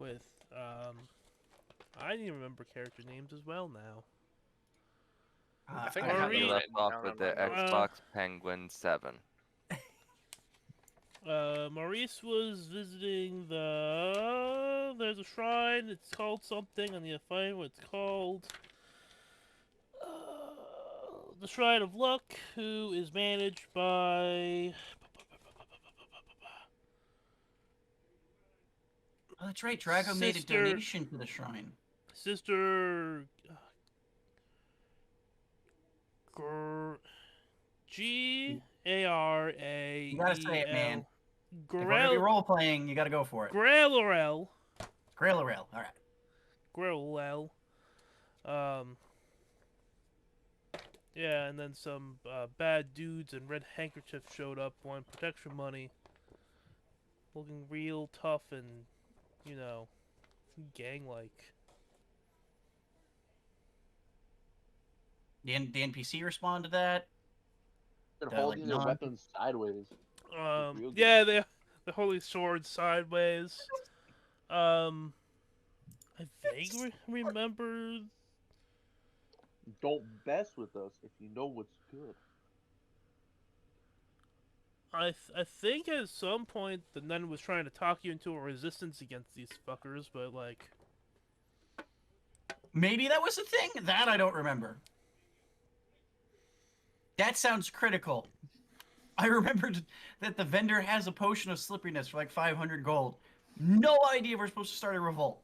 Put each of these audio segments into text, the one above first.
with, I didn't even remember character names as well now. I think I have Marie- it it left written off down with on the my notes. Xbox Penguin 7. Maurice was visiting the... There's a shrine, it's called something, I need to find what it's called. The Shrine of Luck, who is managed by... Oh, that's right. Drago made a donation to the shrine. Sister... G-A-R-A-E-L... You gotta say it, man. If we're gonna be Grell... role playing, you gotta go for it. Grellorel. Grailorel. All right. Grellorel. Yeah, and then some bad dudes in red handkerchiefs showed up wanting protection money. Looking real tough and, you know, gang-like. The NPC respond to that. They're They're holding like, their "No." weapons sideways. Real good. Yeah, they're holding swords sideways. I vaguely remember... Don't mess with us if you know what's good. I think at some point the nun was trying to talk you into a resistance against these fuckers, but like... Maybe that was the thing? That I don't remember. That sounds critical. I remembered that the vendor has a potion of slipperiness for like 500 gold. No idea we're supposed to start a revolt.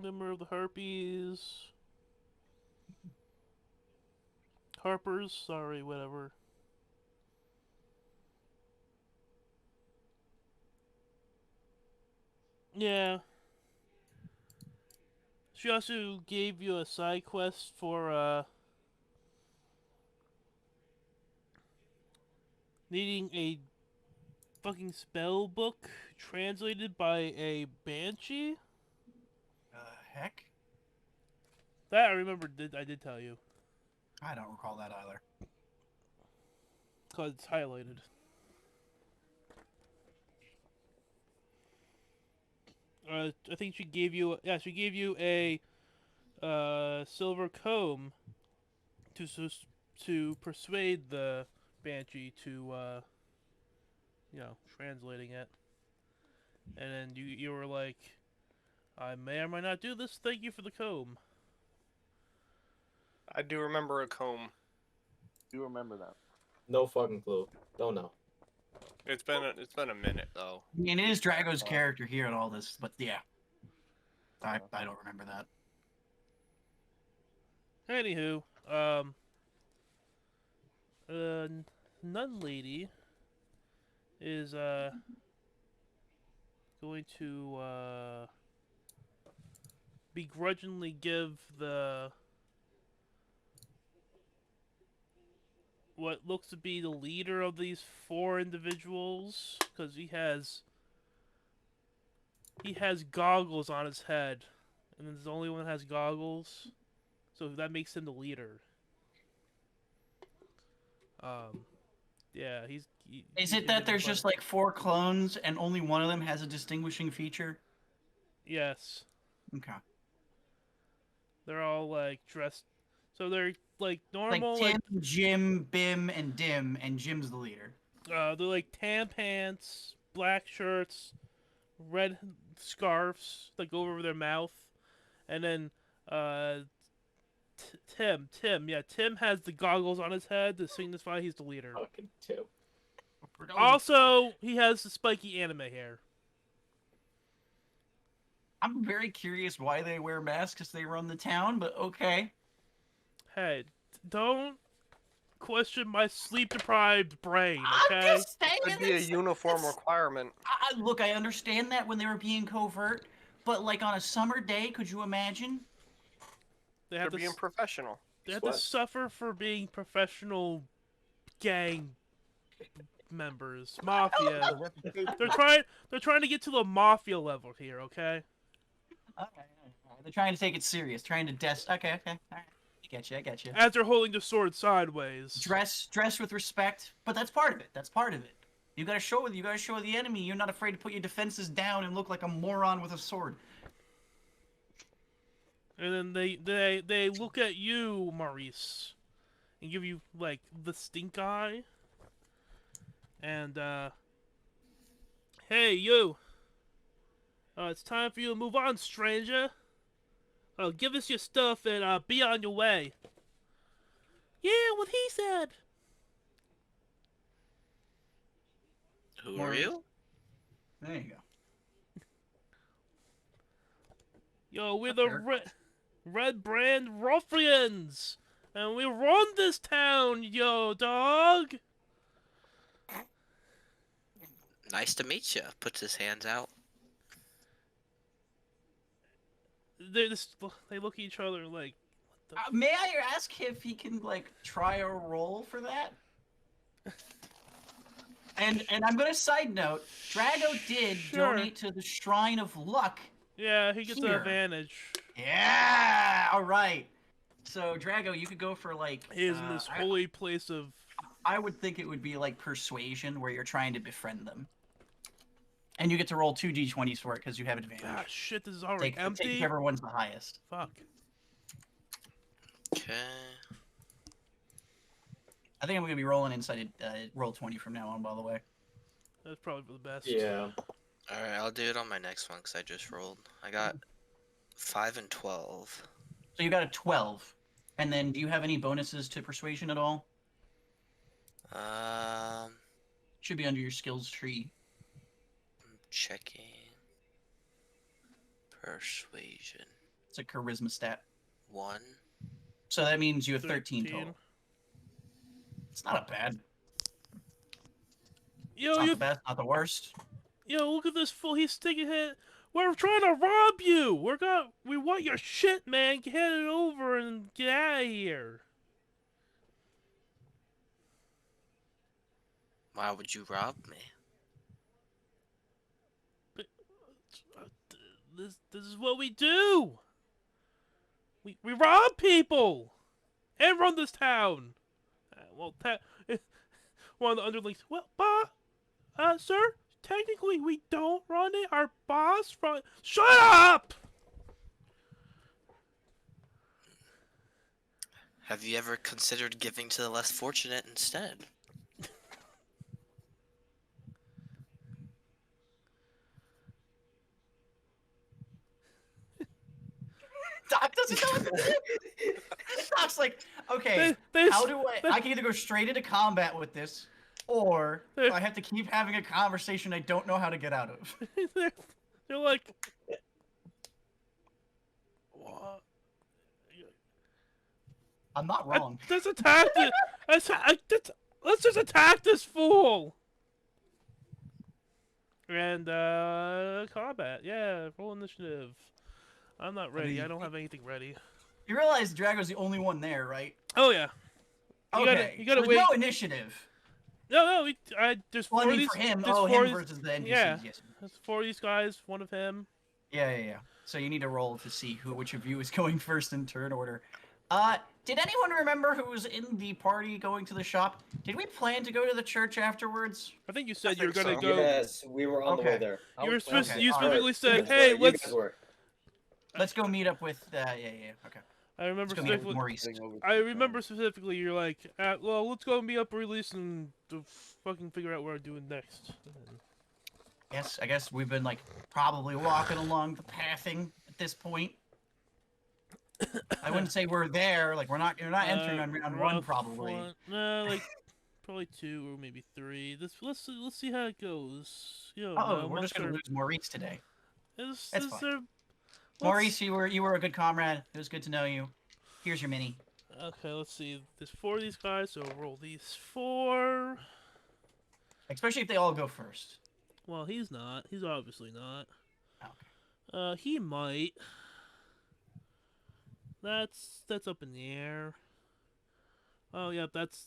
Member of the Harpies. Harpers, sorry, whatever. Yeah. She also gave you a side quest for, needing a fucking spell book translated by a banshee? Heck? That I remember, I did tell you. I don't recall that either. Because it's highlighted. I think she gave you, she gave you a silver comb to persuade the banshee to, translating it. And then you were like, I may or may not do this. Thank you for the comb. I do remember a comb. Do you remember that? No fucking clue. Don't know. It's been a minute though. I mean, it is Drago's character here and all this, but yeah. I don't remember that. Anywho, nun lady is going to begrudgingly give the what looks to be the leader of these 4 individuals, because he has goggles on his head, and he's the only one that has goggles, so that makes him the leader. Yeah, Is it that there's just like 4 clones and only one of them has a distinguishing feature? Yes. Okay. They're all like dressed, so they're like normal, Like Tim, Jim, Bim, and Dim, and Jim's the leader. they're like tan pants, black shirts, red scarves that go over their mouth, and then Tim has the goggles on his head to signify he's the leader. Fucking Tim. Also, he has the spiky anime hair. I'm very curious why they wear masks because they run the town, but okay. Hey, don't question my sleep-deprived brain, okay? I'm just saying It'd be a uniform requirement. Look, I understand that when they were being covert, but like on a summer day, could you imagine? They're being professional. They have to suffer for being professional gang members, mafia. They're trying to get to the mafia level here, okay? Okay, they're trying to take it serious, trying to Okay, all right. I get you. As they're holding the sword sideways. Dress with respect, but that's part of it. You gotta show the enemy you're not afraid to put your defenses down and look like a moron with a sword. And then they look at you, Maurice, and give you like the stink eye. And hey you, it's time for you to move on, stranger. Give us your stuff and be on your way. Yeah, what he said. Who are you? There you go. Yo, we're Okay. the Red Brand Ruffians, and we run this town, yo, dog. Nice to meet you. Puts his hands out. They look at each other like, what the May I ask if he can like try a roll for that? And I'm gonna side note, Drago did Sure. donate to the Shrine of Luck. Yeah, he gets an Here. advantage. Yeah, all right. So Drago, you could go for like. He is in this holy place of. I would think it would be like persuasion, where you're trying to befriend them, and you get to roll 2 d20s for it because you have advantage. Ah, shit! This is already Take empty. whichever one's the highest. Fuck. Okay. I think I'm gonna be rolling inside roll 20 from now on. By the way. That's probably for the best. Yeah. Alright, I'll do it on my next one because I just rolled. I got 5 and 12. So you got a 12, and then do you have any bonuses to persuasion at all? Should be under your skills tree. I'm checking. Persuasion. It's a charisma stat. 1. So that means you have 13 total. It's not a bad. Yo, It's not you. the best, not the worst. Yo, look at this fool. He's sticking hit. We're trying to rob you. We want your shit, man. Get it over and get out of here. Why would you rob me? But this is what we do. We rob people and run this town. One of the underlings. Well, sir, technically we don't run it. Our boss run. Shut up! Have you ever considered giving to the less fortunate instead? Doc doesn't know what to do. Doc's like, okay, how do I can either go straight into combat with this, or I have to keep having a conversation I don't know how to get out of. They're like, what? I'm not wrong. Let's attack this. Let's just attack this fool. And combat. Yeah, roll initiative. I'm not ready. I don't have anything ready. You realize Drago's the only one there, right? Oh yeah. Okay. You gotta so wait. there's no initiative. No. There's Well, four I of mean, these. for him, there's him four of these- versus the NPCs. Yeah. Yes. There's 4 of these guys. One of him. Yeah. So you need to roll to see which of you is going first in turn order. Did anyone remember who was in the party going to the shop? Did we plan to go to the church afterwards? I think you said I you were think gonna so. go. Yes, we were on the way Okay. there. You were supposed. Okay, You alright. specifically said, You guys "Hey, were, you let's." guys were. Let's go meet up with. Yeah. Okay. I remember Let's go meet up with specifically. Maurice. Heading over to I the remember specifically. You're like, well, let's go meet up, release, and fucking figure out what we're doing next. Yes, I guess we've been like probably walking along the pathing at this point. I wouldn't say we're there. Like you're not entering on one rough probably. one. No, like probably 2 or maybe 3. Let's see how it goes. You know, Oh, we're just gonna lose Maurice today. That's fine. Maurice, you were a good comrade. It was good to know you. Here's your mini. Okay, let's see. There's 4 of these guys, so we'll roll these 4. Especially if they all go first. Well, he's not. He's obviously not. Okay. He might. That's up in the air. Oh, yeah, that's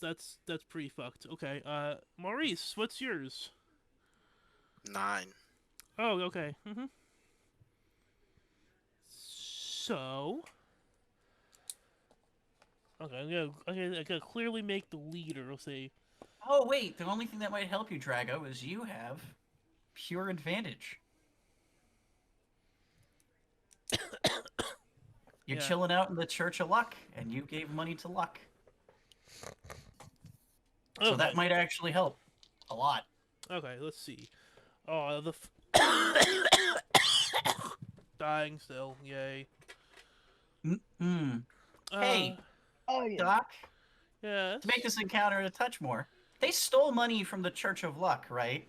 pretty fucked. Okay, Maurice, what's yours? 9. Oh, okay. So, okay, I gotta clearly make the leader. I'll say, Oh wait, the only thing that might help you, Drago, is you have pure advantage. You're Yeah. chilling out in the Church of Luck, and you gave money to Luck. So Okay. that might actually help a lot. Okay, let's see. Oh, dying still. Yay. Mm-mm. Uh, Hey, Oh yeah. Doc, yes. to make this encounter a touch more, they stole money from the Church of Luck, right?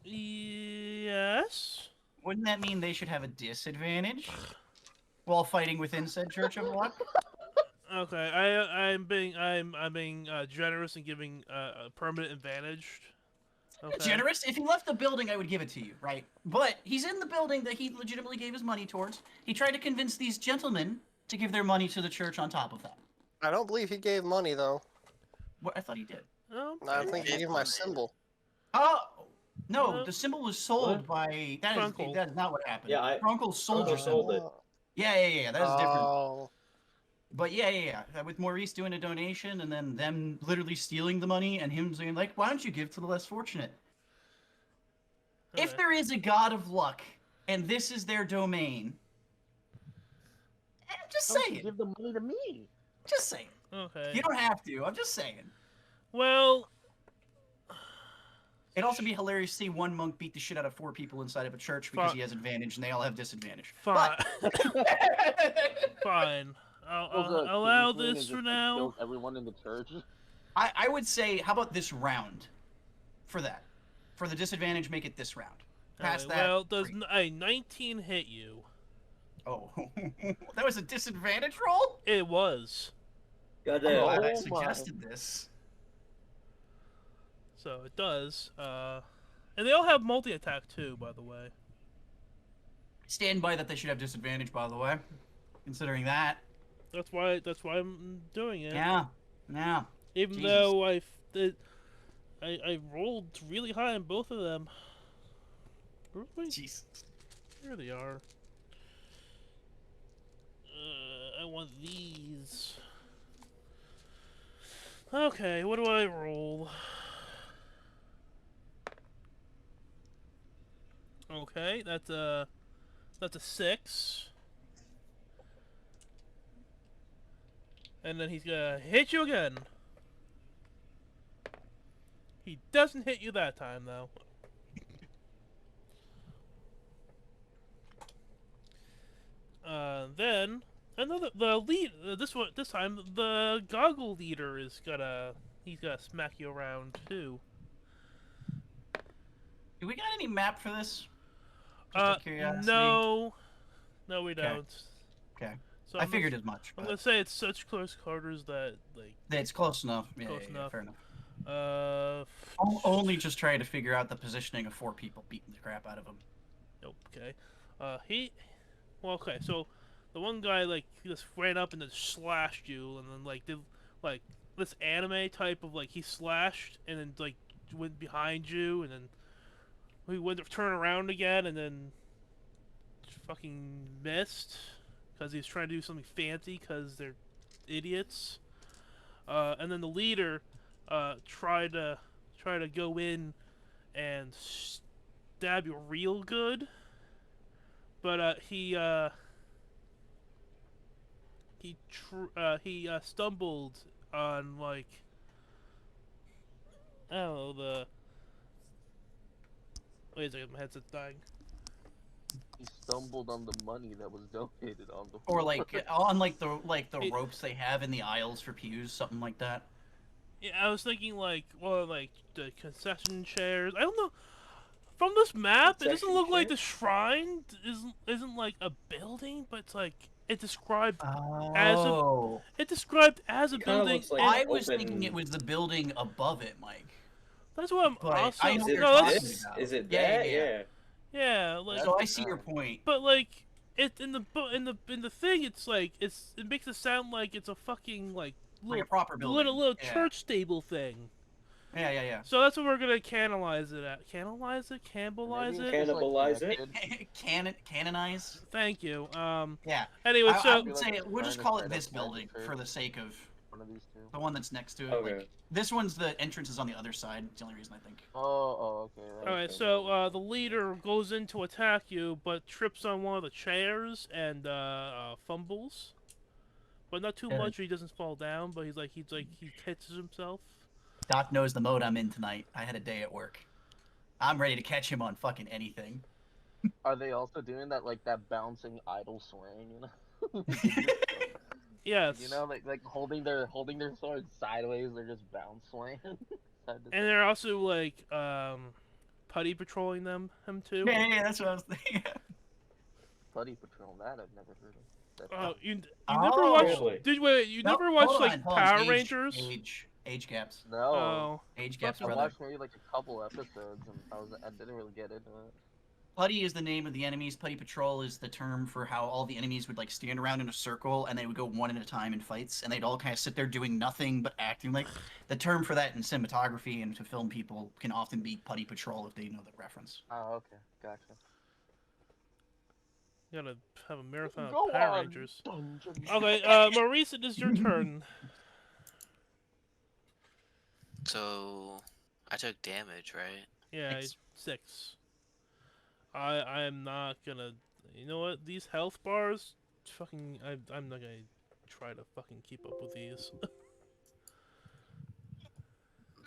Yes. Wouldn't that mean they should have a disadvantage while fighting within said Church of Luck? Okay, I'm being generous and giving a permanent advantage. Okay. Generous? If he left the building, I would give it to you, right? But he's in the building that he legitimately gave his money towards. He tried to convince these gentlemen to give their money to the church on top of that. I don't believe he gave money though. What? I thought he did. Oh, I think he gave my symbol. Oh! No, Well, the symbol was sold what? by... Frankel. That is not what happened. Yeah, Frankel sold your Frankel symbol. sold it. Yeah, that is different. Oh. But yeah. With Maurice doing a donation and then them literally stealing the money and him saying, like, why don't you give to the less fortunate? If okay. there is a god of luck and this is their domain, I'm just Why don't you saying. give the money to me. Just saying. Okay. You don't have to. I'm just saying. Well, It'd also be hilarious to see one monk beat the shit out of 4 people inside of a church because Fuck. he has advantage and they all have disadvantage. fine. But Fine. I'll Those, allow policemen this and for just, now. kills everyone in the church. I would say, how about this round for that? For the disadvantage, make it this round. Past Okay, that. well, does free. a 19 hit you? Oh, that was a disadvantage roll? It was. I'm Goddamn. glad I my. suggested this. So it does. And they all have multi-attack too, by the way. Stand by that they should have disadvantage, by the way. Considering that. That's why I'm doing it. Yeah. Even Jesus. though I rolled really high on both of them. Really? Jeez. Here they are. I want these. Okay, what do I roll? Okay, that's a 6. And then he's gonna hit you again. He doesn't hit you that time though. Then this time the goggle leader he's gonna smack you around too. Do we got any map for this? Just out of curiosity. No, we Okay. don't. Okay. So I figured as much. I'm But gonna say it's such close quarters that like it's close enough. Yeah, Close yeah, enough. fair enough. uh Only just trying to figure out the positioning of 4 people beating the crap out of him. nope, okay. Okay, so the one guy like he just ran up and then slashed you and then like did like this anime type of like he slashed and then like went behind you and then he went to turn around again and then fucking missed because he was trying to do something fancy because they're idiots. And then the leader tried to go in and stab you real good, but he stumbled on like I don't know the. Wait a second, my headset's dying. He stumbled on the money that was donated on the Or floor. like on like the It- ropes they have in the aisles for pews, something like that. Yeah, I was thinking like, well, like the concession chairs. I don't know. From this map, it doesn't Concession look like the chairs? shrine isn't like a building, but it's like it described Oh. it described as a It kinda building. looks like- and I was open- thinking it was the building above it, Mike. that's what I'm but also. I know what you're no, talking that's, about. Is it Yeah, that? yeah. yeah, like, So I see your point. but like it in the thing, it's like it makes it sound like it's a fucking like Like a little proper building. little Yeah. church stable thing. Yeah. So that's what we're gonna canalize it at. Canalize it? Cannibalize Maybe it? it's just, like, Cannibalize it? connected. Canonize. Thank you. Yeah. Anyway, I so would say Like we'll just trying to call set it up this plans building for- for the sake of One of these two. The one that's next to it. Okay. Like this one's the entrance is on the other side. It's the only reason I think. Oh, okay. Right. Alright, okay, so the leader goes in to attack you, but trips on one of the chairs and fumbles. But not too Yeah. much, he doesn't fall down, but he catches himself. Doc knows the mode I'm in tonight. I had a day at work. I'm ready to catch him on fucking anything. Are they also doing that like that bouncing idle swaying? You know. Yes. You know, like holding their swords sideways, they're just bounce swaying. And they're also like putty patrolling him too. Yeah, that's what I was thinking. Buddy Patrol, that I've never heard of. That's Oh, you Oh. never watched? Really? You Nope, never watched hold like on, hold on. Power Age- Rangers? Age gaps. no. Oh, Age gaps, I brother. watched maybe like a couple episodes, and I didn't really get into it. Putty is the name of the enemies. Putty patrol is the term for how all the enemies would like stand around in a circle and they would go one at a time in fights, and they'd all kind of sit there doing nothing but acting like. The term for that in cinematography and to film people can often be putty patrol if they know the reference. Oh, okay, gotcha. you gotta have a marathon Go of Power on, Rangers. Dungeon. Okay, Maurice, it is your turn. So, I took damage, right? Yeah, Six. 6. I am not gonna. You know what? These health bars, fucking. I'm not gonna try to fucking keep up with these.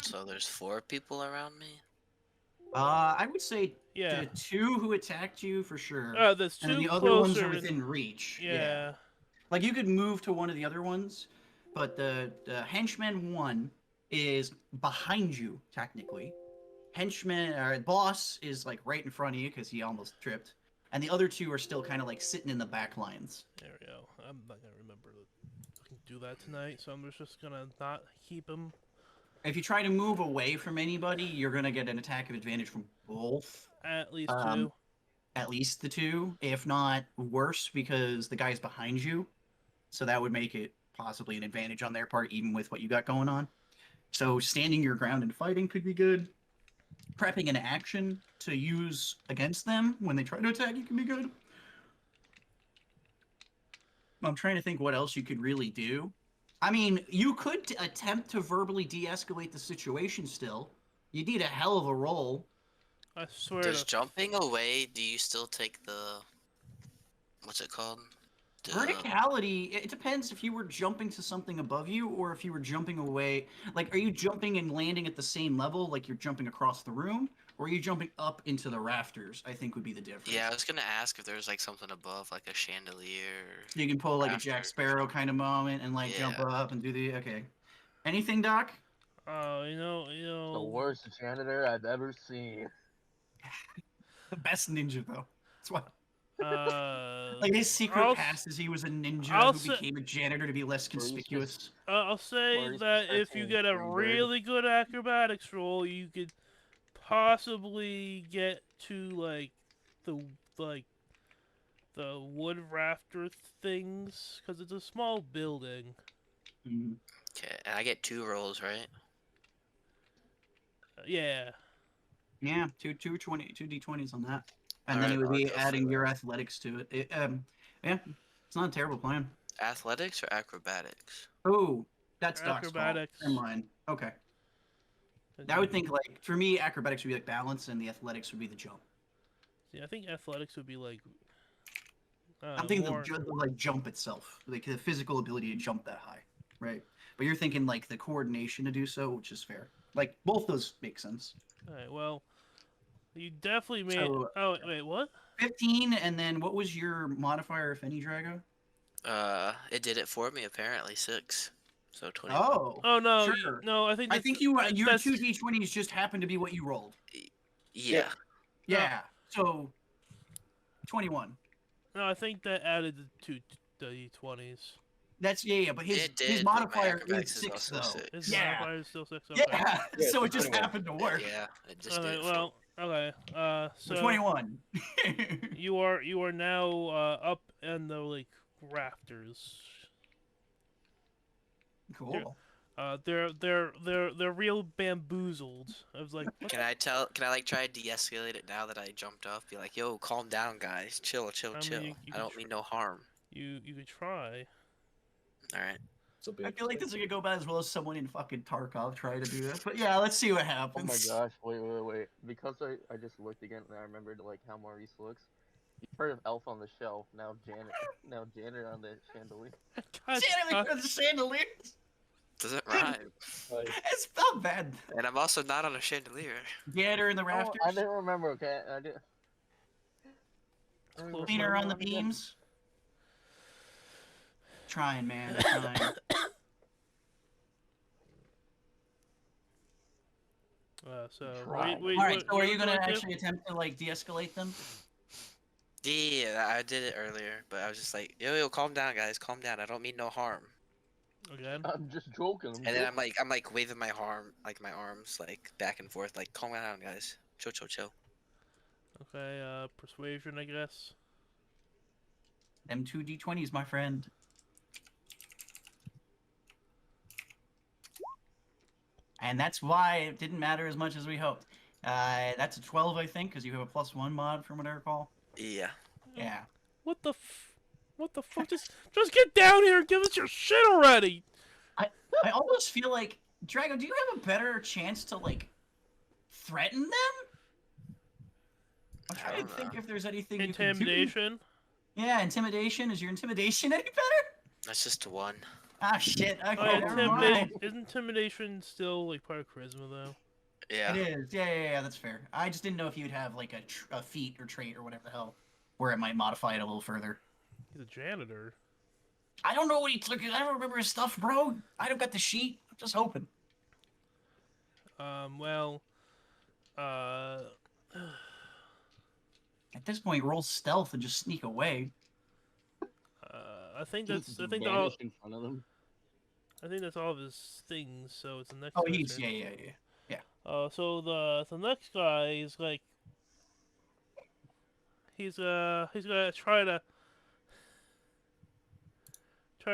So there's 4 people around me? I would say Yeah. the two who attacked you for sure. There's And then two the other ones closer. are within reach. Yeah. Like you could move to one of the other ones, but the henchman one is behind you technically. Henchman or boss is like right in front of you because he almost tripped, and the other two are still kind of like sitting in the back lines. There we go. I'm not gonna remember to fucking do that tonight, so I'm just gonna not keep him. If you try to move away from anybody, you're gonna get an attack of advantage from both. At least Um, 2. At least the two, if not worse, because the guy's behind you. So that would make it possibly an advantage on their part, even with what you got going on. So standing your ground and fighting could be good. Prepping an action to use against them when they try to attack you can be good. I'm trying to think what else you could really do. I mean, you could attempt to verbally de-escalate the situation still. You need a hell of a roll. I swear Does to. jumping away, do you still take the... What's it called? The... Verticality, it depends if you were jumping to something above you or if you were jumping away. Like, are you jumping and landing at the same level, like you're jumping across the room? Or are you jumping up into the rafters, I think would be the difference. Yeah, I was gonna ask if there was like something above, like a chandelier. So you can pull like a Rafters. Jack Sparrow kind of moment and like jump Yeah. up and do the, okay. Anything, Doc? Oh, you know. The worst janitor I've ever seen. The best ninja, though. That's why. Uh, Like his secret I'll past is he was a ninja I'll who say- became a janitor to be less Or he's just- conspicuous. I'll say Or he's that just if you 13, get a pretty good. really good acrobatics roll, you could possibly get to like the wood rafter things because it's a small building. Mhm. Okay, and I get 2 rolls, right? Yeah. Yeah, two d20s on that, and All then right, it would I'll be go for adding your that. athletics to it. Yeah, it's not a terrible plan. Athletics or acrobatics? Oh, that's Doc's fault. Acrobatics. Never mind. Okay, I would think like for me, acrobatics would be like balance, and the athletics would be the jump. Yeah, I think athletics would be like. I'm thinking more... the like jump itself, like the physical ability to jump that high, right? But you're thinking like the coordination to do so, which is fair. Like both those make sense. Alright, well, you definitely made. So- Oh wait, what? 15, and then what was your modifier, if any, Drago? It did it for me apparently, 6. So 21. Oh, Oh no, sure. no, I think. I that's- think your that's- two d20s just happened to be what you rolled. Yeah. Yeah, so 21. No, I think that added the 2 d20s. That's yeah, but his It did, his but my modifier acrobatics is is 6 also though. 6. Is Yeah. modifier still 6? Okay. Yeah, Yeah, so it it's just 21. happened to work. Yeah, it just Okay, did. well, okay. So So 21. you are now up in the like rafters. Cool. They're real bamboozled. I was like, what Can I like try to de-escalate it now that I jumped up? Be like, yo, calm down, guys. Chill, chill, I mean, chill. you I don't could mean no harm. you could try. All right. This will be I feel like this interesting. is gonna go bad as well as someone in fucking Tarkov trying to do this. But yeah, let's see what Oh my happens. gosh, wait. Because I just looked again and I remembered like how Maurice looks. You've heard of Elf on the Shelf, now Janet on the chandelier. God, Chandelier, the chandelier. Doesn't rhyme. Like, It's not bad. And I'm also not on a chandelier. Gator in the Oh, rafters. I didn't remember, okay? I didn't. close Cleaner on the Again? beams. Trying, man. Trying. So Try. wait, All right. what So, are are you gonna going to? actually attempt to like de-escalate them? Yeah, I did it earlier, but I was just like, yo, calm down, guys, calm down. I don't mean no harm. Again? I'm just joking. And then I'm like waving my arm, like my arms, like back and forth, like calm down, guys, chill. Okay, persuasion, I guess. Them 2 D20s, my friend. And that's why it didn't matter as much as we hoped. That's a 12, I think, because you have a +1 mod from what I recall. Yeah. Yeah. What the fuck? Just get down here and give us your shit already. I almost feel like, Drago, do you have a better chance to, like, threaten them? I'm I trying to don't think know. if there's anything you can do. Intimidation. Yeah, intimidation. Is your intimidation any better? That's just one. Ah, shit. Okay, Oh, yeah, never mind. isn't intimidation still like part of charisma though? Yeah. It is. Yeah, that's fair. I just didn't know if you'd have, like, a feat or trait or whatever the hell, where it might modify it a little further. He's a janitor. I don't know what he took. I don't remember his stuff, bro. I don't got the sheet. I'm just hoping. Well, At this point, roll stealth and just sneak away. I think Just that's vanish in front of them. all of his things. So it's the next. Oh, guy's he's turn. yeah. So the next guy is like, he's gonna try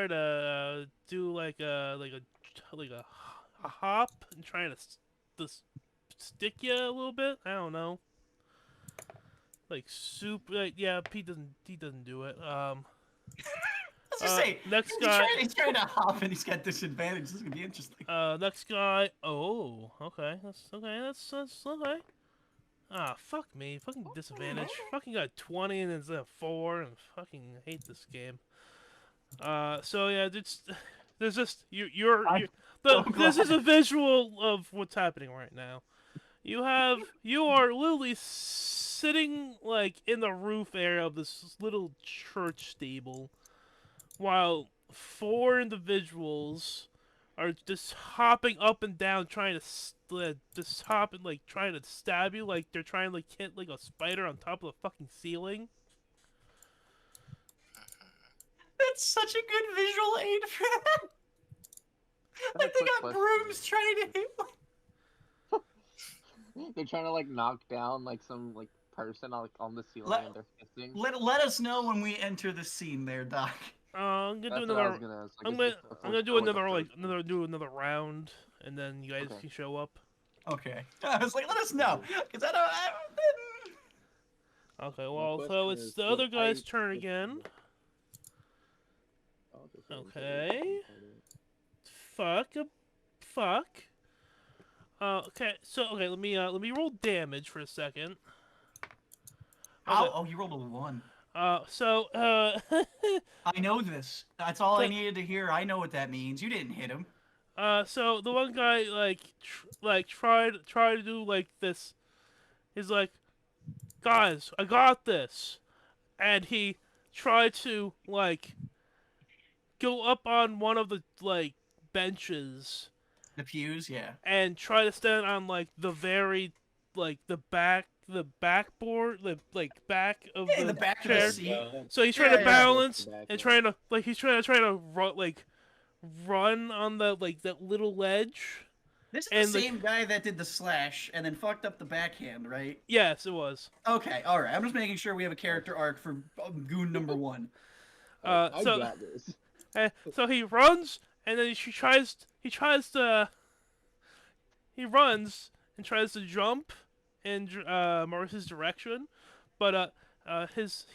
to do like a hop and try to stick you a little bit. I don't know. Like yeah, he doesn't do it. Let's just say next guy. He's trying to hop and he's got disadvantage. This is gonna be interesting. Next guy. Oh, okay. That's okay. Ah, fuck me. Fucking disadvantage. Fucking got 20 and it's a 4 and fucking hate this game. So yeah, there's just this is a visual of what's happening right now. You are literally sitting like in the roof area of this little church stable, while 4 individuals are just hopping up and down, trying to just hop and like trying to stab you, like they're trying to like hit like a spider on top of the fucking ceiling. That's such a good visual aid for that. Like they got brooms trying to hit. They're trying to like knock down like some like person on the ceiling and they're fisting. Let us know when we enter the scene there, Doc. I'm gonna That's do what I was another. gonna ask. Like, I'm is gonna this the I'm gonna first do or, like, another the first another round, and then you guys Okay. can show up. Okay. I was like, let us know, because I don't. Okay, well, so question it's is, the would other guy's I- turn again. Oh, this one's Okay. already- Fuck. Okay, so let me roll damage for a second. Oh, you rolled a 1. So I know this. That's all I So- needed to hear. I know what that means. You didn't hit him. so the one guy tried to do like this. He's like, guys, I got this, and he tried to like go up on one of the like benches The pews, yeah. and try to stand on like the very like the backboard, the like back of Yeah, the back of the chair. seat. So he's trying Yeah, to yeah. balance Back, and yeah. trying to like he's trying to run on the like that little ledge. This is And the same guy that did the slash and then fucked up the backhand, right? Yes, it was. Okay, all right. I'm just making sure we have a character arc for goon number 1. I So got this. so he runs and then he runs and tries to jump in Morris's direction, but he's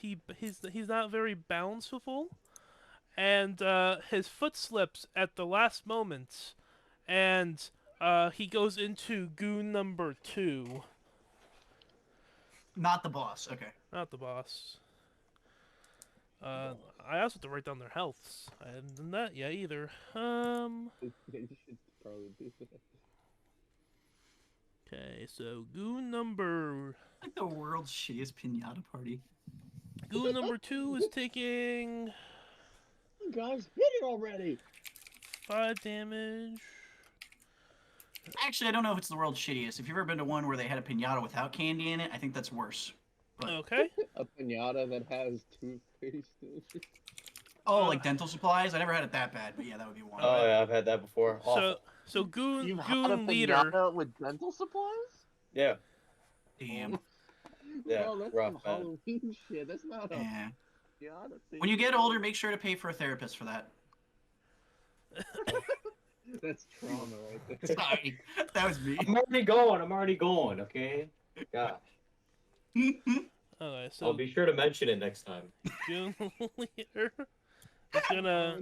not very balanceable, and his foot slips at the last moment, and he goes into goon number 2. Not the boss. Okay. Not the boss. I also have to write down their healths. I haven't done that yet either. You should probably do that. Okay, so goon number Like the world's shittiest pinata party. goon number 2 is taking Guys, hit it already! 5 damage. Actually, I don't know if it's the world's shittiest. If you've ever been to one where they had a pinata without candy in it, I think that's worse. But... Okay. A pinata that has toothpaste in it. Oh, like dental supplies? I never had it that bad, but yeah, that would be one. Oh yeah, I've had that before. Awful. So goon You've had a goon leader. pinata with dental supplies? Yeah. Damn. Yeah, Bro, that's rough, some man. Halloween shit. That's not a Yeah. pinata thing. When you get older, make sure to pay for a therapist for that. That's trauma right there. Sorry, that was me. I'm already going, okay? Gosh. Okay, so I'll be sure to mention it next time. goon leader is gonna.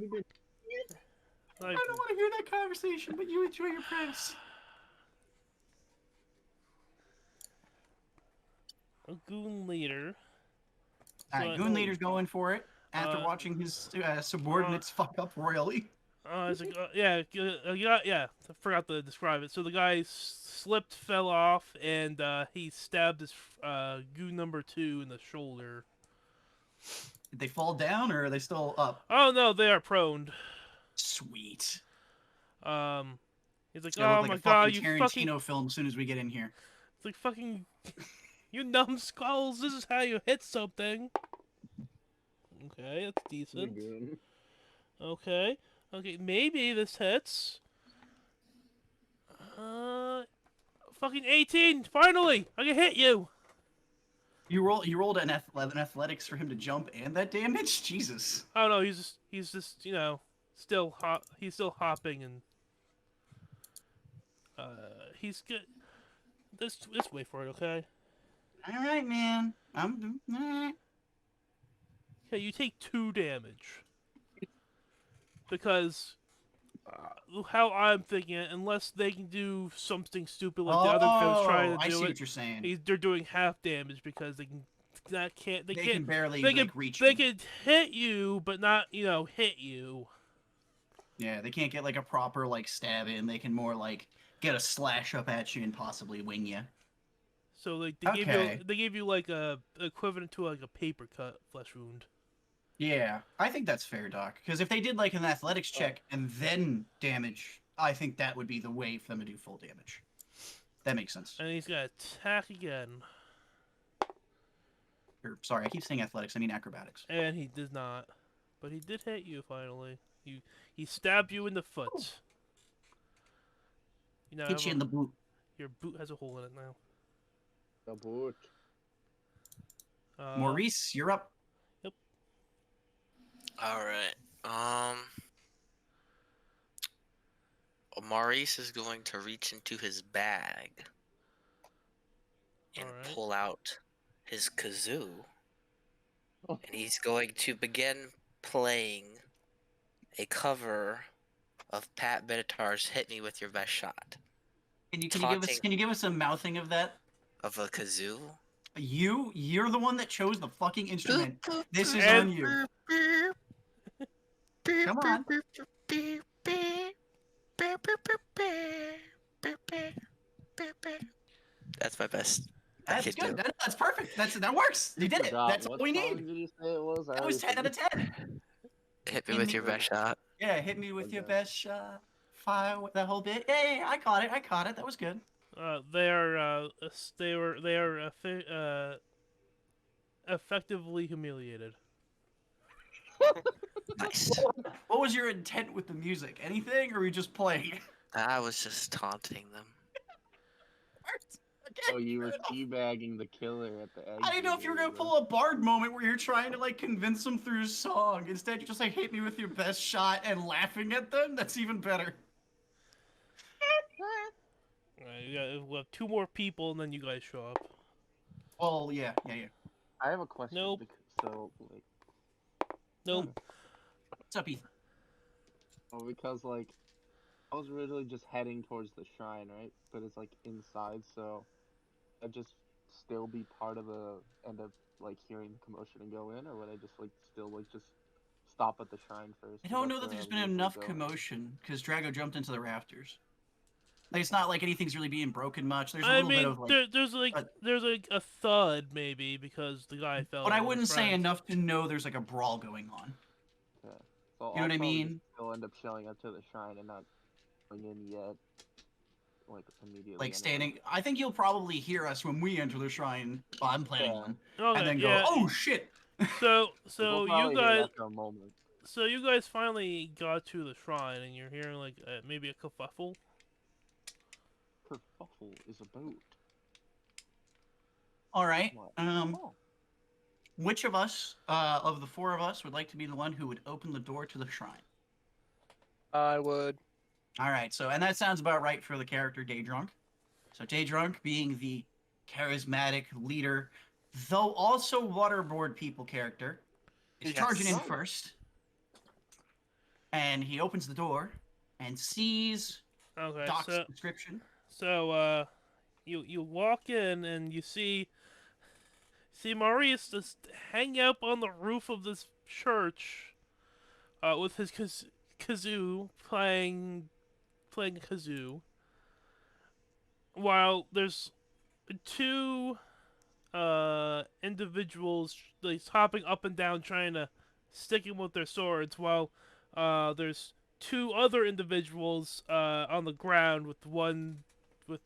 I don't want to hear that conversation, but you enjoy your press. A goon leader. Alright, Goon Leader's going for it after watching his subordinates fuck up royally. It's like, yeah, I forgot to describe it. So the guy slipped, fell off, and he stabbed his goon number 2 in the shoulder. Did they fall down or are they still up? Oh no, they are proned. Sweet. He's like, It's gonna oh look my like a god, fucking you Tarantino fucking, film as soon as we get in here. it's like fucking, you numbskulls. This is how you hit something. Okay, that's decent. Okay, maybe this hits. Fucking 18. Finally, I can hit you. You rolled an athletics for him to jump and that damage? Jesus. Oh no, he's just he's still hopping and he's good. Let's wait for it, okay? Alright, man. Alright. Okay, you take 2 damage because how I'm thinking it, unless they can do something stupid like the other coach trying to I do see it, what you're saying. they're doing half damage because they They can't can barely reach they you. can hit you but not hit you. Yeah, they can't get like a proper like stab in. They can more like get a slash up at you and possibly wing you. So like Okay. they gave you like a equivalent to like a paper cut flesh wound. Yeah, I think that's fair, Doc. Because if they did like an athletics check and then damage, I think that would be the way for them to do full damage. That makes sense. And he's gonna attack again. Or, sorry, I keep saying athletics. I mean acrobatics. And he did not. But he did hit you finally. He stabbed you in the foot. You know, Hit you in the boot. your boot has a hole in it now. The boot. Maurice, you're up. Alright. Maurice is going to reach into his bag and Alright. pull out his kazoo. Oh. And he's going to begin playing a cover of Pat Benatar's "Hit Me with Your Best Shot" Can you give us a mouthing of that? of a kazoo. You're the one that chose the fucking instrument. This is And- on you. Come on. That's my best. That's could do. good. That's perfect. That works. You did it. Forgot That's all what we song need. Did you say it was? That was 10 out of 10. Hit me with your best shot. Yeah, hit me with your Okay. best shot. Fire with that whole bit. Yeah, I caught it. That was good. They are effectively humiliated. Nice. What was your intent with the music? Anything, or were you just playing? I was just taunting them. Oh, you were teabagging the killer at the end. I didn't know if you were gonna pull a Bard moment where you're trying to like convince them through song. Instead, you just like hit me with your best shot and laughing at them. That's even better. We'll have 2 more people and then you guys show up. Oh yeah. I have a question. Nope. So, like, Nope. What's up, Ethan? Well, because like I was originally just heading towards the shrine, right? But it's like inside, so I'd just still be part of the end up like hearing the commotion and go in, or would I just like still like just stop at the shrine first? I 'Cause don't that's know that where I there's was been usually enough going. commotion because Drago jumped into the rafters. Like it's not like anything's really being broken much. There's a I little bit mean, of like, there's like a thud maybe because the guy fell. but I with his wouldn't say friends. enough to know there's like a brawl going on. Yeah. So You know I'll what I probably mean? just still end up showing up to the shrine and not going in yet, like immediately. Like Anyway. standing. I think you'll probably hear us when we enter the shrine. Well, I'm planning Yeah. on, Okay, and then go, yeah. "Oh shit!" So Like, we'll you probably hear it guys after a moment. finally got to the shrine and you're hearing like maybe a kerfuffle. Kerfuffle is a boat. All right. What? Oh. Which of us, of the four of us, would like to be the one who would open the door to the shrine? I would. All right. So, and that sounds about right for the character Daydrunk. So, Daydrunk being the charismatic leader, though also waterboard people character, is charging in Yes. first, and he opens the door and sees Okay, Doc's description. so you walk in and you see Maurice just hanging up on the roof of this church, with his kazoo playing a kazoo, while there's two individuals like hopping up and down trying to stick him with their swords, while there's two other individuals on the ground with one with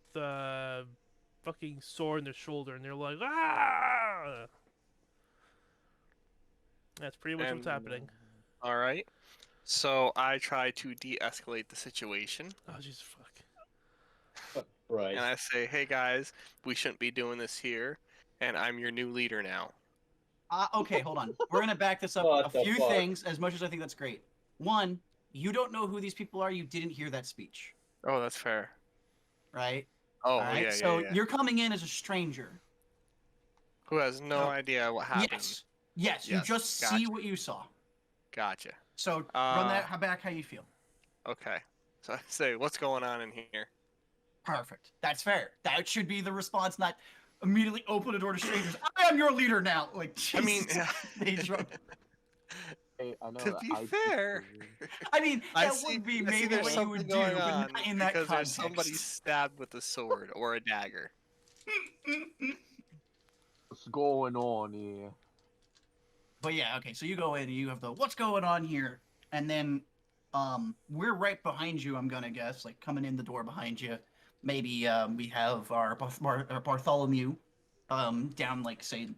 fucking sword in their shoulder, and they're like, ah. That's pretty much what's happening. All right. So I try to de-escalate the situation, Oh Jesus fuck. Right. and I say, "Hey guys, we shouldn't be doing this here, and I'm your new leader now." Okay, hold on. We're gonna back this up What a the few fuck? things. As much as I think that's great. One, you don't know who these people are. You didn't hear that speech, Oh, that's fair. right? Oh, All right. yeah, So yeah, yeah. you're coming in as a stranger. Who has no So- idea what happened? Yes. Yes. You Yes, just see gotcha. what you saw. Gotcha. So run that back how you feel. Okay. So I say, "What's going on in here?" Perfect. That's fair. That should be the response, not immediately open the door to strangers. I am your leader now. Like, I mean, Jesus, Daydrunk. Hey, I know to that be I fair, I mean, I that see, would be I see maybe there's what you something would do, going but on not in that because context. there's somebody stabbed with a sword or a dagger. What's going on here? But yeah, okay, so you go in and you have the what's going on here, and then we're right behind you, I'm gonna guess, like coming in the door behind you. Maybe we have our Bartholomew down like say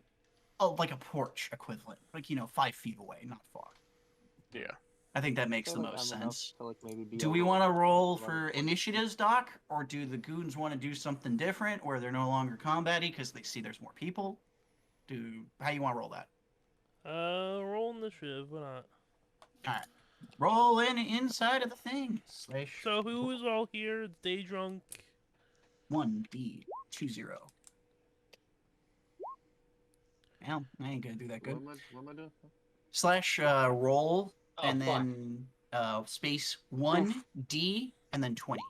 like a porch equivalent, like 5 feet away, not far. Yeah. I think that makes the feel like most I'm enough sense. to, like, maybe be Do a we little want to roll bit for of- initiatives, Doc, or do the goons want to do something different where they're no longer combating because they see there's more people? How you want to roll that? Roll initiative. Why not? All right, roll in inside of the thing. So who is all here? Daydrunk. 1D20. Well, I ain't gonna do that good. What am I doing? Slash roll Oh, and fuck. then space 1D and then 20.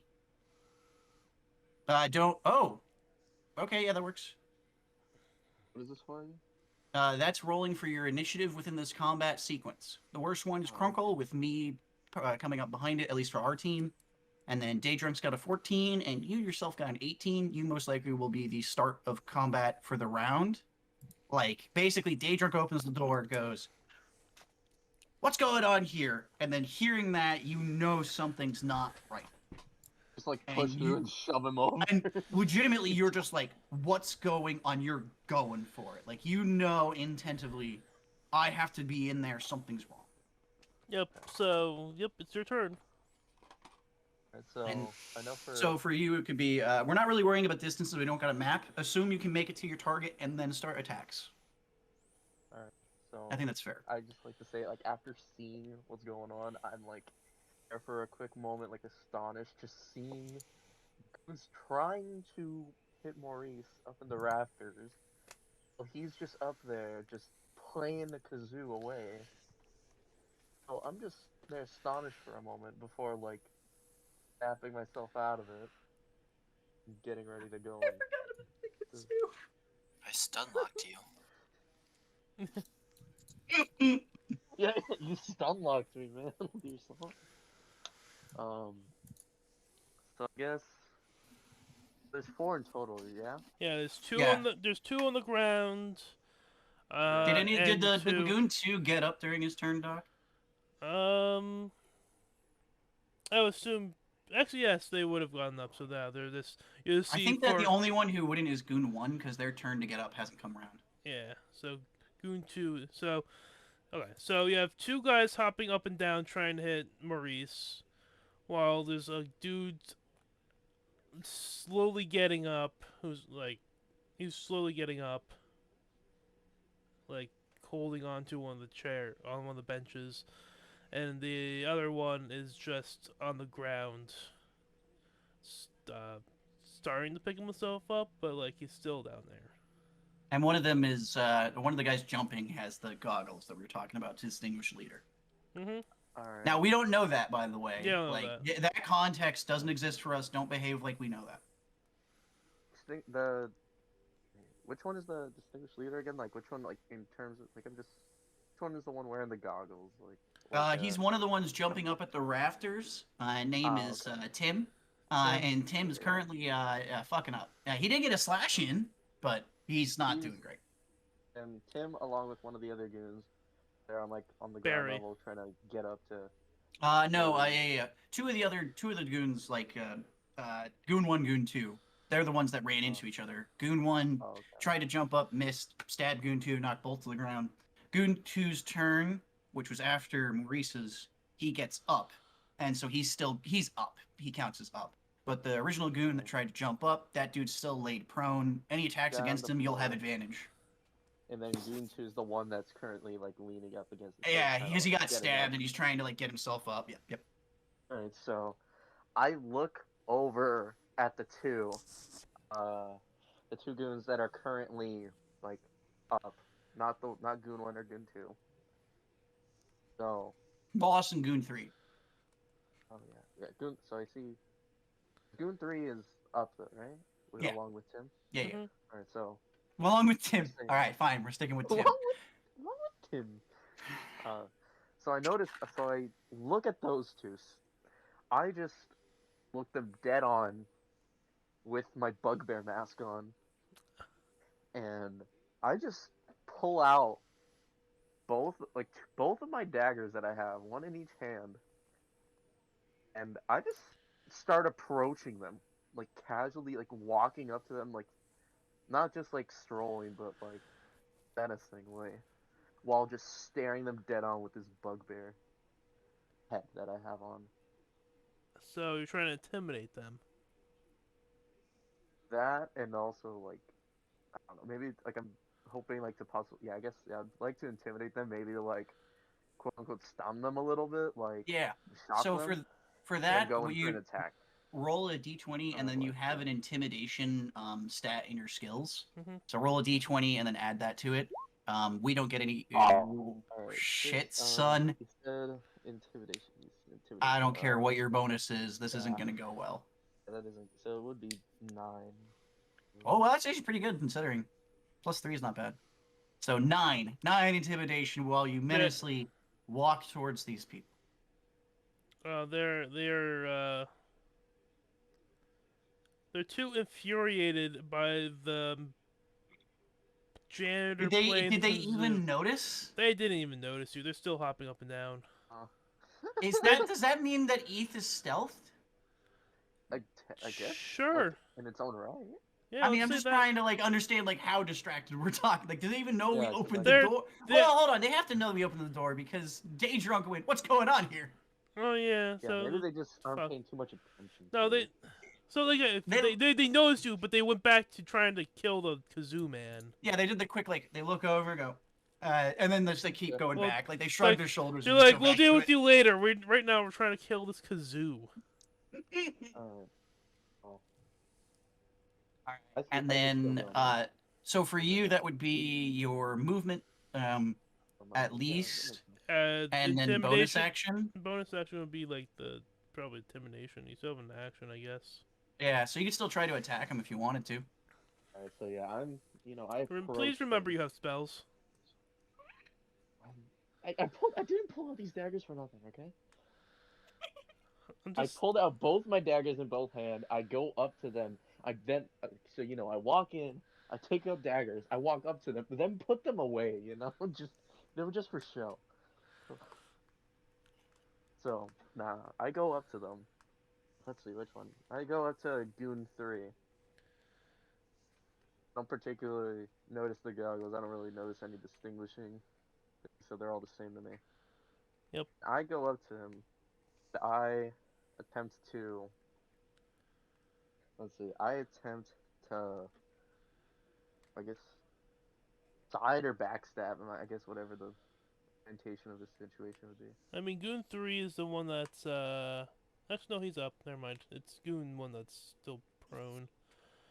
Don't. Oh, okay, yeah, that works. What is this for you? That's rolling for your initiative within this combat sequence. The worst one is Crunkle, with me coming up behind it, at least for our team. And then Daydrunk's got a 14, and you yourself got an 18. You most likely will be the start of combat for the round. Like, basically, Daydrunk opens the door, goes, "What's going on here?" And then hearing that, you know something's not right. Just like And push through you- and shove him over. And legitimately, you're just like, what's going on? You're going for it. Like, intentively, I have to be in there. Something's wrong. Yep. So it's your turn. Alright, so And I know for So for you, it could be, we're not really worrying about distances. We don't got a map. Assume you can make it to your target and then start attacks. so I think that's fair. I just like to say, like, after seeing what's going on, I'm like there for a quick moment, like astonished, just seeing who's trying to hit Maurice up in the rafters. Well, he's just up there, just playing the kazoo away. So I'm just They're astonished for a moment before like snapping myself out of it, and getting ready to go. I And forgot about the kazoo. I stun locked you. yeah, you stun locked me, man. With your song. So I guess there's 4 in total, yeah. Yeah, there's two Yeah. on the ground. Did And the two. Goon 2 get up during his turn, Doc? I would assume. Actually, yes, they would have gotten up. So now they're this. You I see, think that the only one who wouldn't is Goon 1 because their turn to get up hasn't come around. Yeah. So Goon 2. So okay. So you have two guys hopping up and down trying to hit Maurice, while there's a dude slowly getting up. He's slowly getting up, like holding onto one of the benches, and the other one is just on the ground, starting to pick himself up, but like he's still down there. And one of them is one of the guys jumping has the goggles that we were talking about to distinguish leader. Mm-hmm. All right. Now we don't know that, by the way. Yeah, I don't know like that context doesn't exist for us. Don't behave like we know that. Which one is the distinguished leader again? Like which one? Like in terms of like which one is the one wearing the goggles? He's one of the ones jumping up at the rafters. Name is okay. Tim. And Tim is currently fucking up. He did get a slash in, but he's not doing great. And Tim, along with one of the other goons, they're on the ground Barry. level trying to get up to. Yeah. Two of the goons, like Goon 1, Goon 2, they're the ones that ran into each other. Goon 1 tried to jump up, missed, stabbed Goon 2, knocked both to the ground. Goon 2's turn, which was after Maurice's, he gets up. And so he's up. He counts as up. But the original goon that tried to jump up, that dude's still laid prone. Any attacks against him, you'll have advantage. And then Goon 2 is the one that's currently like leaning up against. Yeah, because he got stabbed and he's trying to like get himself up. Yep. All right, so I look over at the two goons that are currently like up, not Goon 1 or Goon 2. So. Boss and Goon 3. Oh yeah. Goon. So I see. Goon 3 is up there, right? Along with Tim. Yeah. Mm-hmm. All right, so. Well, I'm with Tim. All right, fine. We're sticking with Tim. What with Tim? So I look at those two. I just look them dead on with my bugbear mask on. And I just pull out both of my daggers that I have, one in each hand. And I just start approaching them, like casually, like walking up to them, like not just like strolling, but like menacing way, while just staring them dead on with this bugbear head that I have on. So you're trying to intimidate them. That, and also like I don't know, maybe like I'm hoping like to possibly I'd like to intimidate them, maybe to like quote unquote stun them a little bit, like shock So them, for that, go in for an attack. Roll a d20 and then you have an intimidation stat in your skills. Mm-hmm. So roll a d20 and then add that to it. We don't get any shit, son. You said intimidation. I don't care what your bonus is. This isn't gonna go well. That isn't. So it would be 9. Oh, well, that's actually pretty good considering. +3 is not bad. So 9 intimidation while you menacingly walk towards these people. They're too infuriated by the janitor. Did they even notice? They didn't even notice you. They're still hopping up and down. Does that mean that ETH is stealthed? I guess. Sure. Like, in its own right. Yeah, I mean, I'm just trying to like understand like how distracted we're talking. Like, do they even know we opened the door? Well, hold on. They have to know we opened the door because Day Drunk went, "What's going on here?" Oh yeah. So maybe they just aren't paying too much attention. No, they. So they noticed you, but they went back to trying to kill the kazoo man. Yeah, they did the quick like they look over, go, and then they keep going back. Like they shrug their shoulders. They're like, "We'll deal with you later. Right now we're trying to kill this kazoo." And then, so for you, that would be your movement, at least. And then bonus action. Bonus action would be like probably intimidation. You still have an action, I guess. Yeah, so you could still try to attack him if you wanted to. Alright, so yeah, I approach Please remember him. you have spells. I didn't pull out these daggers for nothing, okay? I'm I just... pulled out both my daggers in both hands. I go up to them. I then, so I walk in. I take up daggers. I walk up to them, then put them away. They were just for show. So nah, I go up to them. Let's see which one. I go up to Goon 3. Don't particularly notice the goggles. I don't really notice any distinguishing, so they're all the same to me. Yep. I go up to him. I attempt to. Let's see. I attempt to. I guess. Side or backstab him. I guess whatever the orientation of this situation would be. I mean, Goon 3 is the one that's, Actually, no, he's up. Never mind. It's Goon 1 that's still prone.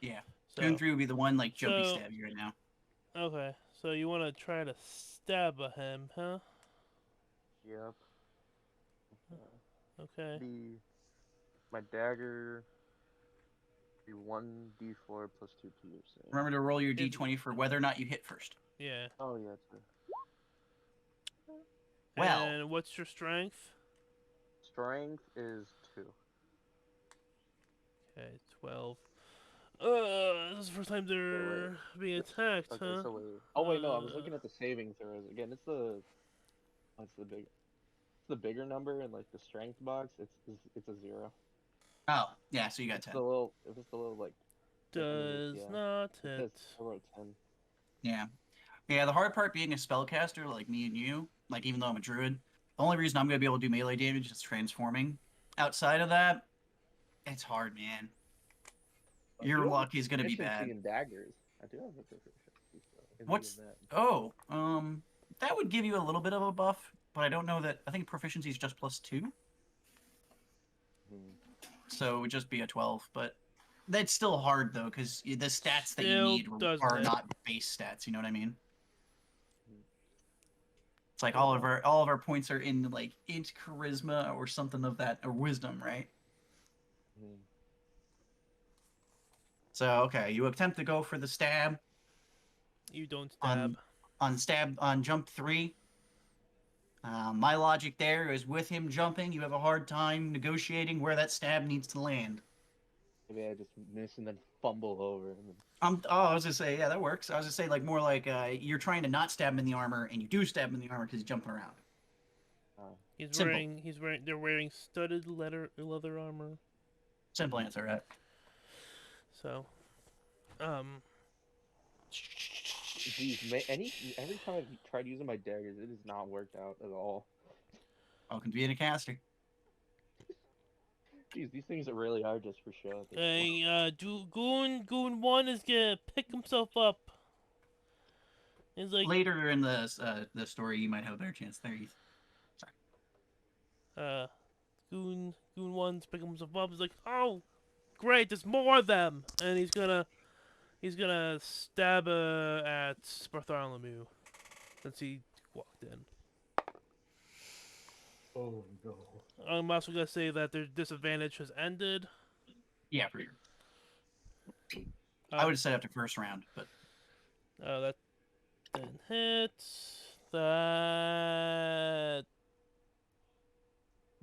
Yeah. So, Goon 3 would be the one, like, jumpy stab you right now. Okay. So you want to try to stab at him, huh? Yep. Okay. My dagger be 1d4 plus 2 piercing. Remember to roll your d20 for whether or not you hit first. Yeah. Oh, yeah, true. Well. And what's your strength? Strength is 2. Okay, 12. This is the first time they're being attacked, Okay, huh? so wait. Oh, wait, no, I was looking at the saving throws. Again, it's the bigger number in, like, the strength box. It's a 0. Oh, yeah, so you got 10. If it's the little, like... Does not hit. I wrote 10. Yeah. Yeah, the hard part being a spellcaster like me and you, like, even though I'm a druid, the only reason I'm going to be able to do melee damage is transforming. Outside of that, it's hard, man. Your luck is going to be bad. In daggers. I do have a proficiency. What's... Oh, that would give you a little bit of a buff, but I don't know that... I think proficiency is just +2. So it would just be a 12, but that's still hard, though, because the stats that you need are not base stats, you know what I mean? It's like all of our points are in, like, int charisma or something of that, or wisdom, right? So, okay, you attempt to go for the stab. You don't stab. On jump 3. My logic there is with him jumping, you have a hard time negotiating where that stab needs to land. Maybe I just miss and then fumble over. I was gonna say, yeah, that works. I was gonna say, like, more like you're trying to not stab him in the armor, and you do stab him in the armor because he's jumping around. They're wearing studded leather armor. Simple answer, right? So, Jeez, every time I've tried using my daggers, it has not worked out at all. Welcome to being a caster. Jeez, these things really are just for show. Hey, Goon 1 is gonna pick himself up. It's like later in the story, you might have a better chance there. Sorry. Goon 1's picking himself up. He's like, oh, great, there's more of them, and he's gonna stab at Bartholomew since he walked in. Oh no. I'm also gonna say that their disadvantage has ended. Yeah, for sure. I would have said after first round, but that didn't hit. That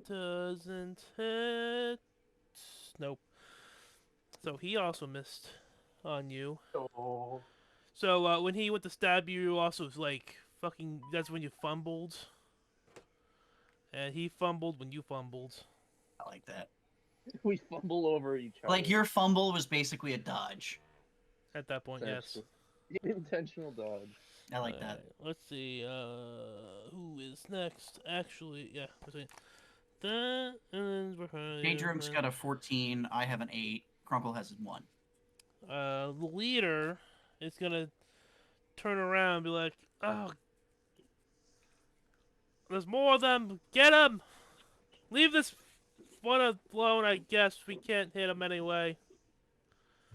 doesn't hit. Nope. So he also missed on you. Oh. So when he went to stab you, also was like fucking. That's when you fumbled. And he fumbled when you fumbled. I like that. We fumble over each other. Like, your fumble was basically a dodge. At that point, yes. Intentional dodge. I like that. Let's see, who is next? Actually, yeah. That, and then Daedrum's got a 14, I have an 8, Crunkle has a 1. The leader is gonna turn around and be like, oh, there's more of them. Get him! Leave this one alone, I guess. We can't hit him anyway.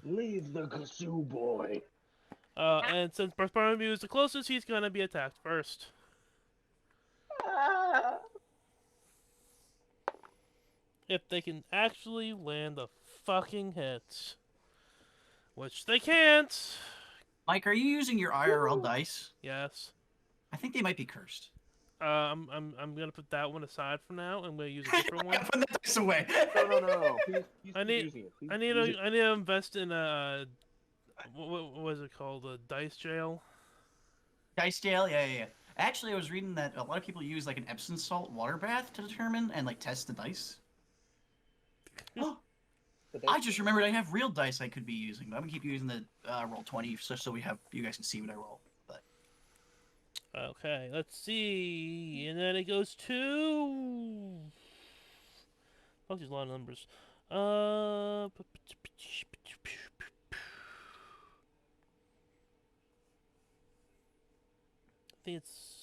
Leave the Kazoo boy. And since Bartholomew is the closest, he's gonna be attacked first. if they can actually land a fucking hit. Which they can't. Mike, are you using your IRL dice? Yes. I think they might be cursed. I'm gonna put that one aside for now. I'm gonna use a different one. Put the dice away. No. He's I need- using it. Please I need use it. to invest in a what was it called? A dice jail. Dice jail, yeah. Actually, I was reading that a lot of people use like an Epsom salt water bath to determine and like test the dice. Oh, I just remembered I have real dice I could be using, but I'm gonna keep using the roll 20 so we have you guys can see what I roll. But Okay, let's see. And then it goes to. Fuck, there's a lot of numbers. I think it's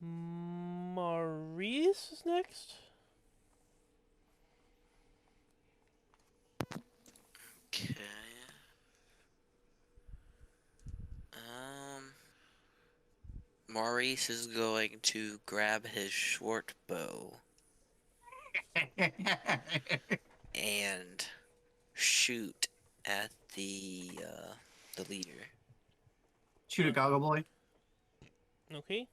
Maurice is next. Okay. Maurice is going to grab his short bow and shoot at the leader. shoot a goggle boy. Okay.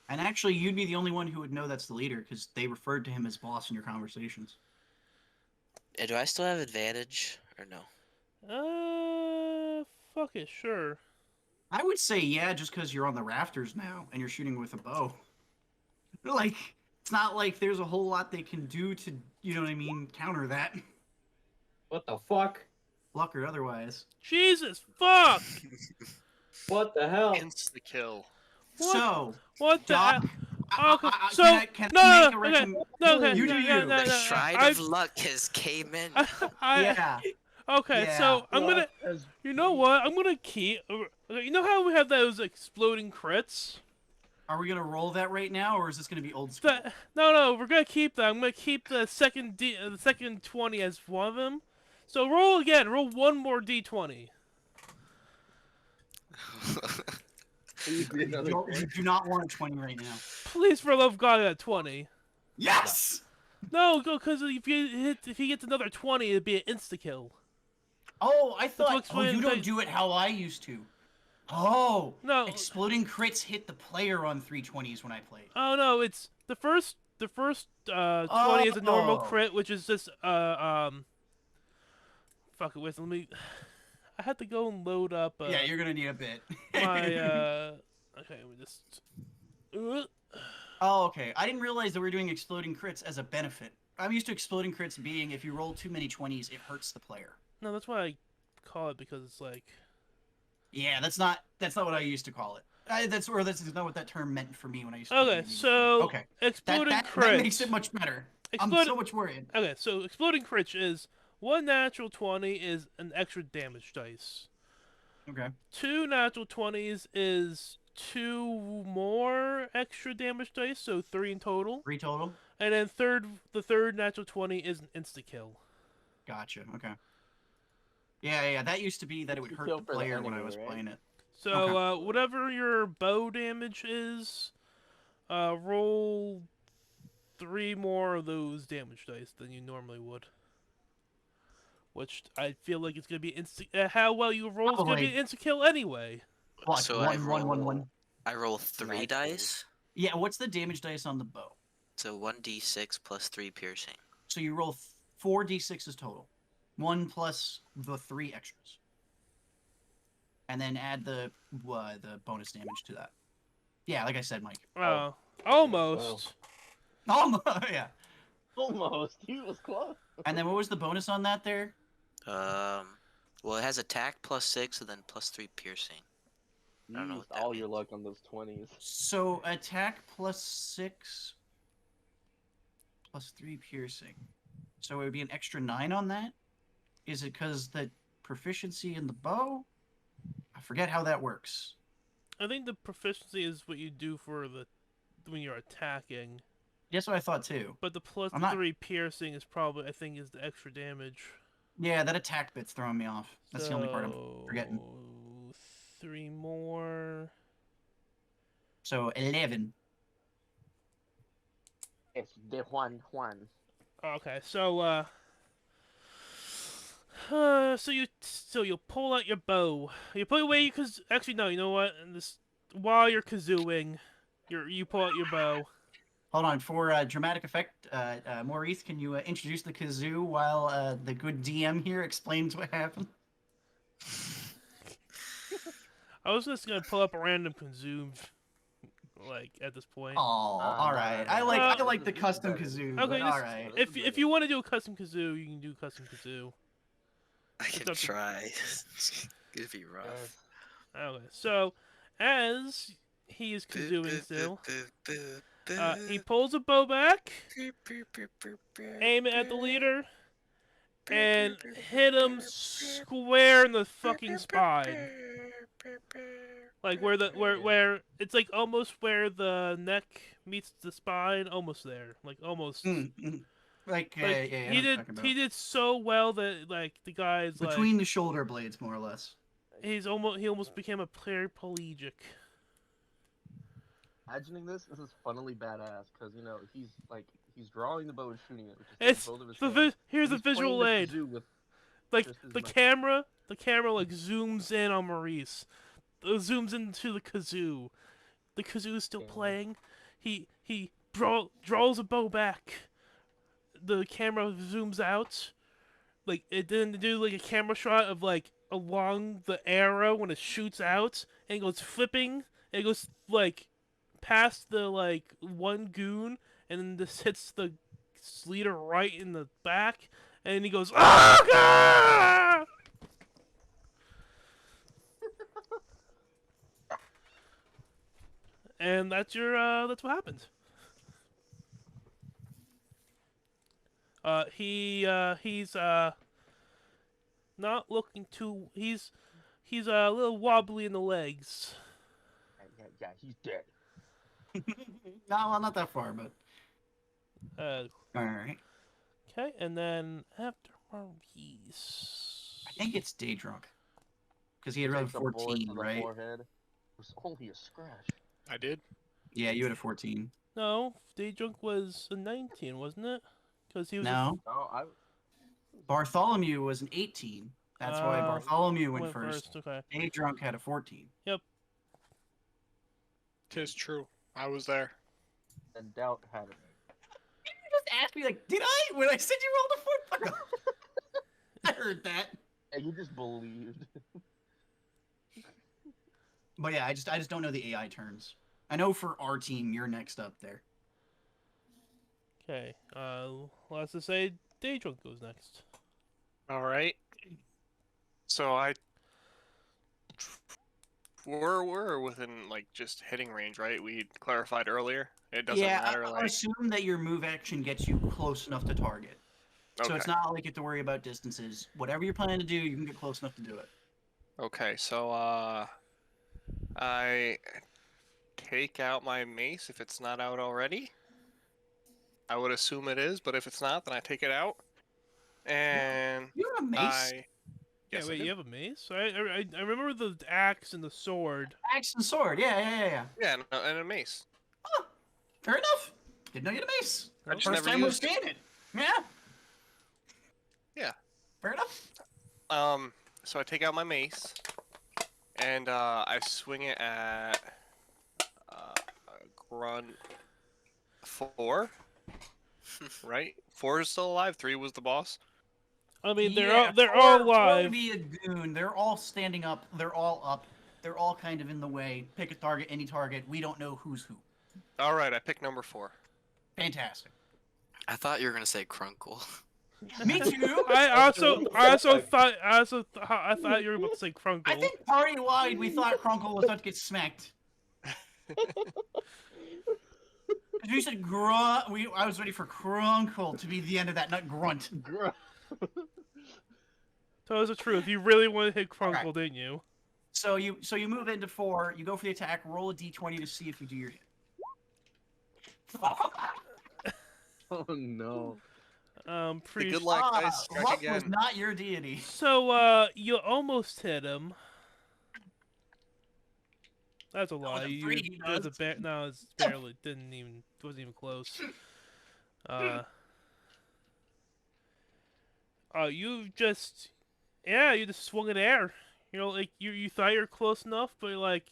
And actually, you'd be the only one who would know that's the leader because they referred to him as boss in your conversations. Do I still have advantage or no? Fuck it, sure. I would say yeah, just because you're on the rafters now and you're shooting with a bow. Like, it's not like there's a whole lot they can do to, you know what I mean, counter that, What the fuck? luck or otherwise. Jesus, fuck! What the hell? Insta kill. What? So, What the? Doc, Okay, so can no, I make a okay, recommendation? no, okay, You do you. The Shrine of Luck has came in. Yeah. Okay, Yeah. so I'm gonna. As- You know what? I'm gonna keep. Okay, you know how we have those exploding crits? Are we gonna roll that right now, or is this gonna be old school? No, we're gonna keep that. I'm gonna keep the second 20 as one of them. So roll again. Roll one more D20. Please be another You 20. do not want a 20 right now. Please, for the love of God, at 20. Yes. No, go because if he gets another 20, it'd be an insta kill. Oh, I thought. Oh, explain you don't that- do it how I used to. Oh. No. Exploding crits hit the player on 320s when I played. Oh no, it's the first 20 is a normal Oh. crit, which is just fuck it with. Let me. I had to go and load up. Yeah, you're gonna need a bit. my okay, let me just. Oh, okay. I didn't realize that we were doing exploding crits as a benefit. I'm used to exploding crits being if you roll too many 20s, it hurts the player. No, that's why I call it because it's like. Yeah, that's not what I used to call it. That's not what that term meant for me when I used to. Okay, so okay, exploding that crit. makes it much better. I'm so much worried. Okay, so exploding crit is one natural 20 is an extra damage dice. Okay. 2 natural 20s is 2 more extra damage dice, so 3 in total. 3 total. And then the third natural 20 is an insta kill. Gotcha. Okay. Yeah. That used to be that it would hurt Kill the for the player when I enemy, was right? playing it. So Okay. whatever your bow damage is, roll 3 more of those damage dice than you normally would. Which I feel like it's gonna be how well you roll is gonna be an insta kill anyway. Like So one. I roll 3 Nice. dice. Yeah. What's the damage dice on the bow? So 1d6 plus 3 piercing. So you roll 4 d6s total, 1 plus the 3 extras, and then add the bonus damage to that. Yeah, like I said, Mike. Almost. Yeah. Almost. He was close. And then what was the bonus on that there? Well, it has attack plus 6 and then plus 3 piercing. You I don't know used what that all your means. luck on those 20s. So attack plus 6 plus 3 piercing. So it would be an extra 9 on that? Is it because the proficiency in the bow? I forget how that works. I think the proficiency is what you do for when you're attacking. That's what I thought too. But the plus I'm not- 3 piercing is probably, I think, is the extra damage. Yeah, that attack bit's throwing me off. That's the only part I'm forgetting. 3 more. So 11. It's the Juan. Okay, so you pull out your bow. You put away because actually no, you know what? And this while you're kazooing, you pull out your bow. Hold on, for dramatic effect, Maurice, can you introduce the kazoo while the good DM here explains what happened? I was just gonna pull up a random kazoo, like at this point. Oh, all right. I like the custom kazoo, Okay, but all right. if you want to do a custom kazoo, you can do custom kazoo. I can up to- try. It's gonna be rough. Okay, so as he is kazooing still, he pulls a bow back, aim it at the leader, and hit him square in the fucking spine. Like where it's like almost where the neck meets the spine, almost there, like almost. Like, Like yeah, he did so well that like the guy's between like the shoulder blades, more or less. he almost became a paraplegic. Imagining this is funnily badass because he's drawing the bow and shooting it. Which is It's both of his the hands, here's and a he's playing visual the aid. kazoo with Like just his the mouth. camera like zooms in on Maurice. Zooms into the kazoo. The kazoo is still playing. He draws a bow back. The camera zooms out. Like it didn't do like a camera shot of like along the arrow when it shoots out and it goes flipping. And it goes like past the like one goon and then this hits the leader right in the back and he goes ah! And that's what happened. He's not looking too. He's a little wobbly in the legs. Yeah, he's dead. No, well, not that far, but Uh, all right. okay, and then after Maurice, I think it's day drunk because he had Takes a a bullet 14, to the right? forehead. It was only a scratch. I did. Yeah, you had a 14. no, Day Drunk was a 19, wasn't it? Because he was No, Oh, Bartholomew was an 18. That's why Bartholomew went first. Okay. Day drunk had a 14. Tis true. I was there. and doubt had it. You just asked me like, did I? When I said you rolled a 4, I heard that. And you just believed. But yeah, I just don't know the AI turns. I know for our team, you're next up there. Okay. Let's just say Day Drunk goes next. All right. So we're within like just hitting range, right? We clarified earlier. It doesn't matter. I assume that your move action gets you close enough to target. Okay. So it's not like you have to worry about distances. Whatever you're planning to do, you can get close enough to do it. Okay, so I take out my mace if it's not out already. I would assume it is, but if it's not, then I take it out. And You have a mace? Yes, yeah, wait, I do. you have a mace? I remember the axe and the sword. Axe and sword. Yeah. Yeah, and a mace. Oh, fair enough. Didn't know you had a mace. I just First never time we've used. seen it. Yeah. Yeah. Fair enough. So I take out my mace, and I swing it at grunt 4. Right? 4 is still alive. 3 was the boss. I mean, they're four- all four alive. would be a goon. They're all standing up. They're all up. They're all kind of in the way. Pick a target, any target. We don't know who's who. All right, I pick number 4. Fantastic. I thought you were gonna say Crunkle. Me too. I thought you were about to say Crunkle. I think party wide we thought Crunkle was about to get smacked. You said grunt. I was ready for Crunkle to be the end of that, not grunt. So is it true? If you really want to hit Crunkle, Alright. didn't you? So you move into 4. You go for the attack. Roll a d20 to see if you do your hit. Oh no. The Pretty. good luck dice strike luck was again. not your deity. So you almost hit him. That's a lie. with a You 3 he it was does. no, it's barely wasn't even close. Uh, you just, yeah, you just swung in air. You know, like you thought you're close enough, but like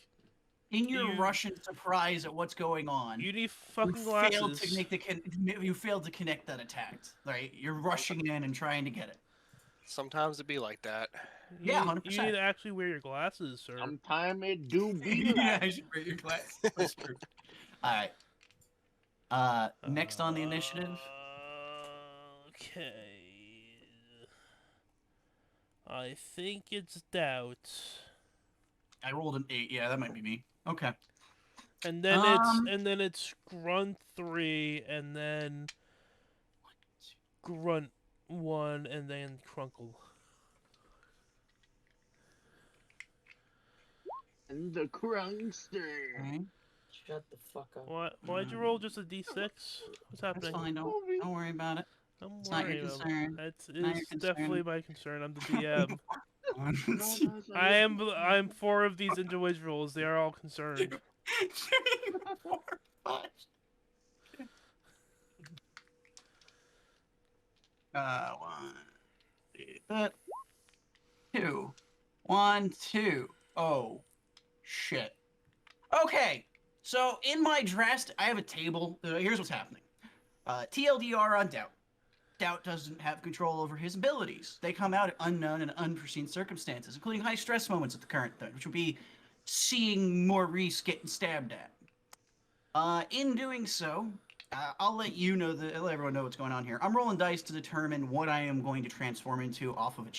In your you Russian surprise at what's going on, you need you fucking failed to glasses. make you failed to connect that attack. Right? You're rushing in and trying to get it. Sometimes it be like that. Yeah, You need 100%. to actually wear your glasses, sir. Sometime it do be Yeah, like. I should wear your glasses. That's true. All right. Next on the initiative. Okay. I think it's Doubt. I rolled an 8. Yeah, that might be me. Okay. And then it's Grunt 3, and then Grunt 1, and then Crunkle. And the Crunkster. Okay. Shut the fuck up. Why'd you roll just a d6? What's That's happening? fine. Don't worry about it. I'm It's not your worried about concern. it. Not your It's concern. definitely my concern. I'm the DM. No, I'm 4 of these individuals. They are all concerned. 4, 5. One. That. 2. 1, 2. Oh, shit. Okay, so in my dressed, I have a table. Here's what's happening. TLDR on Doubt. Doubt doesn't have control over his abilities. They come out at unknown and unforeseen circumstances, including high stress moments at the current time, which would be seeing Maurice getting stabbed at. In doing so, I'll let everyone know what's going on here. I'm rolling dice to determine what I am going to transform into off of a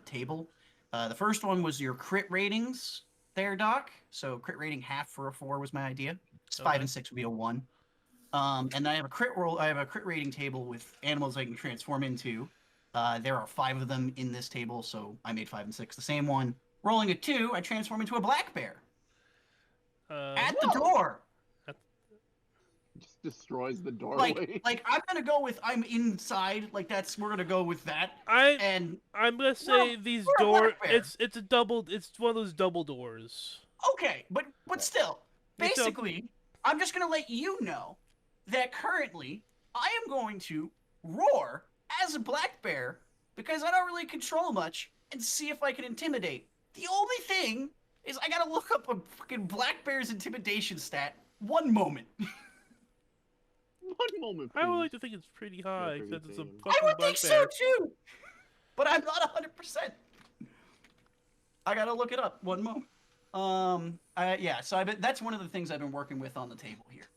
table. The first one was your crit ratings there, Doc. So crit rating half for a 4 was my idea. 5 and 6 would be a 1. And then I have a crit roll. I have a crit rating table with animals I can transform into. There are 5 of them in this table, so I made 5 and 6 the same one. Rolling a 2, I transform into a black bear at the door. Just destroys the doorway. Like I'm gonna go with I'm inside. Like we're gonna go with that. I'm gonna say these doors. It's a double. It's one of those double doors. Okay, but still, basically, I'm just gonna let you know that currently I am going to roar as a black bear because I don't really control much and see if I can intimidate. The only thing is I gotta look up a fucking black bear's intimidation stat. One moment. One moment, please. I would like to think it's pretty high because it's a fucking I would black think bear. so too, but I'm not 100%. I gotta look it up. One moment. Yeah. So that's one of the things I've been working with on the table here.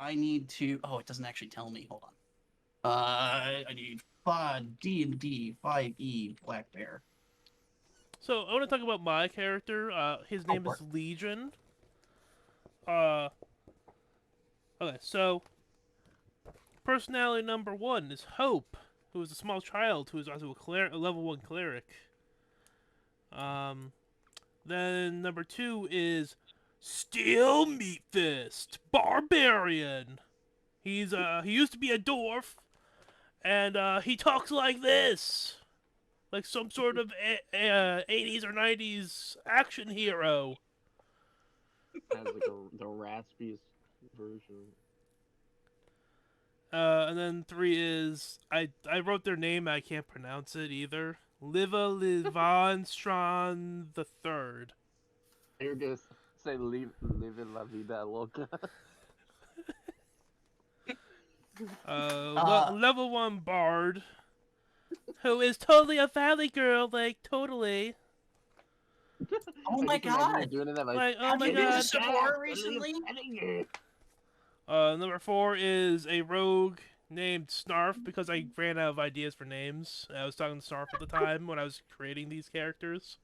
I need to. Oh, it doesn't actually tell me. Hold on. I need D&D 5e black bear. So I want to talk about my character. His name is Legion. Okay, so personality number 1 is Hope, who is a small child who is also a level 1 cleric. Then number 2 is Steel Meat Fist, Barbarian. He used to be a dwarf, and he talks like this, like some sort of 80s or 90s action hero. Has like the raspiest version. And then 3 is I wrote their name. I can't pronounce it either. Liva Livanstron the Third. You're gonna say live in la vida loca. Level 1 bard, who is totally a valley girl, like totally. Oh my god! Doing it Like, oh Have my you been to god. Sephora recently? Number 4 is a rogue named Snarf, because I ran out of ideas for names. I was talking to Snarf at the time when I was creating these characters.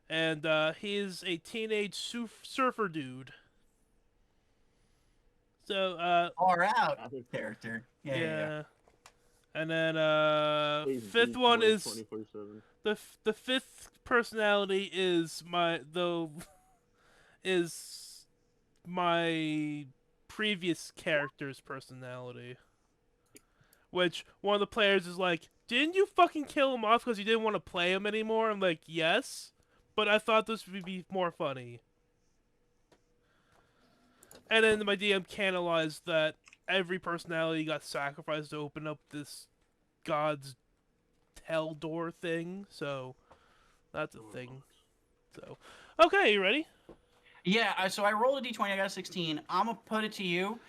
And he's a teenage surfer dude. So, Far out character. Yeah. And then, 5th one is 24/7. the 5th personality is my previous character's personality. Which one of the players is like, didn't you fucking kill him off because you didn't want to play him anymore? I'm like, yes, but I thought this would be more funny. And then my DM canalized that every personality got sacrificed to open up this god's hell door thing. So that's a thing. So okay, you ready? Yeah, so I rolled a d20, I got a 16. I'm gonna put it to you.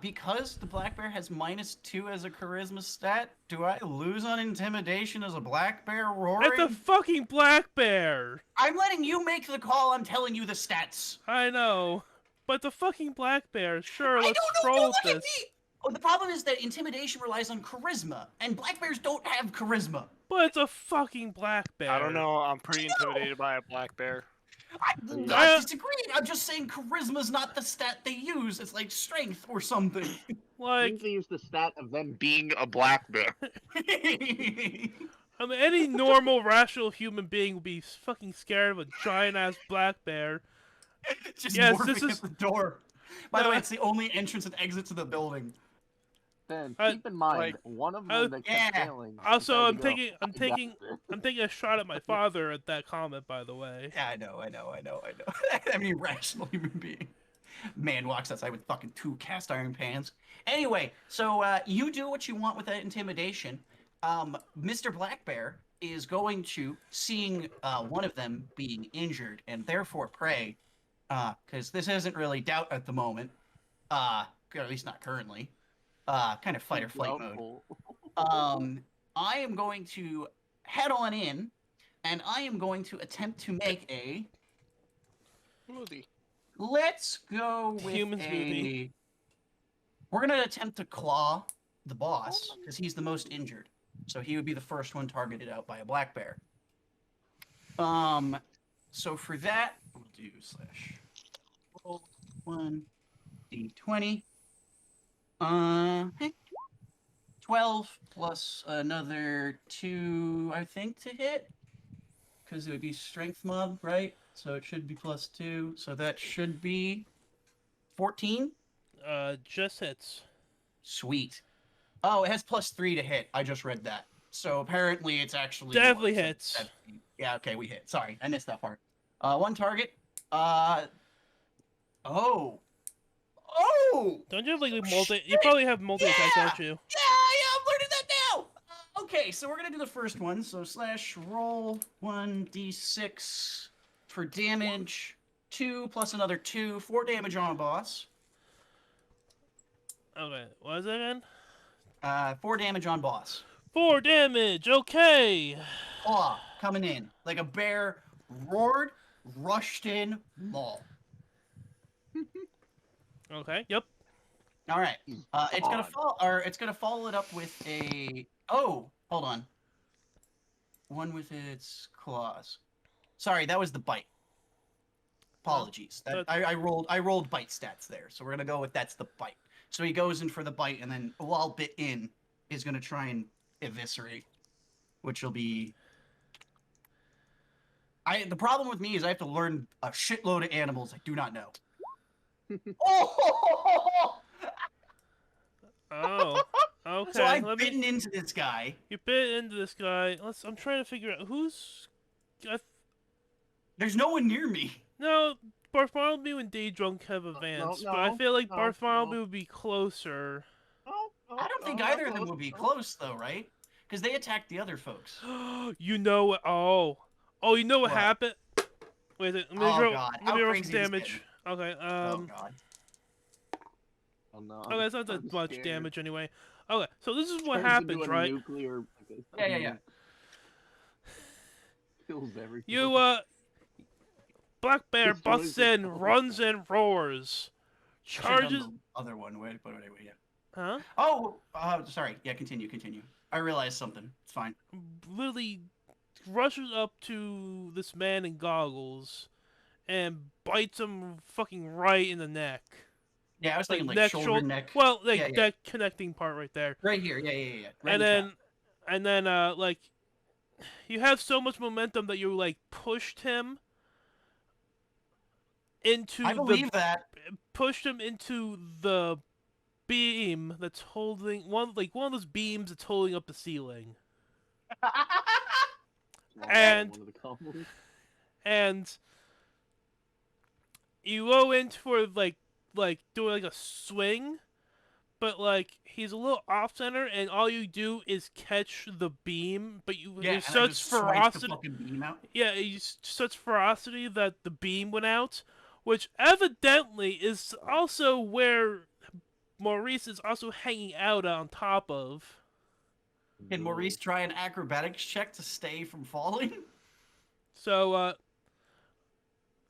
Because the black bear has -2 as a charisma stat, do I lose on intimidation as a black bear roaring? It's a fucking black bear! I'm letting you make the call, I'm telling you the stats. I know. But the fucking black bear, sure, I let's don't know, roll look with at this. me! Oh, the problem is that intimidation relies on charisma, and black bears don't have charisma. But it's a fucking black bear. I don't know. I'm pretty intimidated by a black bear. I'm not disagreeing. I'm just saying charisma's not the stat they use. It's like strength or something. I Like, think they use the stat of them being a black bear. I mean, any normal, rational human being would be fucking scared of a giant-ass black bear. Just Yes, morphing this is- at the door. By the way, it's the only entrance and exit to the building. Ben, I- keep in mind, like- one of them that kept Yeah. failing. Also, decided I'm to go, taking "I got I'm taking a shot at my father at that comment, by the way. Yeah, I know. I mean, rational human being. Man walks outside with fucking 2 cast iron pans. Anyway, so you do what you want with that intimidation. Mr. Black Bear is going to, seeing one of them being injured and therefore prey, because this isn't really doubt at the moment, or at least not currently, kind of fight or flight mode. Doubtful. I am going to head on in, and I am going to attempt to make a. Smoothie. Let's go with Human a. smoothie. We're gonna attempt to claw the boss because he's the most injured, so he would be the first one targeted out by a black bear. So for that, we'll do slash roll 1d20. Hey. 12 plus another 2, I think, to hit. Because it would be strength mod, right? So it should be +2. So that should be 14. Just hits. Sweet. Oh, it has +3 to hit. I just read that. So apparently it's actually Definitely what, hits. 17. Yeah, okay, we hit. Sorry, I missed that part. One target. Oh. Don't you have like multi? You probably have multi attack, don't you? Yeah, I'm learning that now. Okay, so we're gonna do the first one. So slash roll 1d6 for damage. 2 plus another 2, 4 damage on a boss. Okay, what is it again? 4 damage on boss. 4 damage. Okay. Claw coming in like a bear roared, rushed in, maul. Okay. Yep. All right. It's gonna follow it up with a. Oh, hold on. One with its claws. Sorry, that was the bite. Apologies. I rolled bite stats there, so we're gonna go with that's the bite. So he goes in for the bite, and then while bit in, is gonna try and eviscerate, which will be. The problem with me is I have to learn a shitload of animals I do not know. Oh! Oh. Okay. So I've bitten into this guy. You bit into this guy. I'm trying to figure out who's. There's no one near me. No, Bartholomew and Day Drunk have advanced, but I feel like Bartholomew would be closer. I don't think either of them would be close, though, right? Because they attacked the other folks. You know what? Oh, you know what happened? Wait, let me roll some damage. Okay. Oh god. Oh no. Okay, it's not that I'm much scared. damage anyway. Okay, so this is what Turns into happens, a right? Nuclear... Yeah. Kills everything. You Black Bear Destroys busts the in, town. runs and roars, charges. The other one, wait, yeah. Huh? Oh, sorry. Yeah, continue. I realized something. It's fine. Literally rushes up to this man in goggles and bites him fucking right in the neck. Yeah, I was thinking like neck, shoulder, neck. Well, like Yeah. that connecting part right there. Right here. Yeah. Right and then like you have so much momentum that you like pushed him into pushed him into the beam that's holding one of those beams that's holding up the ceiling. And you go in for like doing like a swing, but like he's a little off center, and all you do is catch the beam, but Yeah, there's and I such just swiped the ferocity. fucking beam out. Yeah, such ferocity that the beam went out, which evidently is also where Maurice is also hanging out on top of. Can Maurice try an acrobatics check to stay from falling? So,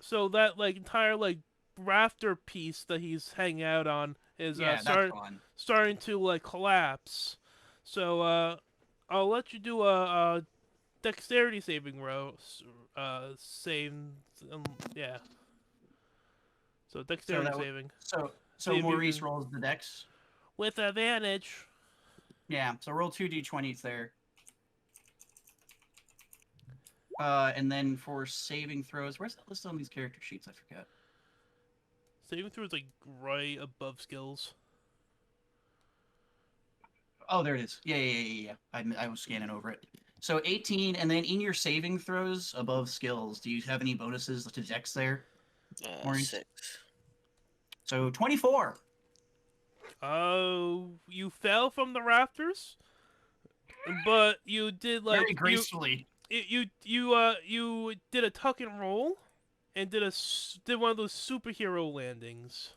so that like entire like rafter piece that he's hanging out on is Yeah, that's fun. starting to like collapse. So, I'll let you do a dexterity saving row. Save. Yeah. So dexterity saving. So See if you Maurice can- rolls the dex. With advantage. Yeah, so roll 2 d20s there. And then for saving throws, where's that listed on these character sheets? I forget. Saving throw is like right above skills. Oh, there it is. Yeah. I was scanning over it. So 18, and then in your saving throws above skills, do you have any bonuses to dex there? Maurice? 6. So 24. Oh, you fell from the rafters, but you did like Very gracefully. you did a tuck and roll, and did one of those superhero landings.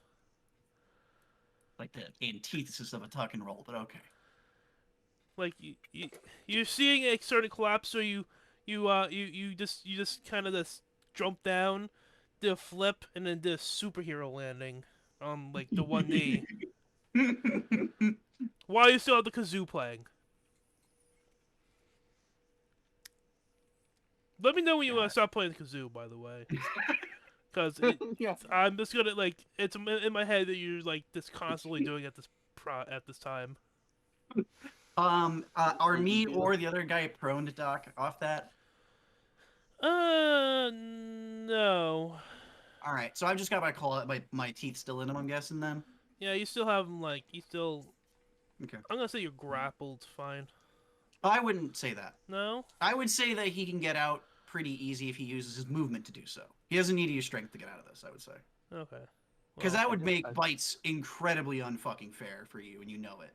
Like the antithesis of a tuck and roll, but okay. Like you're seeing it starting to collapse, so you just kind of just jump down, did a flip, and then did a superhero landing on like the one knee while you still have the kazoo playing. Let me know when you want to stop playing the kazoo, by the way. Because Yeah. I'm just gonna like it's in my head that you're like just constantly doing it at this time. Are me or the other guy prone to dock off that? No. All right, so I've just got my teeth still in them. I'm guessing then. Yeah, you still have like you still. Okay. I'm gonna say you're grappled. Fine. I wouldn't say that. No. I would say that he can get out pretty easy if he uses his movement to do so. He doesn't need to use strength to get out of this. I would say. Okay. Because Well, that would make bites incredibly unfucking fair for you, and you know it.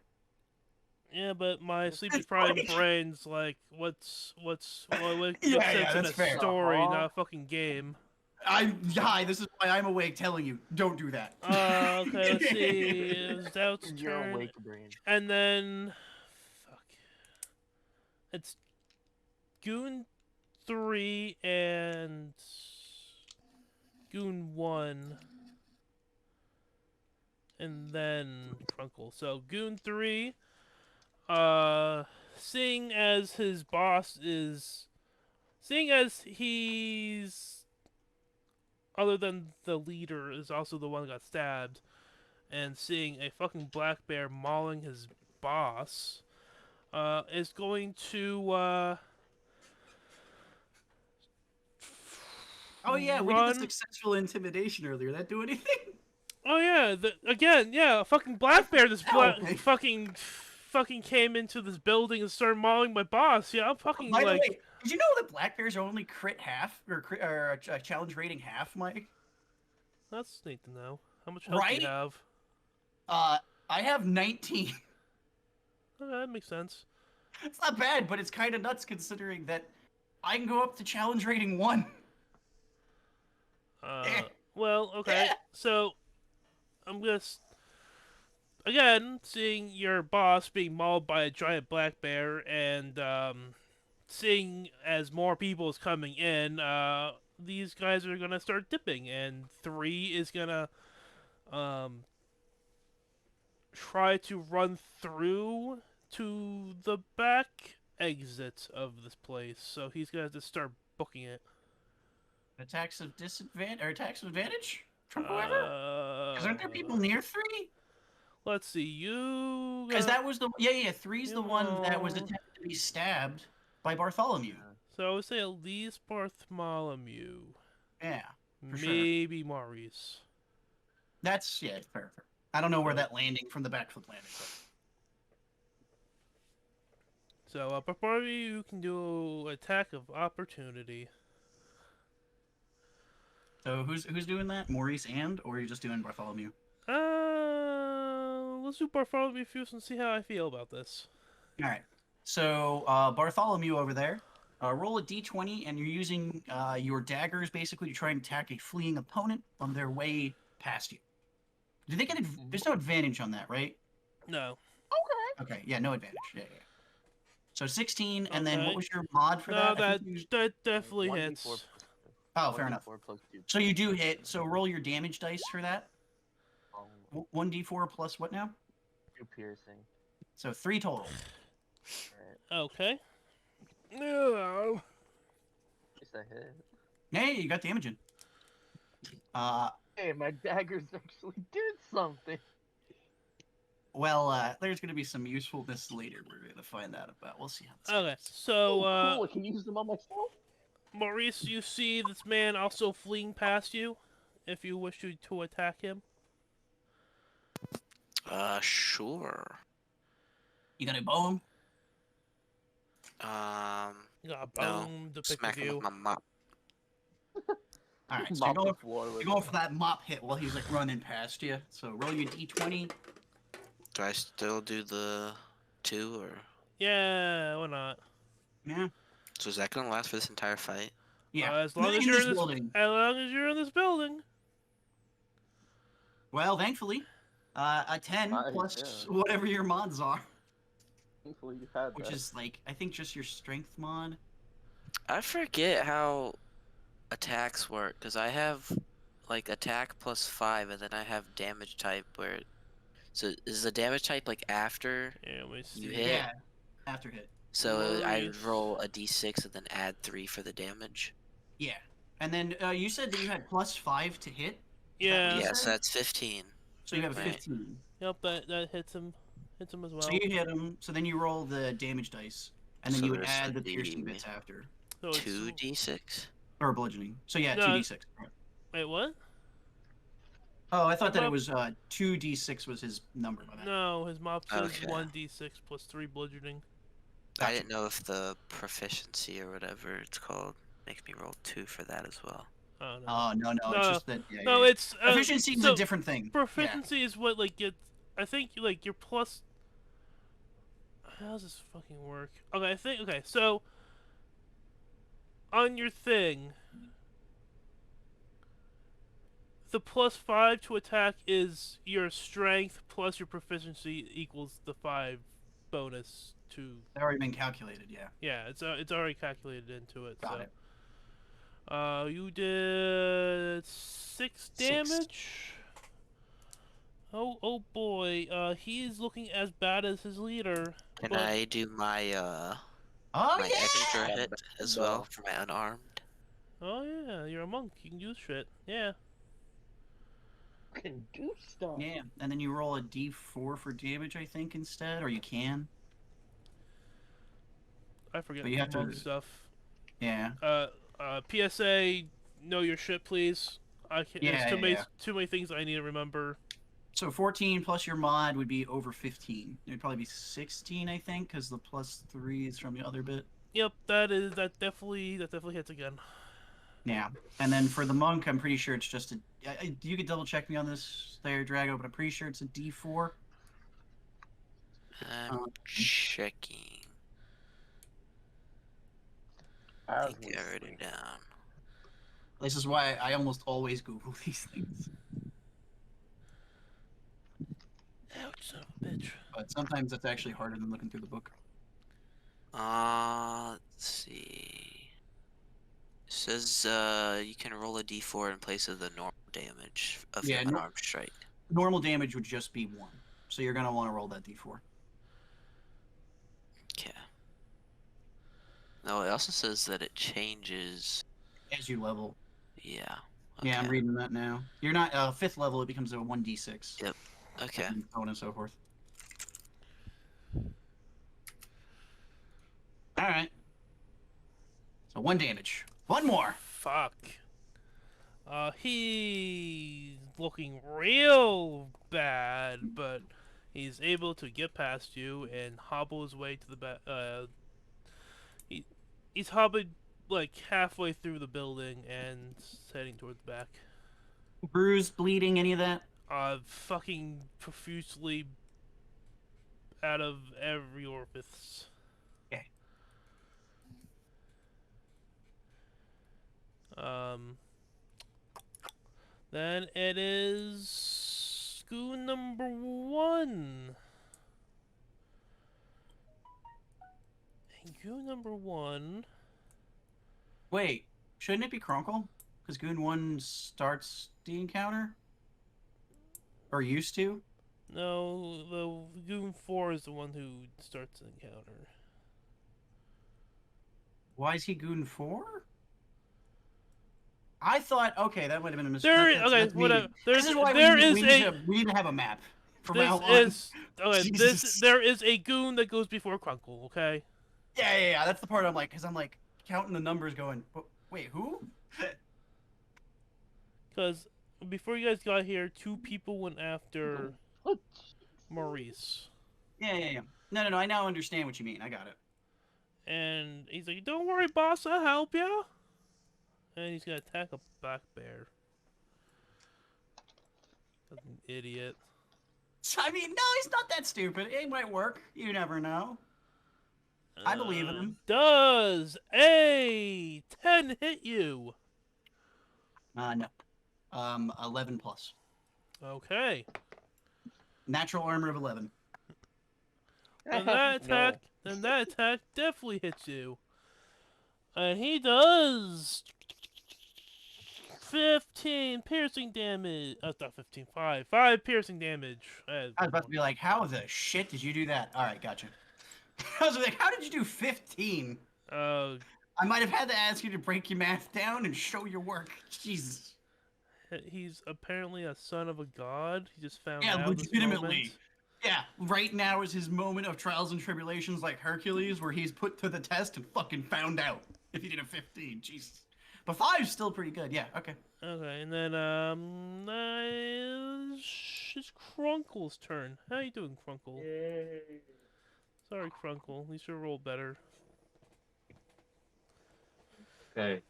yeah, but my sleepy prime brain's like, what's makes Yeah, sense in that's a fair. story, not a fucking game. Hi, this is why I'm awake telling you, don't do that. Okay, let's see. It's Doubt's Your turn. awake brain. And then, fuck. It's Goon 3 and Goon 1. And then Trunkle. So Goon 3, seeing as he's, other than the leader, is also the one that got stabbed, and seeing a fucking black bear mauling his boss, is going to, Oh yeah, we run. did the successful intimidation earlier. That do anything? Oh yeah, a fucking black bear just Okay. fucking came into this building and started mauling my boss. Yeah, I'm fucking By the like. way, did you know that black bears are only crit half or challenge rating half, Mike? That's neat to know. How much health do Right? you have? I have 19. Okay, that makes sense. It's not bad, but it's kind of nuts considering that I can go up to challenge rating 1. Well, okay. So, I'm just again seeing your boss being mauled by a giant black bear, and seeing as more people is coming in, these guys are gonna start dipping, and 3 is gonna try to run through to the back exit of this place. So he's gonna just start booking it. Attacks of disadvantage or attacks of advantage from whoever? Because aren't there people near 3? Let's see, you. Because that was the 3's the one that was know. attempted to be stabbed by Bartholomew. So I would say at least Bartholomew. Yeah, for sure. Maybe Maurice. That's fair. I don't know where that landing from the backflip landed. So Bartholomew, you can do attack of opportunity. So who's doing that? Maurice or are you just doing Bartholomew? let's do Bartholomew first and see how I feel about this. All right. So Bartholomew over there, roll a d20, and you're using your daggers basically to try and attack a fleeing opponent on their way past you. Do they get? There's no advantage on that, right? No. Okay. Yeah, no advantage. Yeah. So 16, and then what Okay. was your mod for No, that? I think that definitely 1d4 hits. plus- Oh, fair enough. 1d4 plus 2. So you do hit. So roll your damage dice for that. Oh, 1d4 plus what now? 2 piercing. So 3 total. Alright. Okay. No. At least I hit. Hey, you got damage in. Hey, my daggers actually did something. Well, there's going to be some usefulness later we're going to find out about. We'll see how this Okay, goes. so, Cool, I can use them on myself. Maurice, you see this man also fleeing past you, if you wish to attack him. Sure. You going to bow him? You got a No. bone to pick Smack with him you. with my mop. All right, so Mop you're the floor with going for that mop hit while he's like running past you. So roll your d20. Do I still do the 2 or? Yeah, why not? Yeah. So is that gonna last for this entire fight? Yeah. As long as in you're this in this building. as long as you're in this building. Well, thankfully, a 10 Nice, plus yeah. whatever your mods are, Thankfully you had which that. is like I think just your strength mod. I forget how attacks work because I have like attack plus 5 and then I have damage type where. So is the damage type like after Yeah, let me see. you hit? Yeah. After hit. So I Maurice. roll a d6 and then add 3 for the damage. Yeah. And then you said that you had plus 5 to hit. Yeah. Yes. Yeah, so that's 15. So you have Right. 15. Yep, that hits him. Hits him as well. So you hit him. So then you roll the damage dice, and then So you would there's add the the piercing bits after, So it's- 2d6. or bludgeoning. So yeah, No. 2d6. Wait, what? Oh, I thought that it Mop- was 2d6 was his number. My bad. No, his mop says Okay. 1d6 plus 3 bludgeoning. I Gotcha. didn't know if the proficiency or whatever it's called makes me roll 2 for that as well. Oh no. Oh no, No, it's just that. Yeah, No, yeah. it's Efficiency is so a different thing. proficiency is what like it. I think like your plus. How does this fucking work? Okay, I think okay. So on your thing, the plus 5 to attack is your strength plus your proficiency equals the 5 bonus to. They've already been calculated. Yeah. Yeah, it's already calculated into it. Got so. it. You did 6 damage. Oh boy. He is looking as bad as his leader. Can but- I do my Oh my extra yeah. hit as well for my unarmed? Oh yeah, you're a monk. You can do shit. Yeah. Can do stuff. Yeah, and then you roll a d4 for damage, I think, instead, or you can. I forget But you have to- monk stuff. Yeah. PSA, know your shit, please. Yeah, There's too yeah. many things I need to remember. So 14 plus your mod would be over 15. It would probably be 16, I think, because the plus 3 is from the other bit. Yep, that definitely hits again. Yeah. And then for the monk, I'm pretty sure it's just a. You could double check me on this there, Drago, but I'm pretty sure it's a d4. I'm checking. I think I wrote it down. This is why I almost always Google these things. Ouch, son of a bitch. But sometimes it's actually harder than looking through the book. Let's see. It says you can roll a d4 in place of the normal damage of Yeah, your unarmed strike. Normal damage would just be 1. So you're going to want to roll that d4. Okay. No, it also says that it changes. As you level. Yeah. Yeah, I'm okay. reading that now. You're not 5th level; it becomes a 1d6. Yep. Okay. And so on and so forth. All right. So 1 damage. 1 more. Fuck. He's looking real bad, but he's able to get past you and hobble his way to the back. He's hobbled like halfway through the building and heading towards the back. Bruised, bleeding, any of that? Fucking profusely out of every orifice. Okay. Then it is goon number 1. And goon number 1. Wait, shouldn't it be Crunkle? Because Goon 1 starts the encounter? Or used to? No, the goon 4 is the one who starts the encounter. Why is he Goon 4? I thought, okay, that might have been a mistake. Okay, whatever. This is why we need to have a map. From now on. There is a goon that goes before Crunkle, okay? Yeah. That's the part I'm like, because I'm like counting the numbers, going, wait, who? Because before you guys got here, 2 people went after Maurice. Yeah. No. I now understand what you mean. I got it. And he's like, "Don't worry, boss, I'll help you." And he's gonna attack a black bear. Fucking idiot. I mean, no, he's not that stupid. It might work. You never know. I believe in him. Does a 10 hit you? No. 11 plus. Okay. Natural armor of 11. And that attack definitely hits you. And he does 15 piercing damage. Not 15, 5. 5 piercing damage. I was about to be like, how the shit did you do that? Alright, gotcha. I was like, how did you do 15? I might have had to ask you to break your math down and show your work. Jesus. He's apparently a son of a god. He just found out legitimately. This moment. Yeah, right now is his moment of trials and tribulations like Hercules, where he's put to the test and fucking found out if he did a 15. Jesus. But 5's still pretty good. Yeah, okay. Okay, and then, it's Crunkle's turn. How you doing, Crunkle? Yay. Sorry, Crunkle. At least you rolled better. Okay.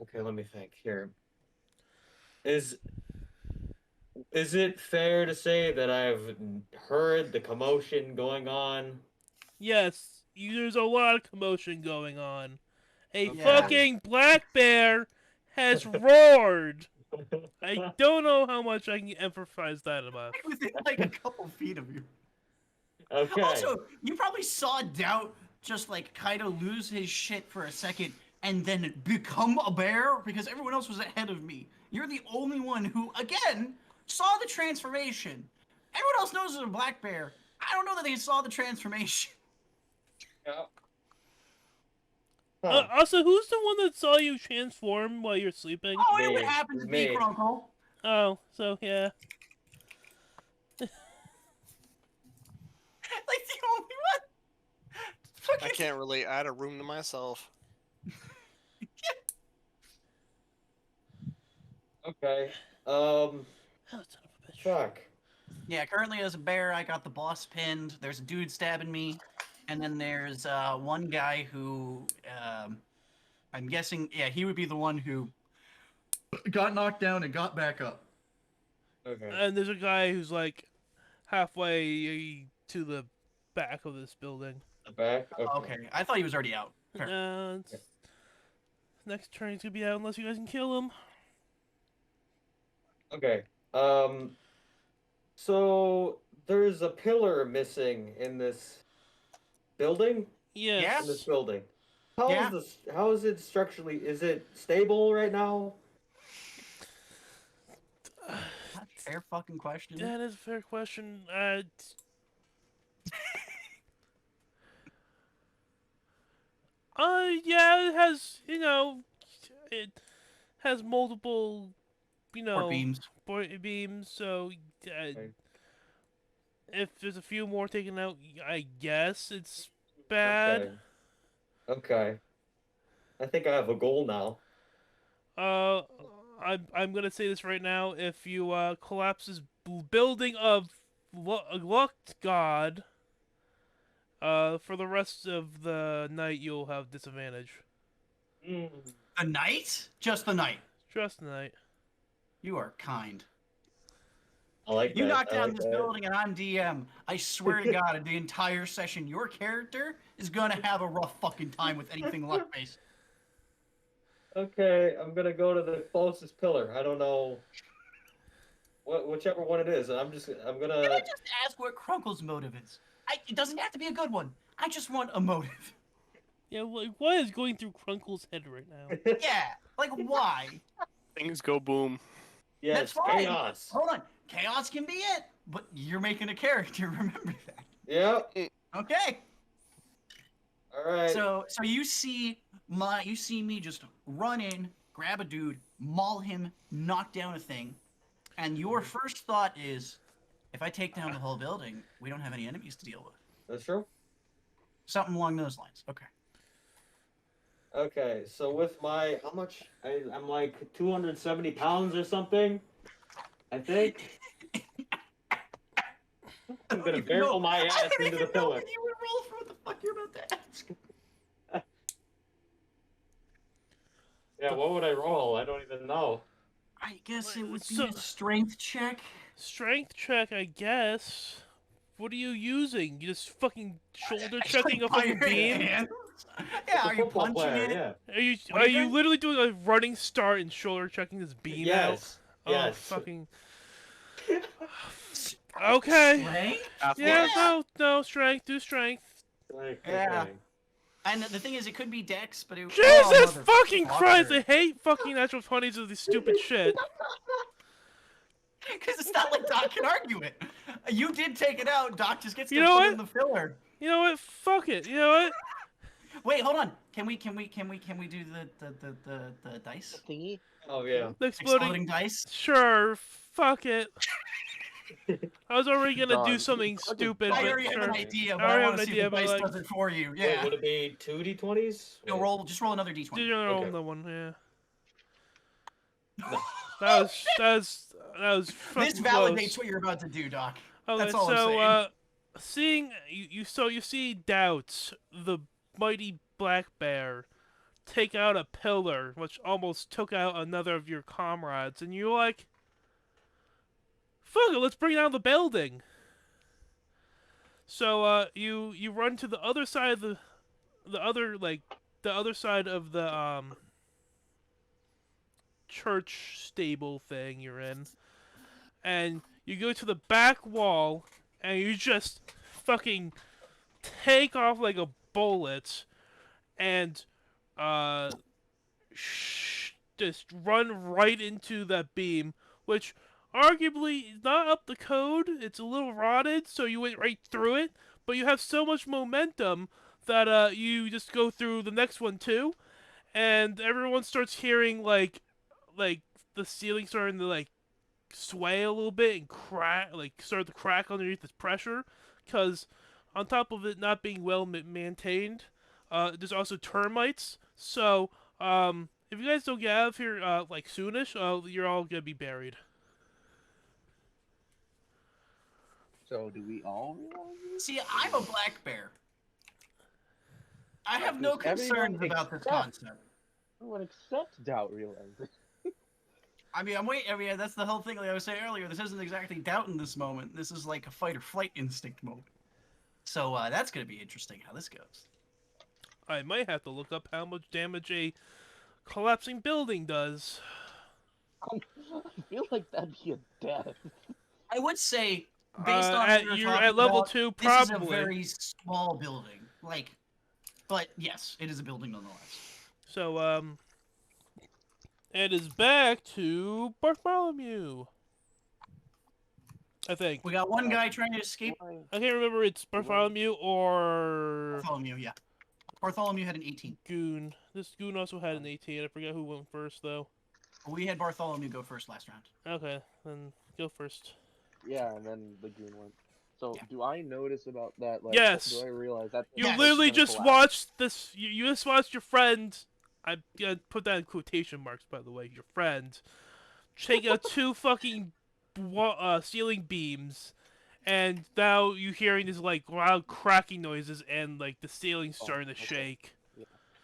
Okay, let me think here. Is it fair to say that I've heard the commotion going on? Yes, there's a lot of commotion going on. A Okay. fucking black bear has roared. I don't know how much I can emphasize that enough. Within like a couple feet of you. Okay. Also, you probably saw Doubt just like kind of lose his shit for a second and then become a bear because everyone else was ahead of me. You're the only one who, again, saw the transformation. Everyone else knows it's a black bear. I don't know that they saw the transformation. Yeah. Also, who's the one that saw you transform while you're sleeping? Oh, it happens to be Crunkle. Oh, so yeah. Like the only one. I can't relate. I had a room to myself. Okay. Oh, son of a bitch. Fuck. Yeah, currently as a bear, I got the boss pinned. There's a dude stabbing me. And then there's one guy who, I'm guessing, yeah, he would be the one who got knocked down and got back up. Okay. And there's a guy who's like halfway to the back of this building. The back? Okay. I thought he was already out. Next turn he's gonna be out unless you guys can kill him. Okay. So there's a pillar missing in this building? Yes. In this building. How is it structurally? Is it stable right now? Fair fucking question. That is a fair question. Yeah, it has, it has multiple, port beams, so, Okay. if there's a few more taken out, I guess it's bad. Okay. I think I have a goal now. I'm gonna say this right now. If you collapse this building of luck god, for the rest of the night you'll have disadvantage. The night? Just the night. Just the night. You are kind. I like You that. knock I down like this that. building and I'm DM. I swear to God, in the entire session, your character is gonna have a rough fucking time with anything luck-based. Okay, I'm gonna go to the closest pillar. I don't know whichever one it is. I'm Can gonna. I just ask what Crunkle's motive is? It doesn't have to be a good one. I just want a motive. Yeah, like, what is going through Crunkle's head right now? Yeah, like why? Things go boom. That's Yes, fine. chaos. Hold on, chaos can be it, but you're making a character. Remember that. Yep. Okay. All right. So you see me just run in, grab a dude, maul him, knock down a thing, and your first thought is, if I take down the whole building, we don't have any enemies to deal with. That's true. Something along those lines. Okay. Okay, so with my how much? I'm like 270 pounds or something. I think. I'm gonna barrel my ass into the pillar. I don't even know if you would roll for what the fuck you're about to ask. Yeah, what would I roll? I don't even know. I guess it would be So- a strength check. Strength check, I guess. What are you using? You just fucking shoulder Just, like, checking a by fucking your beam? hands? It's Yeah, a are you football punching player, it? Yeah. Are you What are you are you doing? literally doing a running start and shoulder checking this beam out? Yes. Oh, Yes. fucking. Okay. Strength? Yeah, Yeah. no, strength, do strength. Like, Yeah. okay. And the thing is, it could be Dex, but it. Jesus Oh, fucking Christ! I motherfucker. hate fucking natural 20s of this stupid shit. Because it's not like Doc can argue it. You did take it out. Doc just gets to You know put what? in the filler. You know what? Fuck it. You know what? Wait, hold on. Can we do the dice? Thingy. Oh yeah. The Exploding dice? Sure. Fuck it. I was already gonna do Done. something Fucking stupid, I but already have sure. an idea, but I already I have want an to see idea, if the but, dice like- does it for you. Wait, Yeah. would it be 2d20s? No, just roll another d20. Do your own Okay. the one, yeah. No. That was fucking This validates close. what you're about to do, Doc. Okay, That's all I'm so saying. seeing you see Doubts, the mighty black bear, take out a pillar, which almost took out another of your comrades, and you're like, "Fuck it, let's bring down the building." So you run to the other side of the other side of the church stable thing you're in, and you go to the back wall, and you just fucking take off like a bullet, and just run right into that beam, which arguably is not up the code. It's a little rotted, so you went right through it, but you have so much momentum that you just go through the next one too, and everyone starts hearing like the ceiling starting to like sway a little bit and crack, like start to crack underneath this pressure, because on top of it not being well maintained, there's also termites. So if you guys don't get out of here like soonish, you're all gonna be buried. So do we all realize this? See, I'm a black bear. I have no Does everyone concerns about this accept- concept. Everyone except Doubt realizes. I mean, that's the whole thing. Like I was saying earlier, this isn't exactly doubt in this moment. This is like a fight or flight instinct moment. So that's gonna be interesting how this goes. I might have to look up how much damage a collapsing building does. I feel like that'd be a death. I would say, based on at what you're talking at level about, 2, this is a probably. very small building. Like, but yes, it is a building nonetheless. So it is back to Bartholomew. I think. We got one guy trying to escape. I can't remember it's Bartholomew or Bartholomew, yeah. Bartholomew had an 18. Goon. This Goon also had an 18. I forget who went first though. We had Bartholomew go first last round. Okay, then go first. Yeah, and then the green one. So Yeah. do I notice about that? Like, Yes. Do I realize that? You Yes. literally just watched this. You just watched your friend. I'm gonna put that in quotation marks, by the way. Your friend take out 2 fucking ceiling beams, and now you hearing this like loud cracking noises, and like the ceiling starting to okay. shake.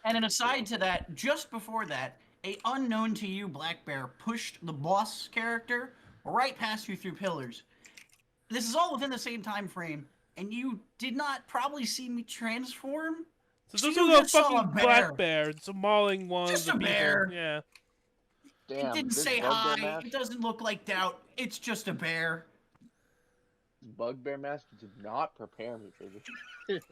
And an aside to that, just before that, a unknown to you black bear pushed the boss character right past you through pillars. This is all within the same time frame, and you did not probably see me transform. So So this you was a just saw a fucking bear. black bear. It's mauling one Just of a the people. bear. Yeah. Damn, It didn't this say bugbear hi. mask, It doesn't look like doubt. It's just a bear. bugbear mask did not prepare me for this.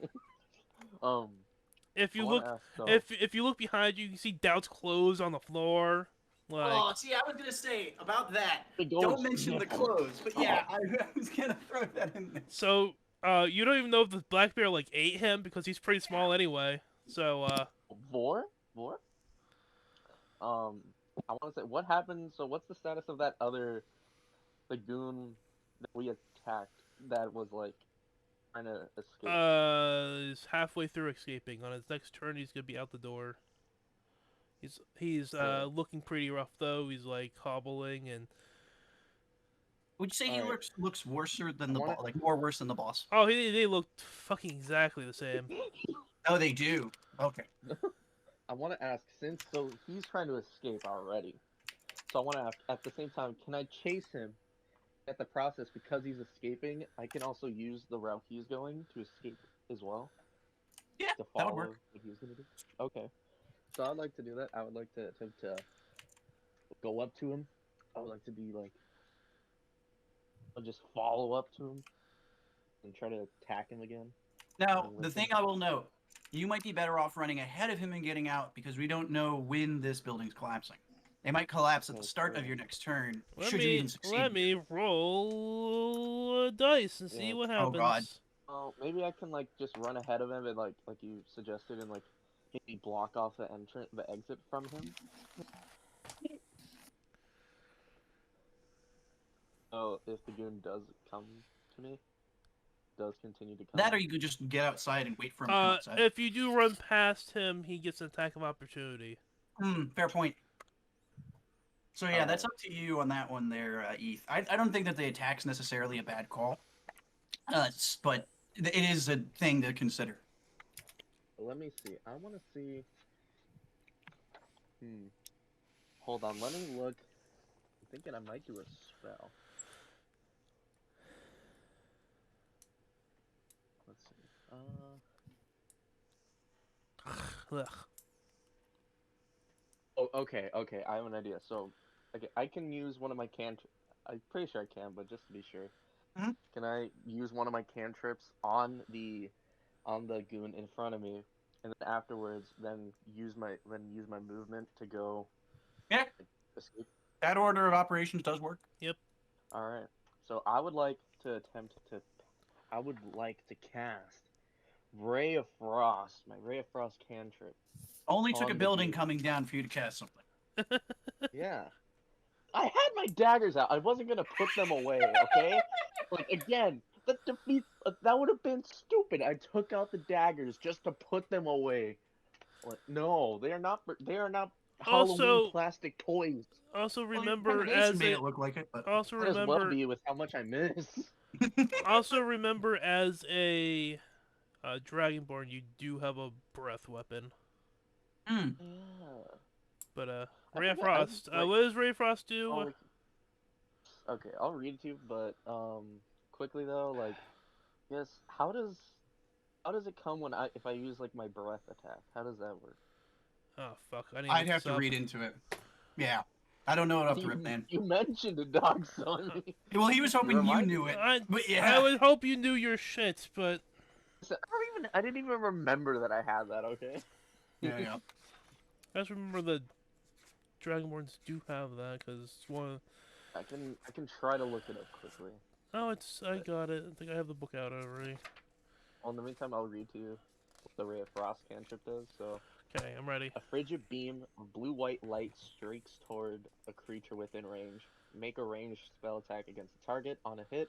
If I you want look, to ask though. if you look behind you, you can see Doubt's clothes on the floor. Like, Oh, see, I was gonna say about that. The Don't ghost. mention the clothes, but yeah, I was gonna throw that in there. so, you don't even know if the black bear like ate him because he's pretty small anyway. So, Vor? Vor? I want to say, what happened? So, what's the status of that other, the goon that we attacked that was like trying to escape? he's halfway through escaping. On his next turn, he's gonna be out the door. He's Okay. looking pretty rough though. He's like hobbling and. Would you say he Alright. looks worse than the wanna- boss? Like more worse than the boss? Oh, they look fucking exactly the same. Oh, they do. Okay. I want to ask, since so he's trying to escape already, so I want to ask at the same time, can I chase him? At the process, because he's escaping, I can also use the route he's going to escape as well. Yeah, To that would follow work. what he's gonna do. Okay, so I'd like to do that. I would like to attempt to go up to him. I would like to be like, I'll just follow up to him and try to attack him again. Now, the thing I will note, you might be better off running ahead of him and getting out because we don't know when this building's collapsing. They might collapse at the start of your next turn. Should you even succeed? Let me roll a dice and see Yeah. what Oh, happens. God. Oh, maybe I can like just run ahead of him and like you suggested and like maybe block off the exit from him. Oh, if the goon does come to me, does continue to come. That, or you could just get outside and wait for him to come outside. If you do run past him, he gets an attack of opportunity. Fair point. So yeah, that's Alright. up to you on that one there, Eth. I don't think that the attack's necessarily a bad call, but it is a thing to consider. Let me see. I want to see. Hold on. Let me look. I'm thinking I might do a spell. Let's see. Ugh. Oh, okay. I have an idea. So, okay, I can use one of my I'm pretty sure I can, but just to be sure, can I use one of my cantrips on the goon in front of me, and then afterwards, then use my movement to go. Yeah. Like, escape? That order of operations does work. Yep. All right. So I would like to attempt to. I would like to cast Ray of Frost, my Ray of Frost cantrip. Only took a On the building goon. coming down for you to cast something. Yeah. I had my daggers out. I wasn't gonna put them away, okay? Like again, that defeats. That would have been stupid. I took out the daggers just to put them away. Like, no, they are not. They are not Halloween Also- plastic toys. Also Well, remember Mason as made a it look like it, but also Might as well remember be with how much I miss. also remember as a Dragonborn, you do have a breath weapon. Yeah. But I Ray of forgot- I- Frost. like- What does Ray of Frost do? Oh, okay, I'll read it to you, but quickly though, like, yes, how does it come when if I use like my breath attack? How does that work? Oh fuck! I need I'd have to read into it. Yeah, I don't know it off the rip, man. You mentioned a dog, son. Well, he was hoping you reminded knew it, I, but yeah. I would hope you knew your shit, but I didn't even remember that I had that. Okay. Yeah. I just remember the Dragonborns do have that because one. I can try to look it up quickly. Oh, I got it. I think I have the book out already. Well, in the meantime, I'll read to you what the Ray of Frost cantrip does. So. Okay, I'm ready. A frigid beam of blue-white light streaks toward a creature within range. Make a ranged spell attack against a target. On a hit,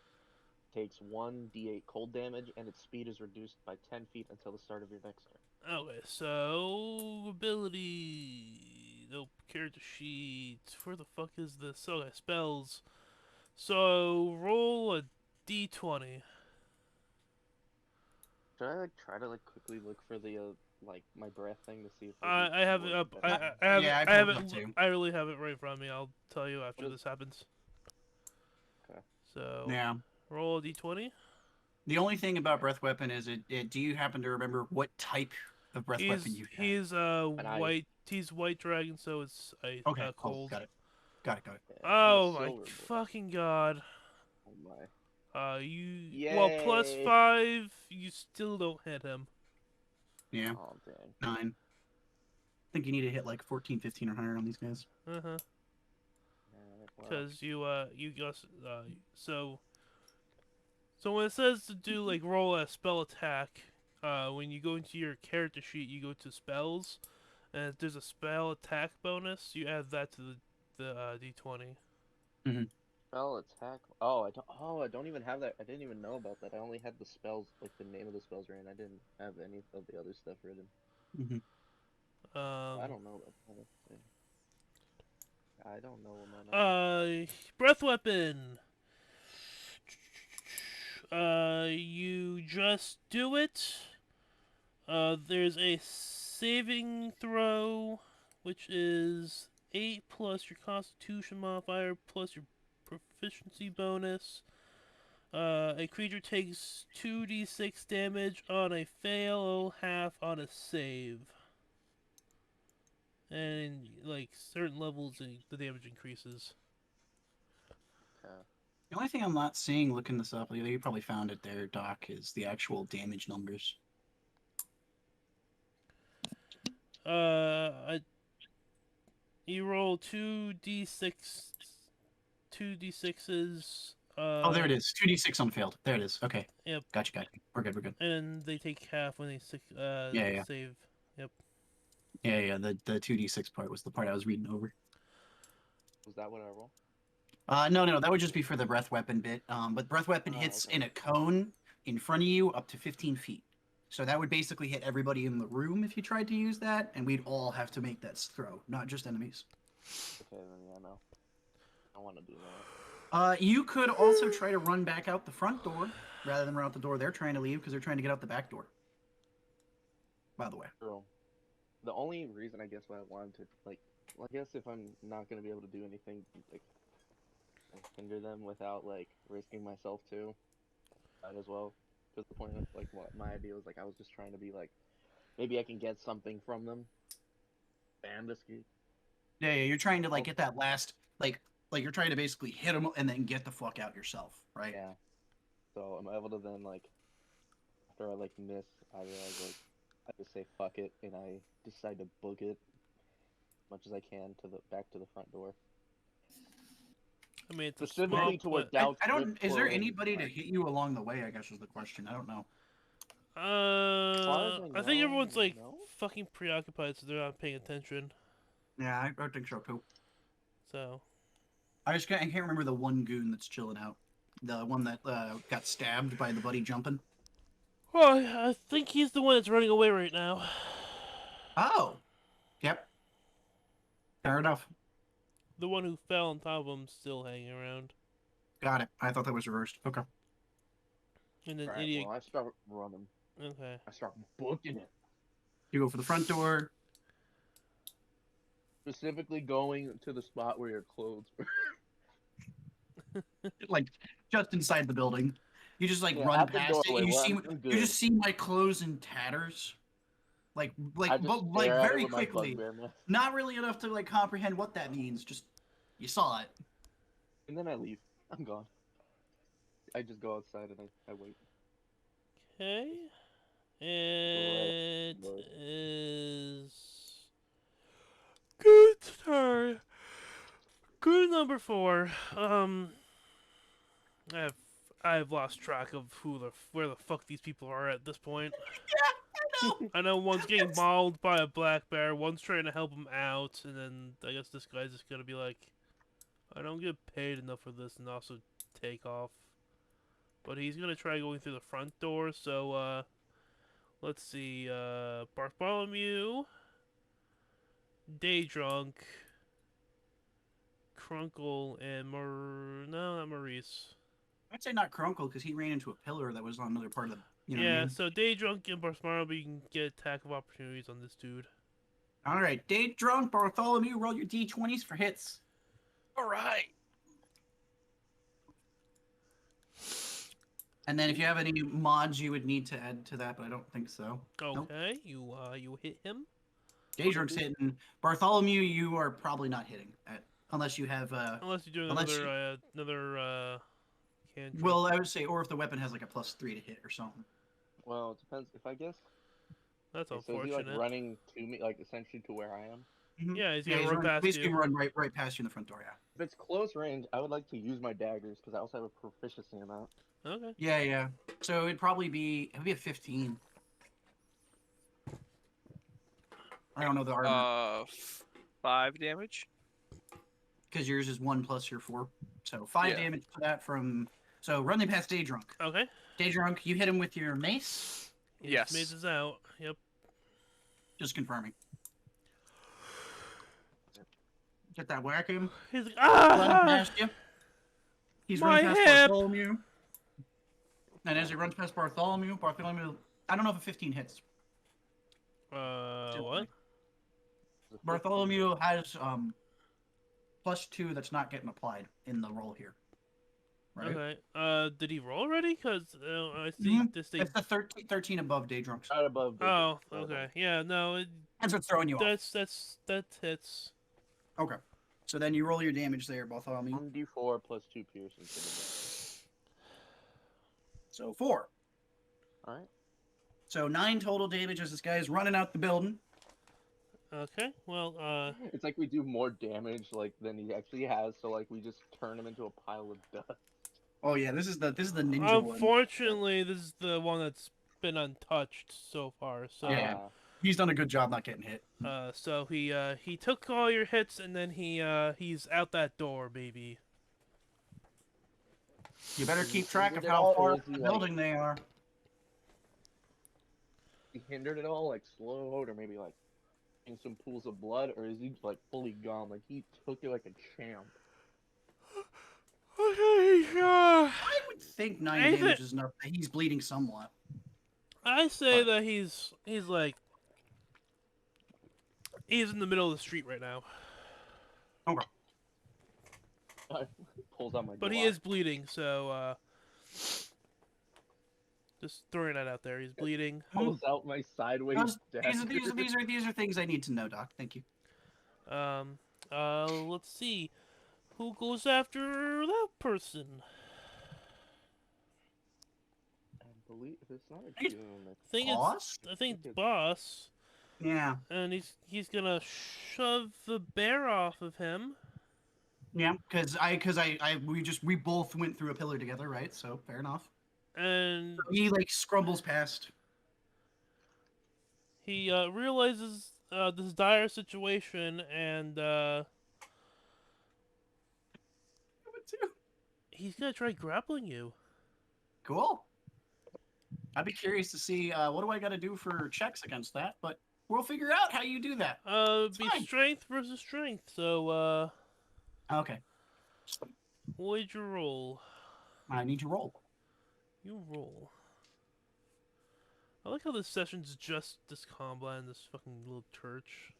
takes 1d8 cold damage, and its speed is reduced by 10 feet until the start of your next turn. Okay, so ability. Nope, character sheet. Where the fuck is this? Okay, spells. So roll a d20. Should I like try to like quickly look for the like my breath thing to see if I have it up. I Yeah, I have pulled it up it. too. I really have it right in front of me. I'll tell you after What this happens. So Yeah. roll a d20. The only thing about breath weapon is do you happen to remember what type of breath weapon you had? He's And I- white. He's white dragon, so it's Okay, cool. cold. Got it. Got it. Yeah, I'm a Oh my silver boy. fucking god. Oh my. You well Yay. +5. You still don't hit him. Yeah. Oh dang. 9. I think you need to hit like 14, 15, or higher on these guys. Uh-huh. Alright, well, Because you just so when it says to do like roll a spell attack, when you go into your character sheet, you go to spells, and if there's a spell attack bonus, you add that to the d20. spell attack. Oh, I don't even have that. I didn't even know about that. I only had the spells, like the name of the spells written. I didn't have any of the other stuff written. I don't know about that. Let's see. I don't know, man. Breath weapon. You just do it. There's a saving throw, which is 8 plus your Constitution modifier plus your proficiency bonus. A creature takes 2d6 damage on a fail, half on a save. And like certain levels, the damage increases. Okay. The only thing I'm not seeing looking this up, you probably found it there, Doc, is the actual damage numbers. You roll 2d6s. Oh, there it is. 2d6 unfailed. There it is. Okay. Yep. Gotcha. We're good. And they take half when they Yeah. save. Yep. Yeah. The 2d6 part was the part I was reading over. Was that what I roll? No, that would just be for the breath weapon bit. But breath weapon hits okay. in a cone in front of you up to 15 feet. So that would basically hit everybody in the room if you tried to use that, and we'd all have to make that throw, not just enemies. Okay, then yeah, no. I want to do that. You could also try to run back out the front door rather than run out the door they're trying to leave because they're trying to get out the back door. By the way. True. The only reason I guess why I wanted to well, I guess if I'm not gonna be able to do anything like hinder them without like risking myself too, might as well. Because the point of like what my idea was like I was just trying to be like maybe I can get something from them. Bam, this kid. Yeah, you're trying to get that last like you're trying to basically hit them and then get the fuck out yourself, right? Yeah. So I'm able to then after I miss, I realize I just say fuck it and I decide to book it as much as I can to the back to the front door. I mean, it's Specifically to where spot. Doubt. I don't. Is there anybody to hit you along the way? I guess is the question. I don't know. I think everyone's fucking preoccupied, so they're not paying attention. Yeah, I think so too. So. I can't remember the one goon that's chilling out. The one that got stabbed by the buddy jumping. Well, I think he's the one that's running away right now. Oh. Yep. Fair enough. The one who fell on top of him still hanging around. Got it. I thought that was reversed. Okay. And then Right, idiot. well, I start running. Okay. I start booking it. You go for the front door. Specifically going to the spot where your clothes were. Just inside the building. You just Yeah, run at the past it. doorway, And I'm you just see my clothes in tatters. I just stare at it Very with my quickly. bugbear mask. Not really enough to comprehend what that means. Just you saw it. And then I leave. I'm gone. I just go outside and I wait. Okay. It Right. is good turn. Good number 4. I've lost track of where the fuck these people are at this point. Yeah, I know. I know one's getting mauled by a black bear, one's trying to help him out, and then I guess this guy's just gonna be like, I don't get paid enough for this, and also take off. But he's gonna try going through the front door, so let's see, Bartholomew, Daydrunk, Crunkle, and no, not Maurice. I'd say not Crunkle because he ran into a pillar that was on another part of the. You know what I mean? So Daydrunk and Bartholomew, you can get attack of opportunities on this dude. All right, Daydrunk, Bartholomew, roll your d20s for hits. All right. And then if you have any mods you would need to add to that, but I don't think so. Nope. Okay, you hit him. Daedric's hitting. Bartholomew, you are probably not hitting unless you have Unless you're doing unless another cantrip. well, I would say, or if the weapon has like a +3 to hit or something. Well, it depends. If I guess. That's So is he unfortunate. like running to me, like essentially to where I am? Mm-hmm. Yeah, he's gonna run past he's you. gonna run right past you in the front door. Yeah. If it's close range, I would like to use my daggers because I also have a proficiency in that. Okay. Yeah. So it'd probably be a 15. I don't know the armor. 5 damage. Because yours is 1 plus your 4. So 5 damage to that from. So running past Daydrunk. Okay. Daydrunk, you hit him with your mace. Yes. Mace is out. Yep. Just confirming. Get that whack him. He's like, Running past you. He's My running past hip! Bartholomew. And as he runs past Bartholomew, I don't know if a 15 hits. What? Bartholomew has +2 that's not getting applied in the roll here. Right? Okay. Did he roll already? Because I see this thing. It's the 13 above Daydrunks. Right above. Oh, okay. Yeah, no. That's what's throwing you off. That hits. Okay. So then you roll your damage there, Bartholomew. 1d4 plus 2 piercing. So 4. Alright. So 9 total damage as this guy is running out the building. Okay. Well, It's like we do more damage like than he actually has, so like we just turn him into a pile of dust. Oh yeah, this is the ninja one. Unfortunately, this is the one that's been untouched so far. So Yeah. He's done a good job not getting hit. So he took all your hits and then he's out that door, baby. You better keep track of how far from the building they are. He hindered it all, like slowed, or maybe like in some pools of blood, or is he like fully gone? Like he took it like a champ. I would think 9 damage is enough. He's bleeding somewhat. I say that he's like he's in the middle of the street right now. Okay. Pulls out my. But he is bleeding, so just throwing that out there. He's bleeding. Pulls out my sideways. These are things I need to know, Doc. Thank you. Let's see. Who goes after that person? I believe it's not a goon. I think it's boss. Yeah. And he's gonna shove the bear off of him. Yeah, because we both went through a pillar together, right? So fair enough. And he like scrumbles past. He realizes this dire situation, and he's gonna try grappling you. Cool. I'd be curious to see what do I got to do for checks against that, but we'll figure out how you do that. Strength versus strength. So okay. What did you roll? I need to roll. You roll. I like how this session's just this combat and this fucking little church.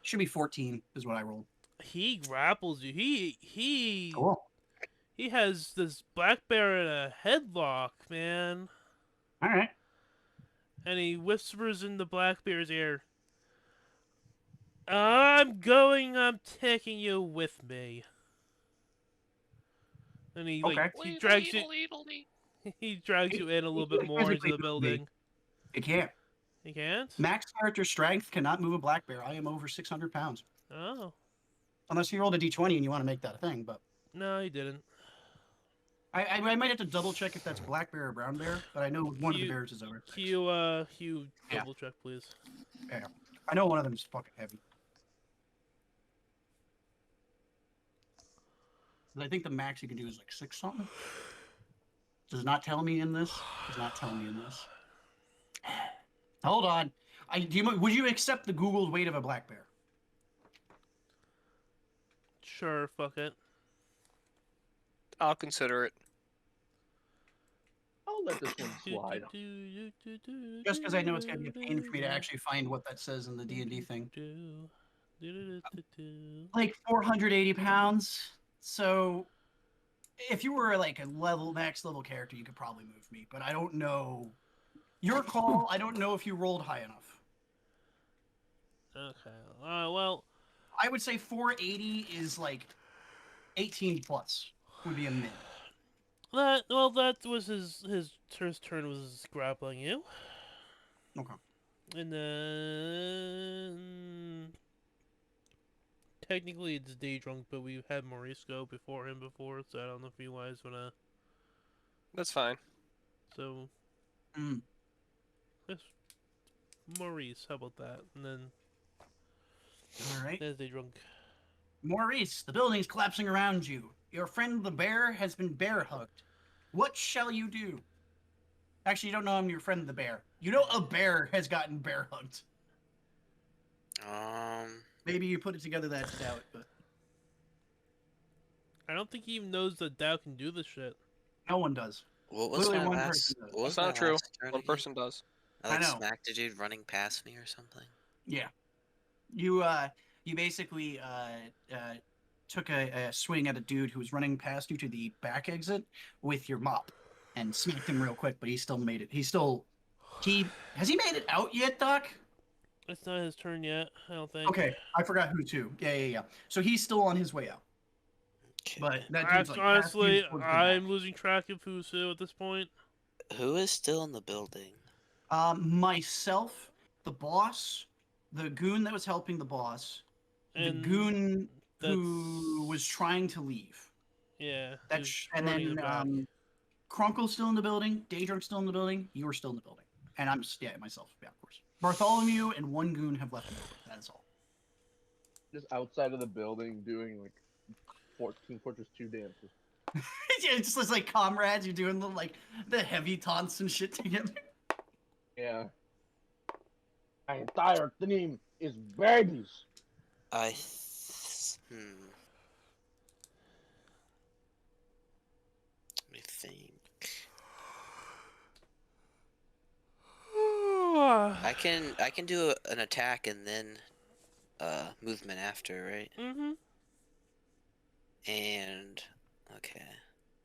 Should be 14 is what I rolled. He grapples you. He cool. He has this black bear in a headlock, man. All right. And he whispers in the black bear's ear, I'm taking you with me. And he he drags you. He drags you in a little bit more into the building. He can't. He can't? Max character strength cannot move a black bear. I am over 600 pounds. Oh. Unless you rolled a d20 and you want to make that a thing, but. No, he didn't. I might have to double check if that's black bear or brown bear, but I know one of the bears is over. Hugh, double check, please. Yeah. I know one of them is fucking heavy. But I think the max you can do is like 6 something. Does not tell me in this. Does not tell me in this. Hold on. Would you accept the Googled weight of a black bear? Sure, fuck it. I'll consider it. I'll let this one slide. Just because I know it's going to be a pain for me to actually find what that says in the D&D thing. Like 480 pounds. So if you were like a max level character, you could probably move me, but I don't know. Your call. I don't know if you rolled high enough. Okay. Well, I would say 480 is like 18 plus would be a min. that was his first turn was grappling you, Okay. and then technically it's day drunk, but we've had Maurice go before him before, so I don't know if you guys wanna. That's fine. So, Mm. yes, Maurice, how about that? And then All right. there's day drunk. Maurice, the building's collapsing around you. Your friend the bear has been bear hugged. What shall you do? Actually, you don't know I'm your friend the bear. You know a bear has gotten bear hugged. Maybe you put it together, that's doubt, but I don't think he even knows that Dow can do this shit. no one does. What was Literally my one last? person does. What was That's my not true. last turn One again? person does. I like I know. smacked a dude running past me or something. Yeah. You basically took a swing at a dude who was running past you to the back exit with your mop and smacked him real quick, but he still made it. Has he made it out yet, Doc? It's not his turn yet, I don't think. Okay, I forgot who to. Yeah. So he's still on his way out. Okay. But that dude's like past you Honestly, towards the I'm back. losing track of who's who at this point. Who is still in the building? Myself, the boss, the goon that was helping the boss, the And goon who that's- was trying to leave. Yeah, That's who's and running then the back. Crunkle's still in the building, Daydrunk's still in the building, you are still in the building. And I'm myself, yeah, of course. Bartholomew and one goon have left the building. That is all. Just outside of the building doing like Team Fortress 2 dances. Yeah, it's just like comrades, you're doing the heavy taunts and shit together. Yeah. My entire theme is babies. Let me think. I can do an attack and then movement after, right? Mm-hmm. And okay.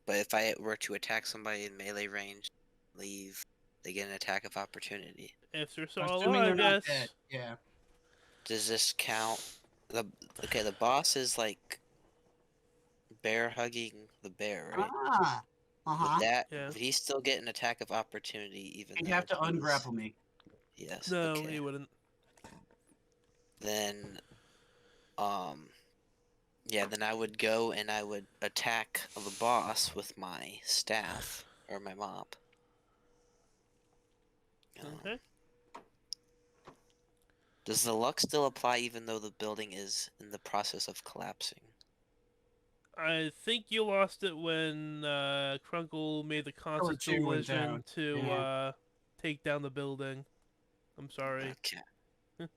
But if I were to attack somebody in melee range, leave, they get an attack of opportunity. If they're so Assuming they're alive, not yes. dead. Yeah. Does this count? The boss is like bear hugging the bear, right? Ah. Uh-huh. Yeah. Would he still get an attack of opportunity even You'd though have to he's- ungrapple me. Yes. No, okay. he wouldn't. Then yeah, then I would go and I would attack the boss with my staff or my mop. Okay. Does the luck still apply even though the building is in the process of collapsing? I think you lost it when Crunkle made the conscious two went decision down. to Yeah. take down the building. I'm sorry. Okay.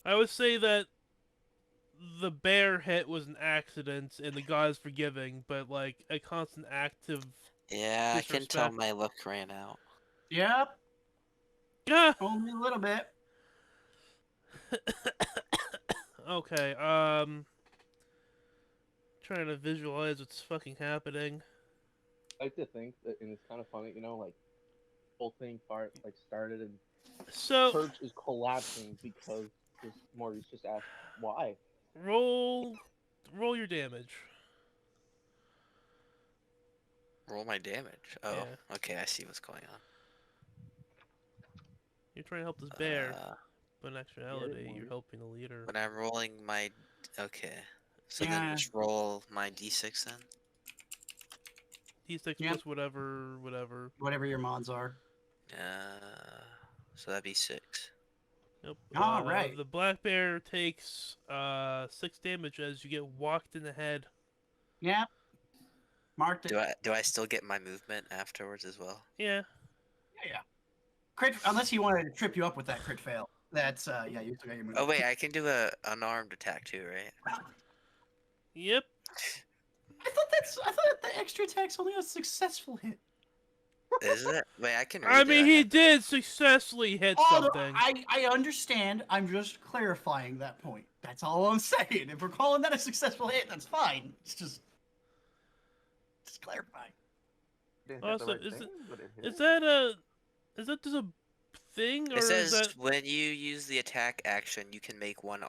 I would say that the bear hit was an accident and the god is forgiving, but like a constant act of Yeah, I can tell disrespect. my luck ran out. Yep. Ah! Only a little bit. Okay, trying to visualize what's fucking happening. I like to think that, and it's kind of funny, like whole thing started and So church is collapsing because Maurice just asked why. roll your damage. Roll my damage. Oh, Yeah. okay, I see what's going on. You're trying to help this bear, but in Get actuality, it, you're Maurice. helping the leader. When I'm rolling my... Okay. So Yeah. then just roll my d6 then? D6 Yep. plus whatever. Whatever your mods are. So that'd be 6. Nope. All right. The black bear takes 6 damage as you get walked in the head. Yep. Marked it. Do I still get my movement afterwards as well? Yeah. Yeah. Crit, unless he wanted to trip you up with that crit fail. That's yeah, you still got your move. Oh wait, I can do a unarmed attack too, right? Yep. I thought the extra attack's only a successful hit. Is it? Wait, I can read I it. mean, he did successfully hit Oh, no, something. I understand. I'm just clarifying that point. That's all I'm saying. If we're calling that a successful hit, that's fine. It's just clarifying. Didn't hit the Also, right thing, but it hit. is that just a thing, or It is says that? when you use the attack action, you can make one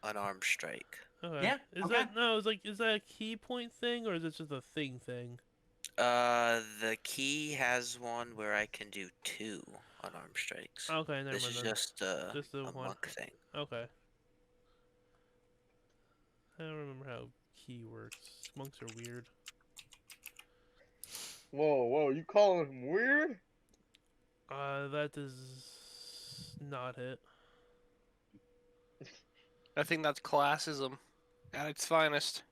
unarmed strike. Okay. Yeah, Is okay. that no? Is that a key point thing, or is it just a thing thing? The key has one where I can do 2 unarmed strikes. Okay, never This mind is then. just Just the a one. monk thing. Okay. I don't remember how key works. Monks are weird. Whoa, you calling him weird? That does not hit. I think that's classism at its finest.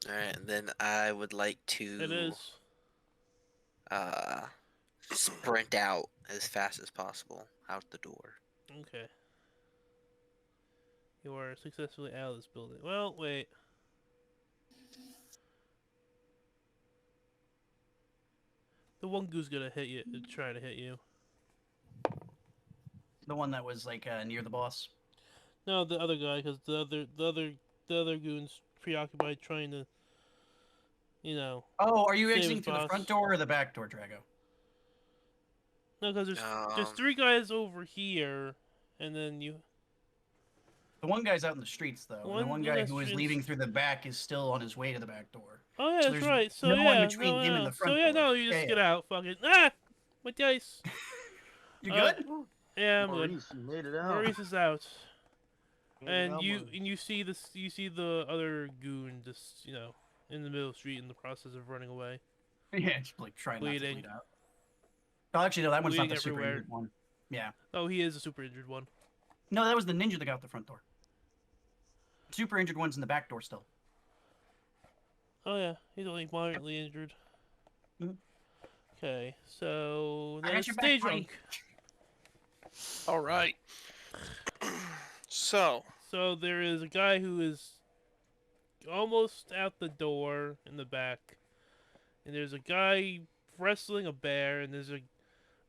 Alright, and then I would like to It is. sprint out as fast as possible out the door. Okay. You are successfully out of this building. Well, wait. The one goose gonna hit you. Try to hit you. The one that was like near the boss. No, the other guy, because the other goon's preoccupied trying to, you know. Oh, are you Save exiting his through the boss. front door or the back door, Drago? No, because there's 3 guys over here, and then you. The one guy's out in the streets though. And the one guy who is streets- leaving through the back is still on his way to the back door. Oh yeah, So that's there's right. So no one yeah, between no, him and no. the front So yeah, door. no, you just Yeah, get yeah. out. Fuck it. My dice. You Uh, good? Yeah, I'm good. Maurice, you made it out. Maurice is out. Made it And out, you Maurice. see the other goon just in the middle of the street in the process of running away. Yeah, just like trying not to Bleeding. bleed out. Oh, actually, no, that one's not Bleeding the super everywhere. injured one. Yeah. Oh, he is a super injured one. No, that was the ninja that got out the front door. Super injured one's in the back door still. Oh yeah, he's only moderately injured. Mhm. Okay, so I got that's your back, stage buddy. rank. All right. So, So there is a guy who is almost out the door in the back, and there's a guy wrestling a bear, and there's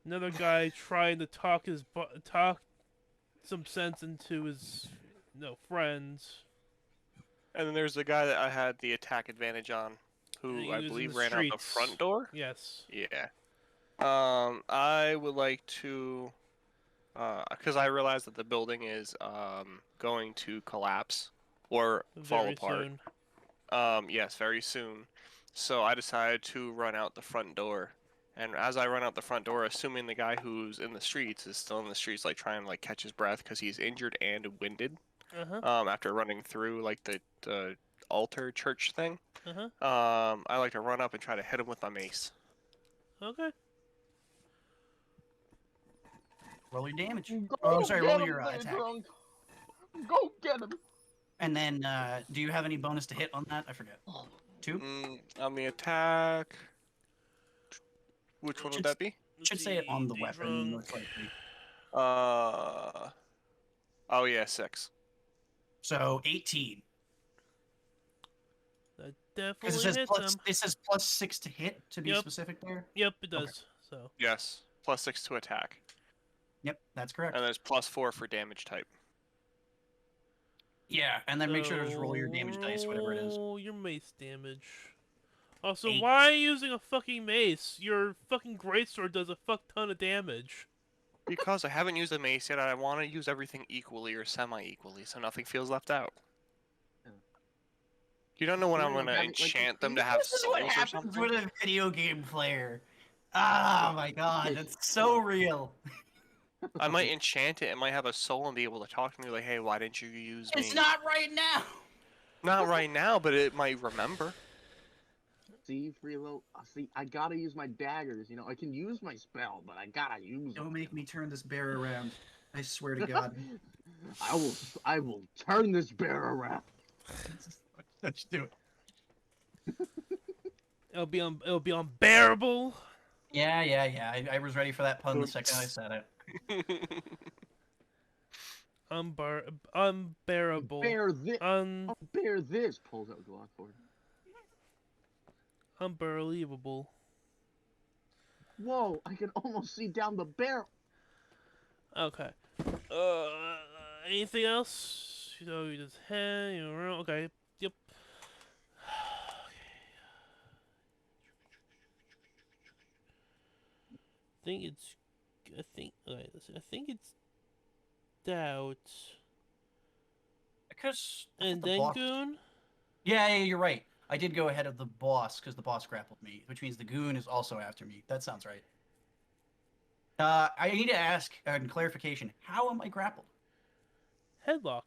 another guy trying to talk some sense into his friends. and then there's the guy that I had the attack advantage on, And who he I was in believe the ran out the streets. front door. Yes. Yeah. I would like to, because I realize that the building is going to collapse or fall Very apart. soon. Yes, very soon. So I decided to run out the front door. And as I run out the front door, assuming the guy who's in the streets is still in the streets, like trying to like catch his breath because he's injured and winded, after running through like the altar church thing, I like to run up and try to hit him with my mace. Okay. Roll your damage. Go Oh, sorry, get roll him, your little attack. drunk. Go get him. And then, do you have any bonus to hit on that? I forget. 2? On the attack. Which one would that be? Should say it on the D weapon, drunk. most likely. Oh yeah, 6. So 18. That Because definitely hits him. it says plus 6 to hit, to be Yep. specific there. Yep, it does. Okay. So. Yes, plus 6 to attack, Yep, that's correct. and there's plus 4 for damage type. Yeah, and then make sure to just roll your damage dice, whatever it is. Roll your mace damage. Also, 8. why are you using a fucking mace? Your fucking greatsword does a fuck ton of damage. Because I haven't used a mace yet, I want to use everything equally or semi-equally, so nothing feels left out. You don't know when I'm Really, gonna having, like, enchant them to have This is souls what or happens something. with a video game player. Oh my god, that's so real. I might enchant it, it might have a soul and be able to talk to me like, hey, why didn't you use me? It's not right now. Not right now, but it might remember. See, Freelo, see, I gotta use my daggers, you know, I can use my spell, but I gotta use them. Don't make me turn this bear around. I swear to God. I will turn this bear around. Let's do it. It'll be unbearable. Yeah. I was ready for that pun the second I said it. Unbearable. Bear this. Bear this. Pulls out Glockboard. Unbelievable. Whoa! I can almost see down the barrel. Okay. Anything else? You know, you just head, okay. Yep. Okay, listen, I think it's Doubt. Because And the then boss. Goon? Yeah, you're right. I did go ahead of the boss because the boss grappled me, which means the goon is also after me. That sounds right. I need to ask clarification. How am I grappled? Headlock.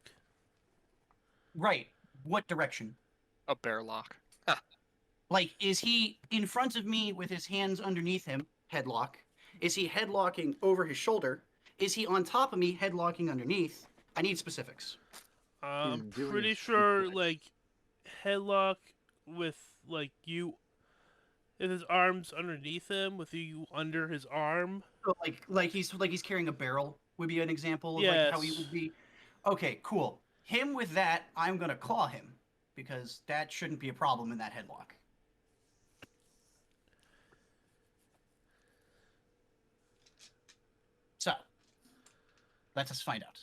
Right. What direction? A bear lock. Like, is he in front of me with his hands underneath him, headlock? Is he headlocking over his shoulder? Is he on top of me, headlocking underneath? I need specifics. I'm doing a pretty sure, suplex. like, headlock with, like, you. If his arm's underneath him, with you under his arm. So like he's carrying a barrel would be an example of like how he Yes. would be. Okay, cool. Him with that, I'm gonna claw him because that shouldn't be a problem in that headlock. So, let us find out.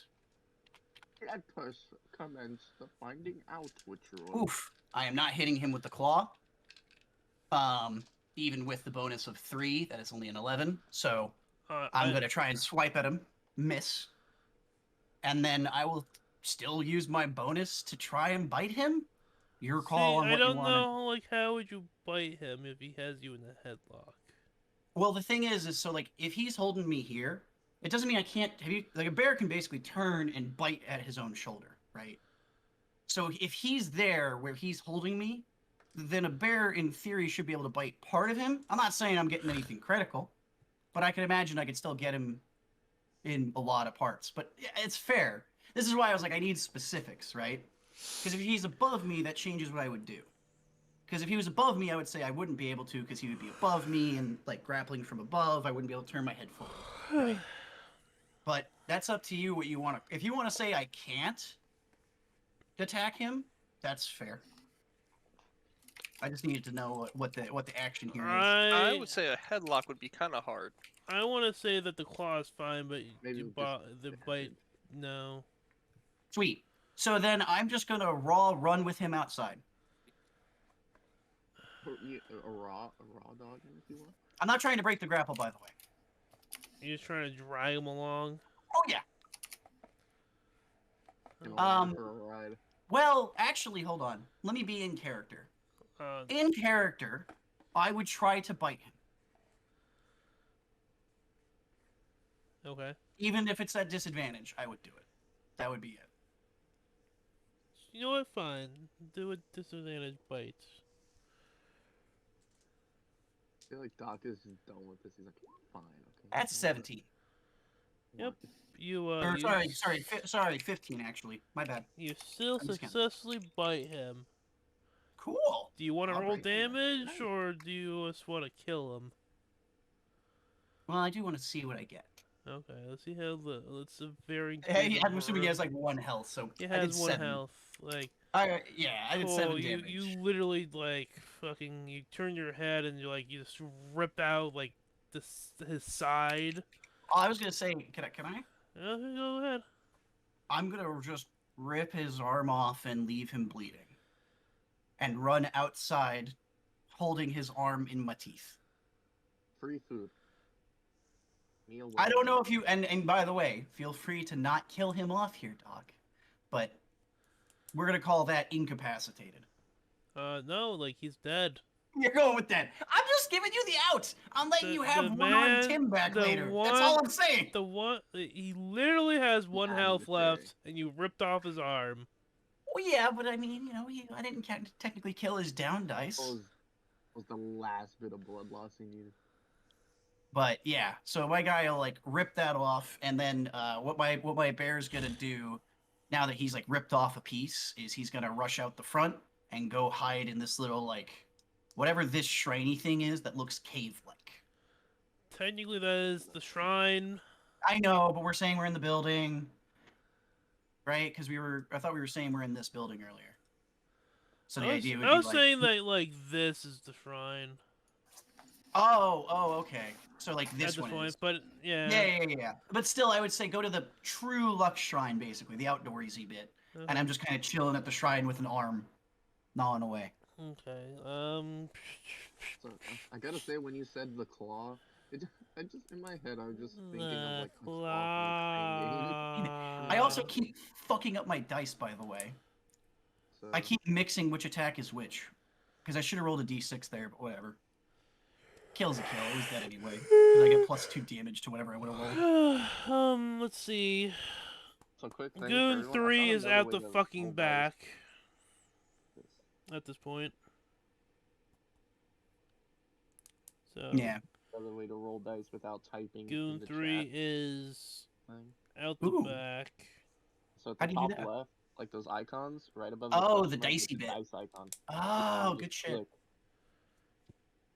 Let us commence the finding out ritual. Oof! I am not hitting him with the claw. Even with the bonus of 3, that is only an 11. So I'm gonna try and swipe at him, miss, and then I will still use my bonus to try and bite him. Your call on what you want. I don't know, like, how would you bite him if he has you in a headlock? Well, the thing is so like if he's holding me here, it doesn't mean I can't. Like a bear can basically turn and bite at his own shoulder, right? So if he's there where he's holding me, then a bear in theory should be able to bite part of him. I'm not saying I'm getting anything critical, but I can imagine I could still get him in a lot of parts. But it's fair. This is why I was like, I need specifics, right? Because if he's above me, that changes what I would do. Because if he was above me, I would say I wouldn't be able to because he would be above me and like grappling from above. I wouldn't be able to turn my head forward. Right? But that's up to you what you want to. If you want to say I can't attack him, that's fair. I just needed to know what the action here is. I would say a headlock would be kind of hard. I want to say that the claw is fine, but Maybe the bite, no. Sweet. So then I'm just gonna run with him outside. A raw dog, if you want. I'm not trying to break the grapple, by the way. You're just trying to drag him along. Oh yeah. For a ride. Well, actually, hold on. Let me be in character. In character, I would try to bite him. Okay. Even if it's at disadvantage, I would do it. That would be it. You know what? Fine. Do a disadvantage bite. I feel like Doc is just done with this. He's like, fine, okay. That's 17. Yep. You Or, sorry, 15 actually. My bad. You still successfully bite him. Cool. Do you want to I'll roll break him. damage, Nice. or do you just want to kill him? Well, I do want to see what I get. Okay, let's see how it's a very. Hey, I'm assuming he has like 1 health, so he I did has 1 7. health. Like. I did 7 you, damage. you literally like fucking. You turn your head and you just rip out like his side. Oh, I was gonna say, can I? Go ahead. I'm gonna just rip his arm off and leave him bleeding, and run outside, holding his arm in my teeth. Free food. Meal I don't know if you and by the way, feel free to not kill him off here, Doc, but we're gonna call that incapacitated. No, like he's dead. You're going with that. I'm just giving you the out. I'm letting you have one-armed Tim back later. That's all I'm saying. He literally has 1 health left, and you ripped off his arm. Well, yeah, but I mean, I didn't technically kill his down dice. Was the last bit of blood loss he needed. But yeah, so my guy will like rip that off, and then what my bear's gonna do now that he's like ripped off a piece is he's gonna rush out the front and go hide in this little like whatever this shriney thing is that looks cave-like. Technically, that is the shrine. I know, but we're saying we're in the building, right? Because I thought we were saying we're in this building earlier. So the idea would be I was like, saying that like this is the shrine. Oh, okay. So like at this this one point, is. but yeah. Yeah. But still, I would say go to the true Lux Shrine, basically, the outdoorsy bit. And I'm just kind of chilling at the shrine with an arm, gnawing away. Okay. So I gotta say, when you said the claw, I just in my head I was just thinking of like the claw from the crane game. I also keep fucking up my dice, by the way. So I keep mixing which attack is which. Because I should have rolled a d6 there, but whatever. Kill's a kill. It was dead anyway. Because I get +2 damage to whatever I would have rolled. Let's see. so quick thing for Goon everyone. I 3 found is another out way the to fucking roll dice. back at this point. So Yeah. Another way to roll dice without typing in Goon the 3 chat is thing. out the Ooh. back. So at How the do you do top that? left, like those icons, right above Oh, the the question mark, dicey there's a bit. dice icon. Oh, You good just shit. click.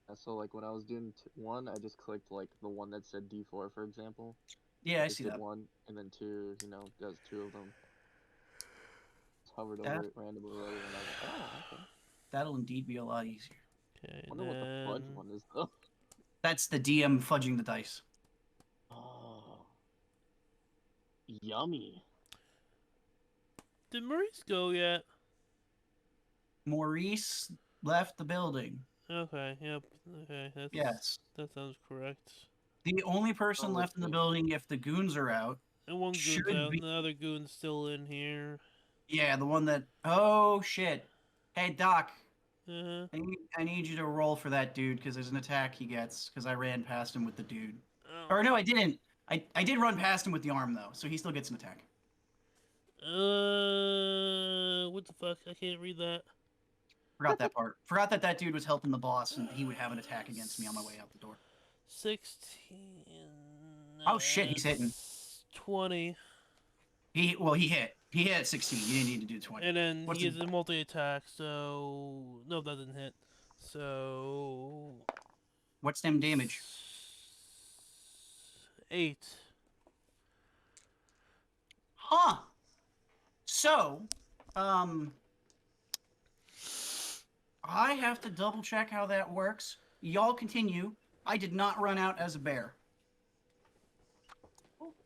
And so like when I was doing one, I just clicked like the one that said D4, for example. Yeah, I Just see did that. one, and then two, does two of them. Just hovered That- over it randomly earlier, and I was like, oh, okay. That'll indeed be a lot easier. Okay, Wonder what the fudge one is though. That's the DM fudging the dice. Oh, yummy. Did Maurice go yet? Maurice left the building. Okay, yep. Okay, Yes. that sounds correct. The only person Oh, left in the okay. building, if the goons are out, And one goon's should out, be. and the other goon's still in here. Yeah, the one that. Oh shit! Hey Doc, Uh-huh. I need you to roll for that dude because there's an attack he gets because I ran past him with the dude. Oh. Or no, I didn't. I did run past him with the arm though, so he still gets an attack. What the fuck? I can't read that. Forgot that part. Forgot that dude was helping the boss and he would have an attack against me on my way out the door. 16. Oh shit, he's hitting. 20. He hit. He hit 16. You didn't need to do 20. And then What's he the- has a multi-attack, so... No, that didn't hit. So... What's them damage? 8. Huh. So, I have to double check how that works. Y'all continue. I did not run out as a bear.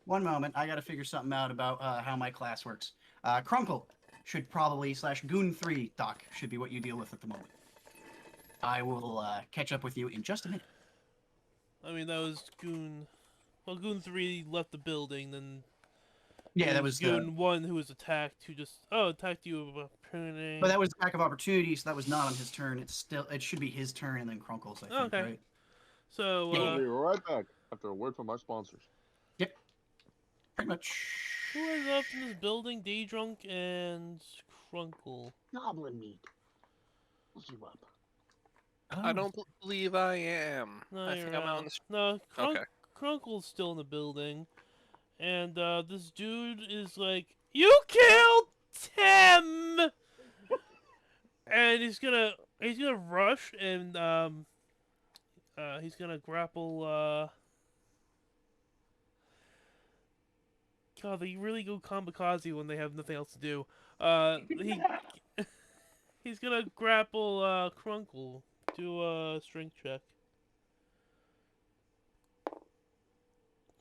One moment. I got to figure something out about how my class works. Crunkle should probably /Goon 3 Doc should be what you deal with at the moment. I will catch up with you in just a minute. I mean, that was Goon... Well, Goon 3 left the building, then... Yeah, it that was Goon 1 who was attacked, who just... Oh, attacked you with a opportunity. But that was attack of opportunity, so that was not on his turn. It should be his turn and then Crunkle's, I think, Okay. right? So, I'll be right back after a word from our sponsors. Yep. Pretty much. who is left in this building? Daydrunk and Crunkle. Goblin meat. What's you up? I don't believe I am. No, I you're think I'm out out. in the. No, Okay. Crunkle's still in the building. And this dude is like, "You killed Tim!" And he's gonna rush and he's gonna grapple God, they really go kamikaze when they have nothing else to do. He's gonna grapple Crunkle. Do a strength check.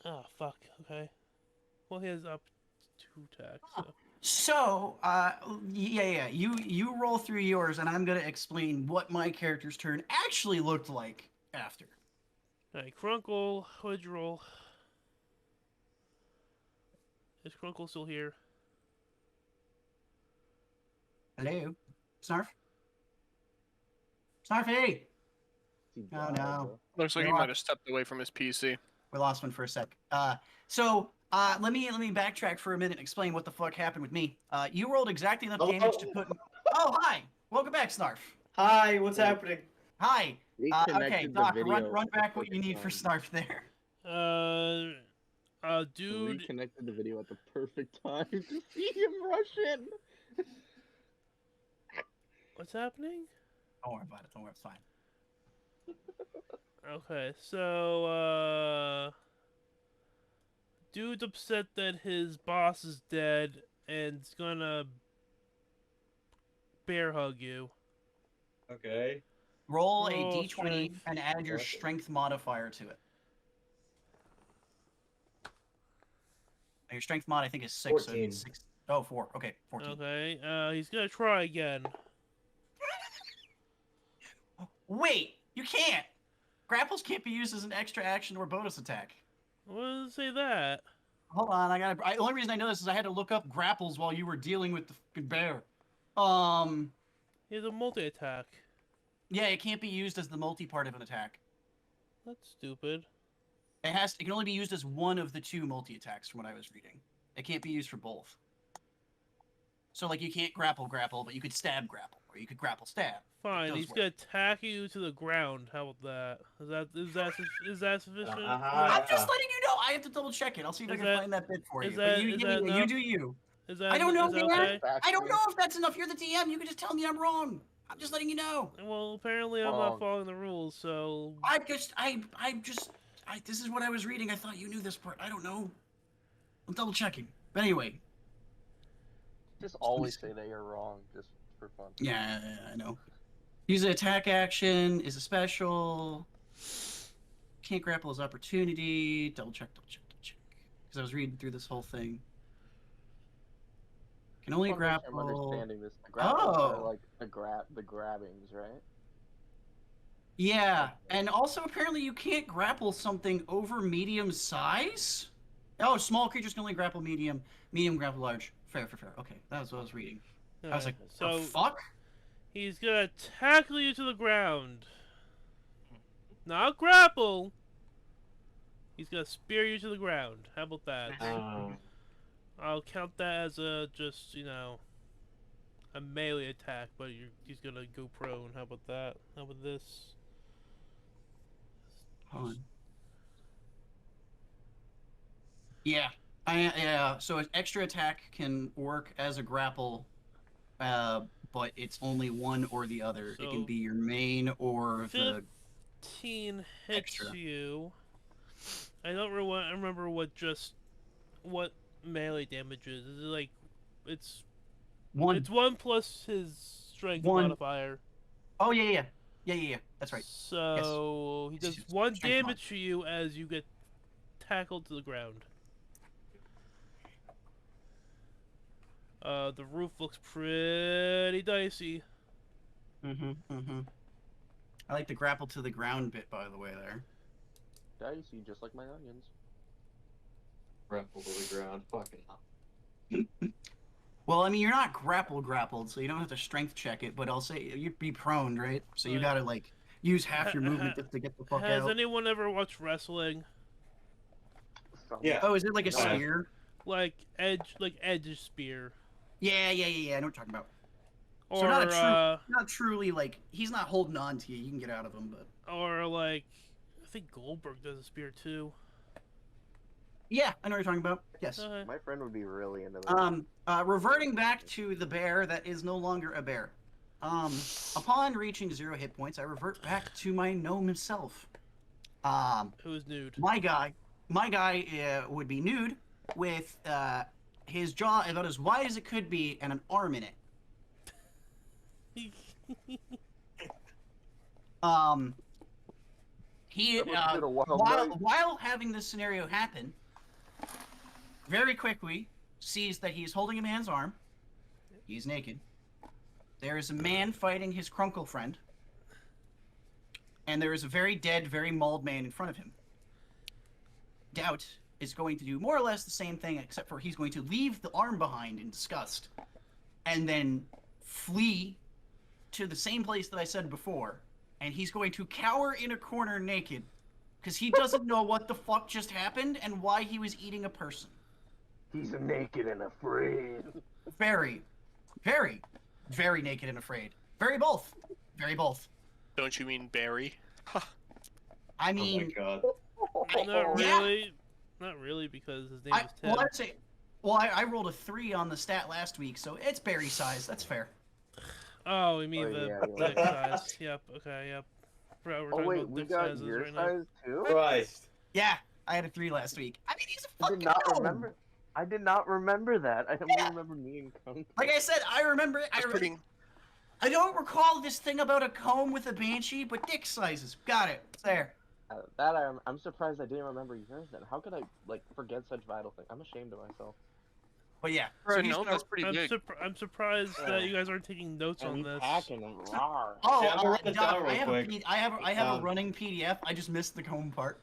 Ah, fuck. Okay. Well, he has up 2 attacks. So. So, yeah. You roll through yours, and I'm gonna explain what my character's turn actually looked like after. Alright, Crunkle, what'd you roll? Is Crunkle still here? Hello, Snarf. Snarfy. Oh no, Looks like You he know might what? have stepped away from his PC. we lost one for a sec. So let me backtrack for a minute and explain what the fuck happened with me. You rolled exactly enough damage to put. Oh hi, welcome back, Snarf. Hi, what's happening? Hi. We Okay, connected the Doc, video run at the back what you perfect need for time. Snarf there. Dude. Reconnected the video at the perfect time to see him rush in. What's happening? Don't worry about it. Don't worry, it's fine. Okay, so, dude's upset that his boss is dead and is gonna bear hug you. Okay. Roll a Roll d20 strength. and add your Okay. strength modifier to it. Your strength mod, I think, is 6. 14. So 6. Oh, 4. Okay, 14. Okay, he's gonna try again. Wait, you can't. Grapples can't be used as an extra action or bonus attack. What does it say that? Hold on, the only reason I know this is I had to look up grapples while you were dealing with the fucking bear. He has a multi-attack. Yeah, it can't be used as the multi part of an attack. That's stupid. It can only be used as one of the 2 multi attacks from what I was reading. It can't be used for both. So like you can't grapple, but you could stab grapple, or you could grapple stab. Fine, does he's work. gonna attack you to the ground. How about that? Is that sufficient? I'm just letting you know. I have to double check it. I'll see if I Is can that- find that bit for you. is But that- you, is yeah, that yeah, you enough? do you. Is that I don't know, is that man. okay? I don't know if that's enough. You're the DM. You can just tell me I'm wrong. I'm just letting you know. Well, apparently I'm not following the rules, so This is what I was reading. I thought you knew this part. I don't know. I'm double checking. But anyway. Just always say that you're wrong, just for fun. Yeah, I know. Use an attack action, is a special. Can't grapple as opportunity. Double check. Because I was reading through this whole thing. Can only I'm grapple. understanding this. The grapples are Oh. like the grabbings, right? Yeah, and also apparently you can't grapple something over medium size. Oh, small creatures can only grapple medium grapple large. Fair. Okay, that was what I was reading. I was like, so the fuck? he's gonna tackle you to the ground. Not grapple. He's gonna spear you to the ground. How about that? I'll count that as a a melee attack, but he's gonna go prone. How about that? How about this? Hold on. Yeah. So an extra attack can work as a grapple, but it's only one or the other. It can So, be your main or the 15 hits extra. you. I don't remember what melee damage is. Is it like it's one. It's 1 plus his strength One. modifier. Oh yeah. That's right. So he does It's 1 strength mod. damage to you as you get tackled to the ground. The roof looks pretty dicey. Mm-hmm. I like the grapple to the ground bit, by the way, there. Dicey, just like my onions. Grapple to the ground. Fucking hell. Well, I mean, you're not grappled, so you don't have to strength check it, but I'll say you'd be prone, right? So you Right. gotta, like, use half your movement just to get the fuck Has out. anyone ever watched wrestling? Yeah. Oh, is it like a Yeah. spear? Like edge spear? Yeah, I know what you're talking about. Or So not truly, like, he's not holding on to you, you can get out of him, but... or like, I think Goldberg does a spear too. Yeah, I know what you're talking about. Yes. Okay. My friend would be really into that. Reverting back to the bear that is no longer a bear. Upon reaching 0 hit points, I revert back to my gnome himself. Who's nude? My guy would be nude with his jaw about as wide as it could be and an arm in it. He That must've been a wild night. while having this scenario happen, very quickly sees that he's holding a man's arm. He's naked. There is a man fighting his crunkle friend. And there is a very dead, very mauled man in front of him. Doubt is going to do more or less the same thing, except for he's going to leave the arm behind in disgust. And then flee to the same place that I said before. And he's going to cower in a corner naked. Because he doesn't know what the fuck just happened and why he was eating a person. He's naked and afraid. Very, very, very naked and afraid. Very both. Don't you mean Barry? I Oh mean, my god. Not Yeah. really. Not really, because his name is Tim. I rolled a 3 on the stat last week, so it's berry size. That's fair. Oh, you mean Oh, the yeah, dick size. Yep, okay, yep. Forgot we're Oh talking wait, about we dick got sizes your right now. size too? Christ. Yeah, I had a 3 last week. I mean, he's a I fucking did not gnome. remember. I did not remember that. I only Yeah. remember me and Kunk. Like I said, I remember it. That's pretty. I don't recall this thing about a comb with a banshee, but dick sizes. Got it. It's there. I'm surprised I didn't remember yours then. How could I like forget such vital thing? I'm ashamed of myself. But yeah. For a he's gnome, gonna- that's pretty big. I'm surprised that you guys aren't taking notes And on you this. packing and rawr. Oh, Yeah, I'm gonna write this Doc, down real I have quick. I have a running PDF. I just missed the comb part.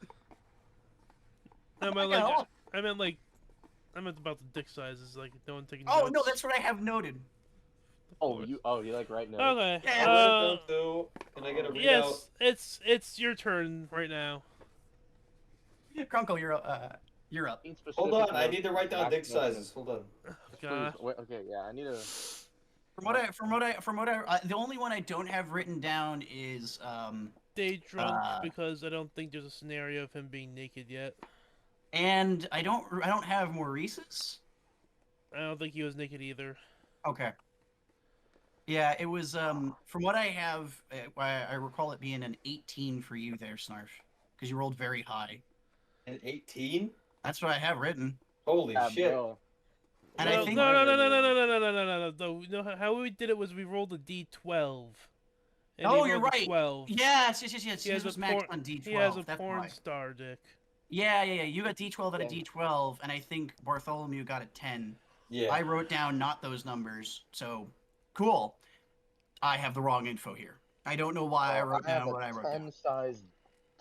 I meant Okay, I meant about the dick sizes. Like no one taking Oh notes. no, that's what I have noted. You like right now. Okay. Yeah. Can I get a readout? Yes, it's your turn right now. Crunkle, you're up. Hold on, I need to write down dick sizes. Hold on. God. Wait, okay, yeah, I need to. From what I the only one I don't have written down is Day drunk because I don't think there's a scenario of him being naked yet. and I don't have Maurice's. I don't think he was naked either. Okay. Yeah, it was from what I have, I recall it being an 18 for you there, Snarf, because you rolled very high. An 18? That's what I have written. Holy shit. Bro. And Well, I think no. You know how we did it was we rolled a D12. And he Oh, you're rolled a right. 12. Yes. He His has was a maxed porn- on D12. He has a That's porn why. star dick. Yeah. You got D12 and a Yeah. D12, and I think Bartholomew got a 10. Yeah. I wrote down not those numbers, so cool. I have the wrong info here. I don't know why I wrote down what I wrote down.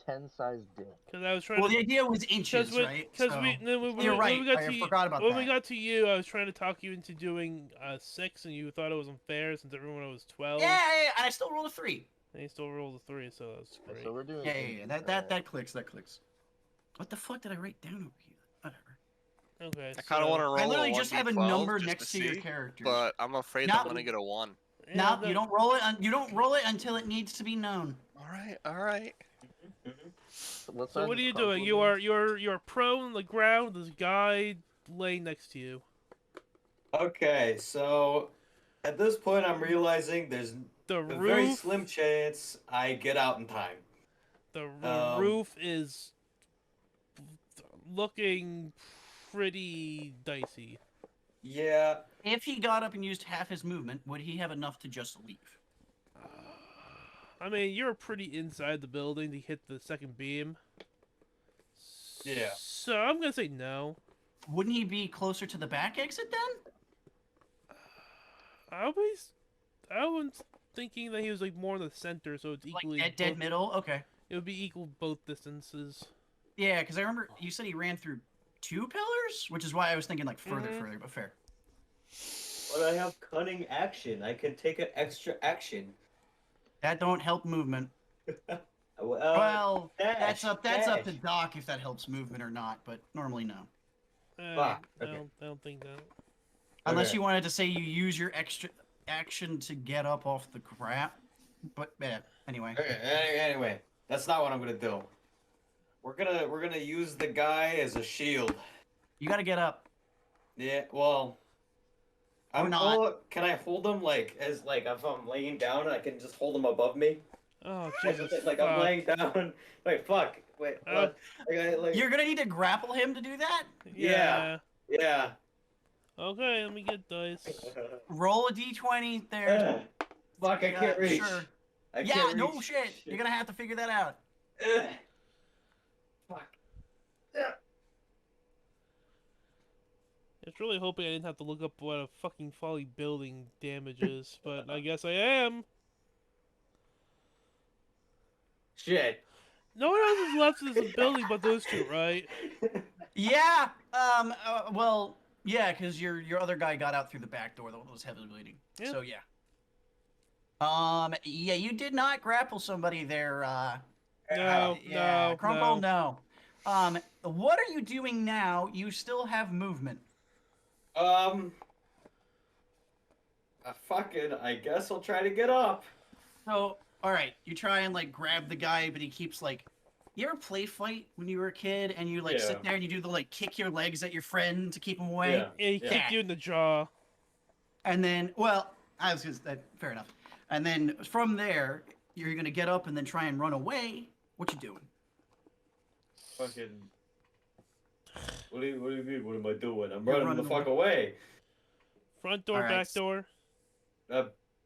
10 size dick. Because I was trying Well, to. the idea was inches, right? Because So- when You're right. we got I to forgot about when that. we got to you, I was trying to talk you into doing 6, and you thought it was unfair since everyone was 12. Yeah, and I still rolled a 3. And you still rolled a 3, so that's great. So we're doing. Yeah. inches, That clicks. That clicks. What the fuck did I write down over here? Whatever. Okay. I kind of want to roll. I literally a just have a 1d12 number just next to see, your character. but I'm afraid Now- I'm gonna get a 1. No, you don't roll it. You don't roll it until it needs to be known. All right. So what are you doing? You're prone on the ground. There's a guy laying next to you. Okay, so at this point, I'm realizing there's The a very roof. slim chance I get out in time. The Um, roof is looking pretty dicey. Yeah. If he got up and used half his movement, would he have enough to just leave? I mean, you're pretty inside the building to hit the second beam. Yeah. So I'm gonna say no. Wouldn't he be closer to the back exit then? I was thinking that he was like more in the center, so it's equally Like dead both- middle? Okay. It would be equal both distances. Yeah, because I remember you said he ran through 2 pillars, which is why I was thinking like further, but fair. But I have cunning action. I can take an extra action. That don't help movement. Well, Well, dash, that's up to dash. Doc if that helps movement or not, but normally no. Fuck, okay. I don't think that. Unless Okay. you wanted to say you use your extra action to get up off the crap. But anyway. Okay, anyway, that's not what I'm gonna do. We're gonna use the guy as a shield. You gotta get up. Yeah, well, Or not. can I hold him like as like if I'm laying down, I can just hold him above me? Oh Jesus! Like I'm laying down. Wait, fuck. Wait, what? Like, You're gonna need to grapple him to do that? Yeah. yeah. Okay, let me get dice. Roll a d20 there. Fuck, I can't reach. Sure. I Yeah, can't no reach. shit. You're gonna have to figure that out. Ugh. Fuck. I was really hoping I didn't have to look up what a fucking folly building damage is, but I guess I am. Shit. No one else is left in this building but those two, right? Yeah. Well, yeah, because your other guy got out through the back door that was heavily bleeding. Yeah. So yeah. Yeah, you did not grapple somebody there. No, Yeah, no, Crumple, no. no. What are you doing now? You still have movement. Fucking, I guess I'll try to get up. So, all right, you try and like grab the guy, but he keeps like. You ever play fight when you were a kid and you like sit Yeah. there and you do the like kick your legs at your friend to keep him away? Yeah. Yeah, he Yeah. kicked you in the jaw. And then, well, I was just fair enough. And then from there, you're gonna get up and then try and run away. What you doing? Fucking. What do you mean? What am I doing? I'm You're running the running fuck away. Front door, Alright, back door.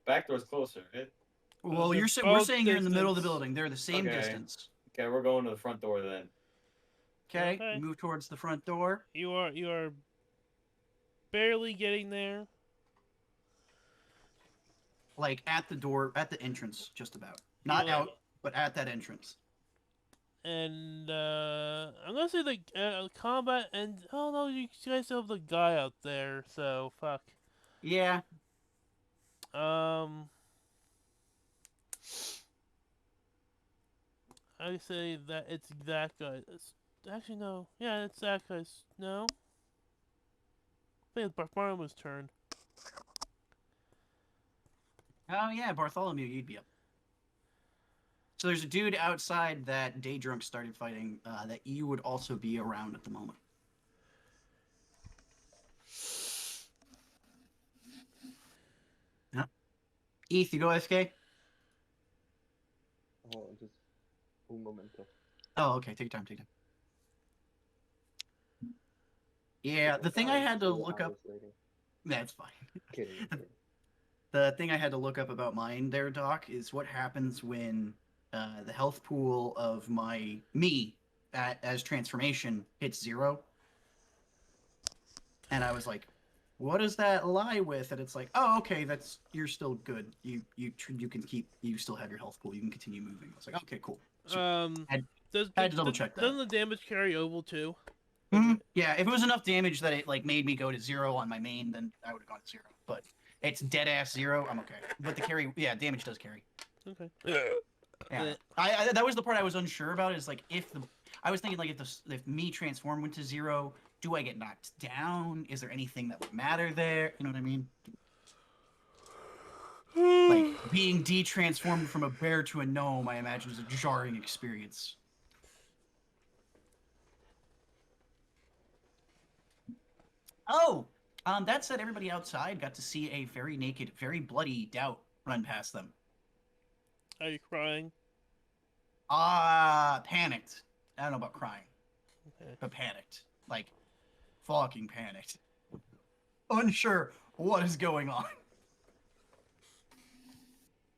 back door's closer, right? Well, They're we're both saying you're in the middle of the distance. building. They're the same Okay. distance. Okay, we're going to the front door then. Okay, Okay. move towards the front door. You are barely getting there. Like at the door, at the entrance, just about. Not Yeah. out, but at that entrance. And I'm gonna say the combat and oh no, you guys still have the guy out there, so fuck. Yeah. I say that it's that guy. Actually no, yeah, it's that guy's. No, I think it's Bartholomew turn. Oh yeah, Bartholomew, you'd be up. So there's a dude outside that Day Drunk started fighting that you would also be around at the moment. Yeah. Eth, you go AFK? Oh, just un momento. Oh, okay. Take your time. Take your time. Yeah, the thing I had to look up. That's fine. Kidding. The thing I had to look up about mine there, Doc, is what happens when the health pool of me as transformation hits 0. And I was like, what does that lie with? And it's like, oh, okay, you're still good. You can keep. You still have your health pool. You can continue moving. I was like, okay, cool. So I had to double check that. Doesn't the damage carry over too? Mm-hmm. Yeah, if it was enough damage that it like made me go to 0 on my main, then I would have gone to 0. But it's dead ass 0. I'm okay. But the carry, yeah, damage does carry. Okay. Yeah, I that was the part I was unsure about. Is like I was thinking like if me transform went to 0, do I get knocked down? Is there anything that would matter there? You know what I mean? Like being de-transformed from a bear to a gnome, I imagine is a jarring experience. Oh, that said, everybody outside got to see a very naked, very bloody Doubt run past them. Are you crying? Panicked. I don't know about crying, but panicked. Like, fucking panicked. Unsure what is going on.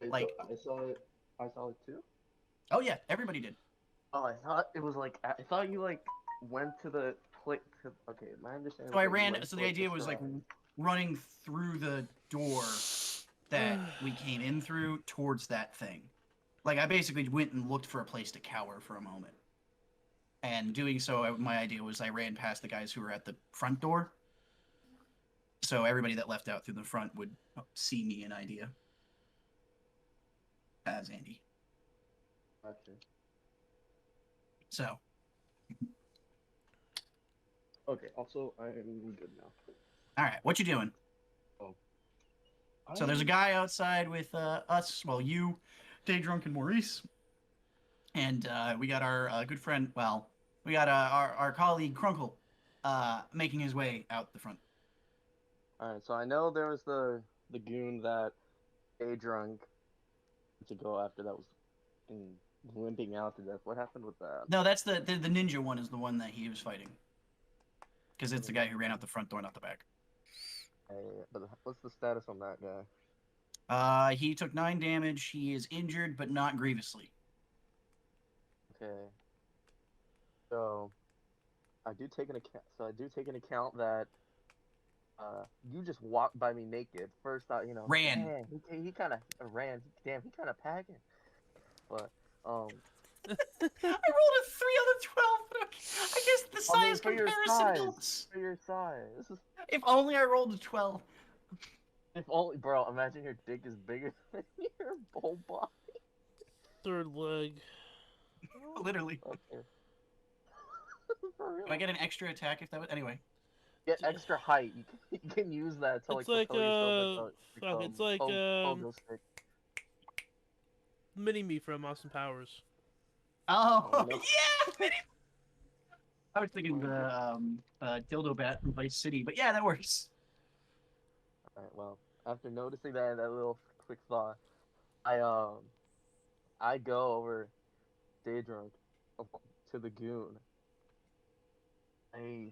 Wait, Like, so I saw it too. Oh yeah, everybody did. Oh, I thought it was like I thought you like went to the plate. Okay, my understanding. So I ran. So the idea was like running through the door that we came in through towards that thing. Like I basically went and looked for a place to cower for a moment. And doing so, my idea was I ran past the guys who were at the front door. So everybody that left out through the front would see me an idea. As Andy. Okay. So. Okay. Also, I am good now. All right, what you doing? Oh. So there's a guy outside with us. Well, you, Day Drunk, and Maurice, and we got our good friend. Well, we got our colleague Crunkle, making his way out the front. All right. So I know there was the goon that Day Drunk to go after that was limping out to death. What happened with that? No, that's the ninja one is the one that he was fighting. Because it's the guy who ran out the front door, not the back. But what's the status on that guy? He took 9 damage. He is injured, but not grievously. Okay. So, I do take an account that you just walked by me naked. First, Ran. Man, he kind of ran. Damn, he kind of packing. But I rolled a 3 on the 12, but I guess the size comparison helps. For your size. If only I rolled a 12. If only, bro. Imagine your dick is bigger than your whole body. Third leg. Literally. Okay. Can I get an extra attack if that was anyway? Get extra height. You can use that to It's like propel yourself it's like pogo stick. Mini Me from Austin Powers. Oh, Oh, no. yeah! Mini. I was thinking the dildo bat from Vice City, but yeah, that works. Alright, well, after noticing that little quick thought, I go over Day Drunk to the goon. What do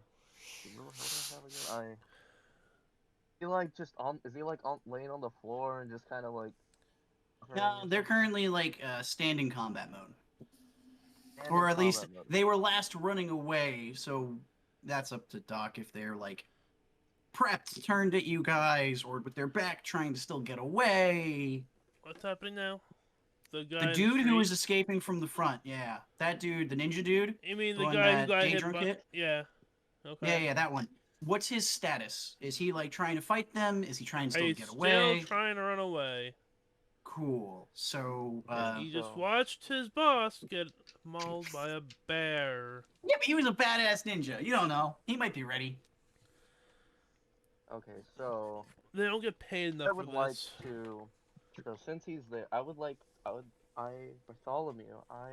I have again? he like just on? Is he like on laying on the floor and just kind of like? No, they're currently like standing combat mode, standing or at least combat mode. they were last running away. So that's up to Doc if they're like prepped, turned at you guys, or with their back trying to still get away. What's happening now? The guy The in dude the who street? was escaping from the front, yeah, that dude, the ninja dude, You mean the the one guy who that got day hit drunk by? hit? Yeah. Okay. Yeah, that one. What's his status? Is he like trying to fight them? Is he trying to still He's get still away? trying to run away. Cool. So, He just So- watched his boss get mauled by a bear. yeah, but he was a badass ninja. You don't know. He might be ready. Okay, so They don't get paid I enough for would like this. to. So since he's there, Bartholomew, I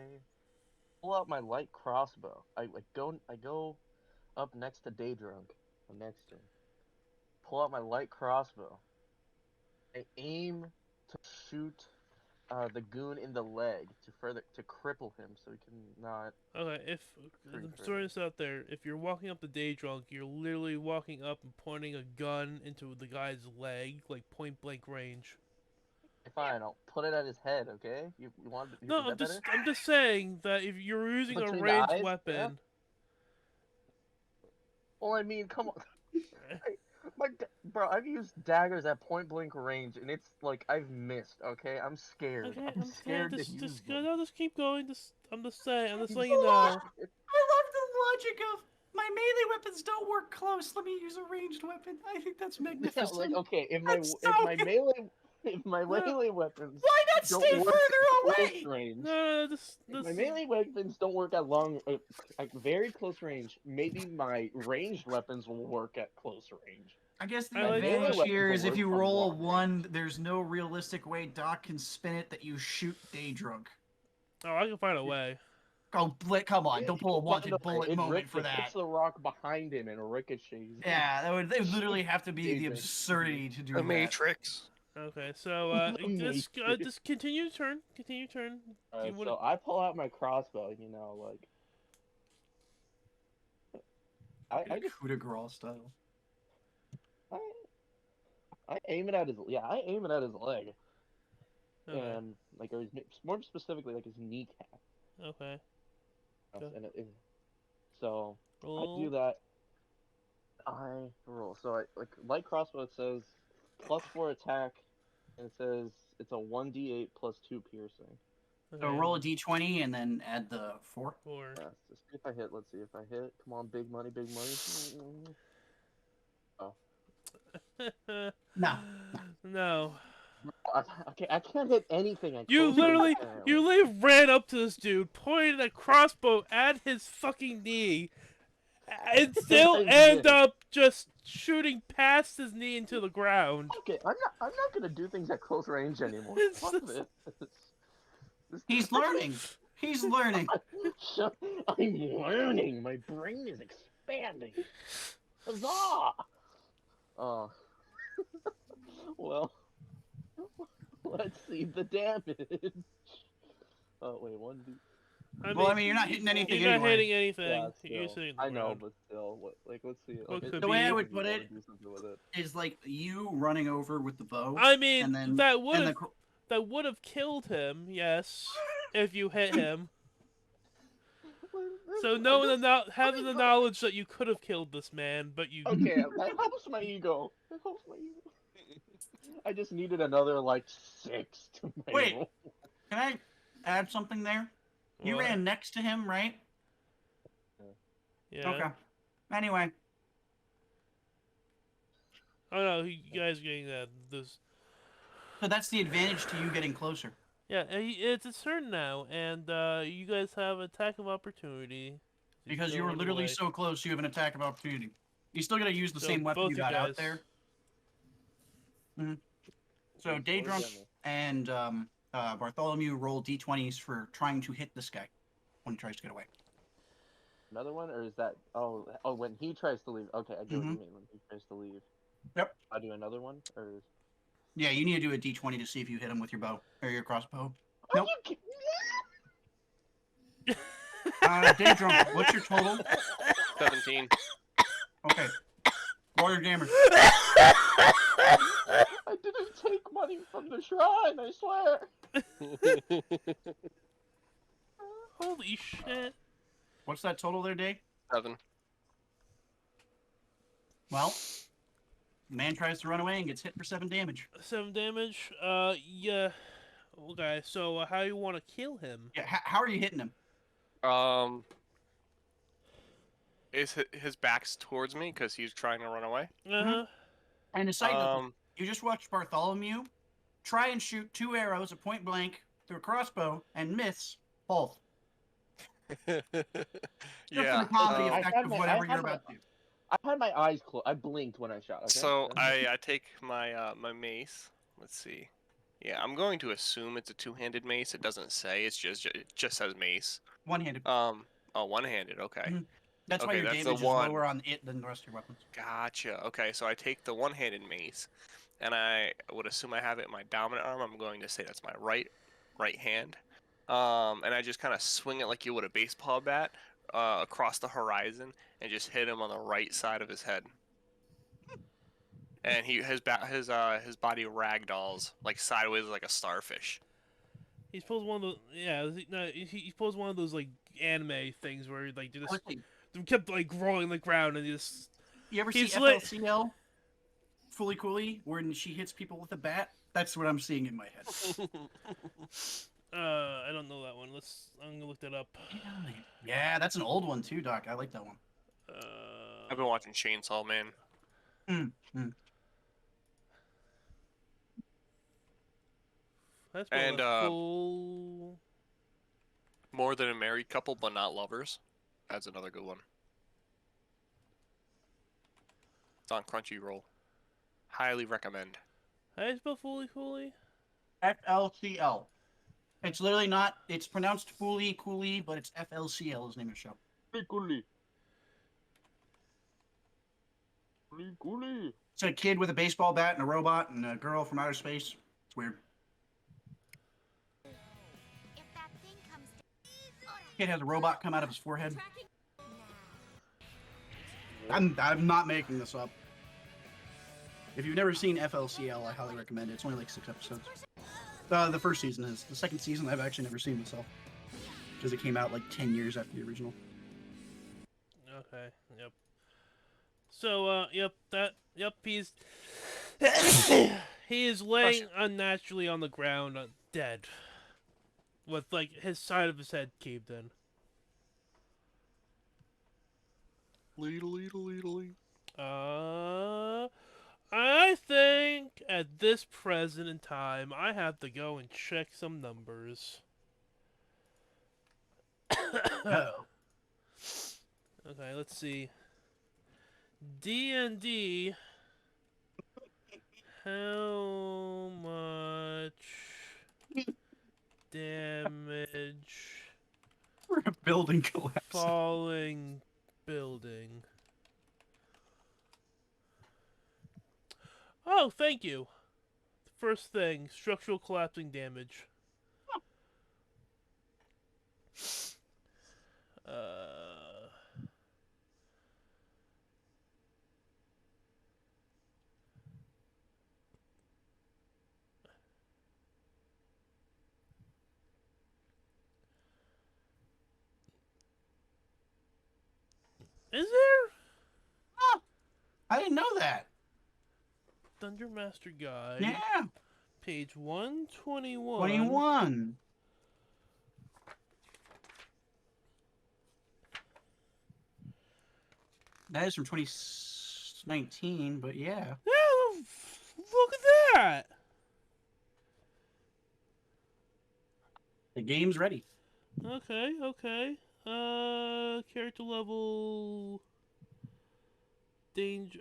pull out my light crossbow. I go up next to Daydrunk. I'm next to him. Pull out my light crossbow. I aim to shoot the goon in the leg to cripple him so he cannot. Okay, if Pretty I'm fair. throwing this out there, if you're walking up the day drunk, you're literally walking up and pointing a gun into the guy's leg, like point blank range. Fine, I'll put it at his head. Okay, you want? No, is that better? I'm just saying that if you're using a Between the ranged eyes? weapon, Yeah. Well, I mean, come on. Bro, I've used daggers at point blank range, and it's like I've missed. Okay, I'm scared. okay, I'm scared to use just them. no, just keep going. I'm just saying, I'm just letting So you know. I love the logic of my melee weapons don't work close. Let me use a ranged weapon. I think that's Yeah, magnificent. like okay, That's so good. if my melee weapons Why not don't stay work further at close away? range, No, if my melee weapons don't work at very close range, maybe my ranged weapons will work at close range. I guess the I like advantage that. here is if you Work from roll a long range. 1, there's no realistic way Doc can spin it that you shoot day drunk. Oh, I can find a way. Oh, come on, don't pull a wanted Find a way. bullet It moment for It that. hits the rock behind him and ricochets. Yeah, that would literally have to be the Amazing. absurdity to do The that. Matrix. Okay, so just continue to turn. Continue to turn. Alright, You wanna- so I pull out my crossbow. Like I just coup de grace style. I aim it at his leg, Okay. and like or more specifically like his kneecap. Okay. Go. And so Roll. I do that. I roll. So I light crossbow. It says +4 attack, and it says it's a 1d8 +2 piercing. Okay. So roll a d20 and then add the 4. 4. Yeah, just see if I hit. Let's see if I hit. Come on, big money, big money. No. No. I can't hit anything. At You close range, literally apparently. ran up to this dude, pointed a crossbow at his fucking knee, and still I end did. up just shooting past his knee into the ground. Okay, I'm not gonna do things at close range anymore. It's Fuck just- this. He's learning. He's learning. I'm learning. My brain is expanding. Huzzah! Well, let's see the damage. Oh wait, 1d. Well, I mean, you're not hitting anything You're not anyway. hitting anything. Yeah, You're still. sitting the I know, ground. but still, let's see. Well, Like, could The way be- I would if you put wanna it do something with it. is like you running over with the bow. I mean, and then that would and have that would have killed him, yes, if you hit him. So having the knowledge that you could have killed this man, but you Okay, that helps my ego. That helps my ego. I just needed another like 6 to my Wait. roll. Can I add something there? You What? ran next to him, right? Yeah. Okay. Anyway, Oh no, you guys are getting this. so that's the advantage to you getting closer. Yeah, it's his turn now, and you guys have attack of opportunity. Because still you were on the literally way. so close, you have an attack of opportunity. You still gotta use the So same weapon both you you got out guys. there. So Daydrunk and Bartholomew roll d20s for trying to hit this guy when he tries to get away. Another one, or is that? Oh, when he tries to leave. Okay, I get what you mean. When he tries to leave. Yep. I do another one, or. Yeah, you need to do a d20 to see if you hit him with your bow or your crossbow. Are Nope. you Daydrunk, what's your total? 17. Okay. Roll your damage. I didn't take money from the shrine, I swear. Holy shit. What's that total there, Dave? 7. Well, the man tries to run away and gets hit for 7 damage. 7 damage. Yeah. Okay, so how you want to kill him? Yeah, how are you hitting him? Is his back's towards me because he's trying to run away? Uh-huh. And a side note, you just watched Bartholomew try and shoot 2 arrows at point blank through a crossbow and miss both. Just for the comedy effect of whatever you're about to do. I had my eyes closed. I blinked when I shot. Okay? So I take my my mace. Let's see. Yeah, I'm going to assume it's a 2-handed mace. It doesn't say. It just says mace. One-handed. Oh, one-handed. Okay. Mhm. That's why Okay, your that's damage the is one. lower on it than the rest of your weapons. Gotcha. Okay, so I take the one-handed mace, and I would assume I have it in my dominant arm. I'm going to say that's my right hand. And I just kind of swing it like you would a baseball bat across the horizon, and just hit him on the right side of his head. And his body ragdolls like sideways like a starfish. He's pulls one of those. Yeah, no, he pulls one of those like anime things where like they kept like rolling the ground and just. You ever see He's FLCL? Fully Cooley, when she hits people with a bat? That's what I'm seeing in my head. I don't know that one. I'm gonna look that up. Yeah, that's an old one too, Doc. I like that one. I've been watching Chainsaw Man. That's And full. More Than a Married Couple, but Not Lovers. That's another good one. It's on Crunchyroll. Highly recommend. How do you spell fully Cooley? FLCL. It's literally not. It's pronounced Fully Cooley, but it's FLCL is the name of the show. Cooley. Cooley. It's a kid with a baseball bat and a robot and a girl from outer space. It's weird. Kid has a robot come out of his forehead. I'm not making this up. If you've never seen FLCL, I highly recommend it. It's only like 6 episodes. The first season is. The second season I've actually never seen myself. Because it came out like 10 years after the original. Okay, yep. So, he's... he is laying unnaturally on the ground, dead. With, like, his side of his head caved in. I think at this present in time, I have to go and check some numbers. Uh-oh. Okay, let's see. D&D. How much damage? We're a building collapse. Falling building. Oh, thank you. First thing, structural collapsing damage. Is there? Huh. I didn't know that. Dungeon Master Guide. Yeah. Page 121. 21. That is from 2019, but yeah. Yeah, look at that. The game's ready. Okay. Character level...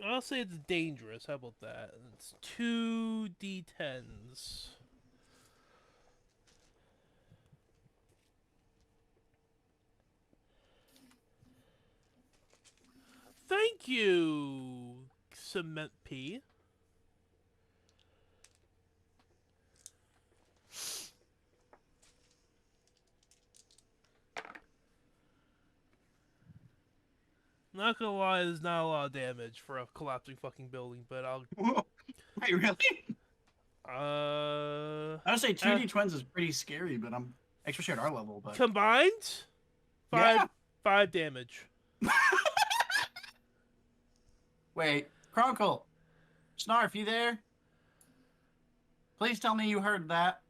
I'll say it's dangerous. How about that? It's 2 D10s. Thank you, Cement P. not gonna lie, there's not a lot of damage for a collapsing fucking building, but I'll. Wait, really? Uh. I would say 2d20s is pretty scary, but I'm especially at our level. But Combined, yeah. 5 damage. Wait, Chronicle, Snarf, you there? Please tell me you heard that.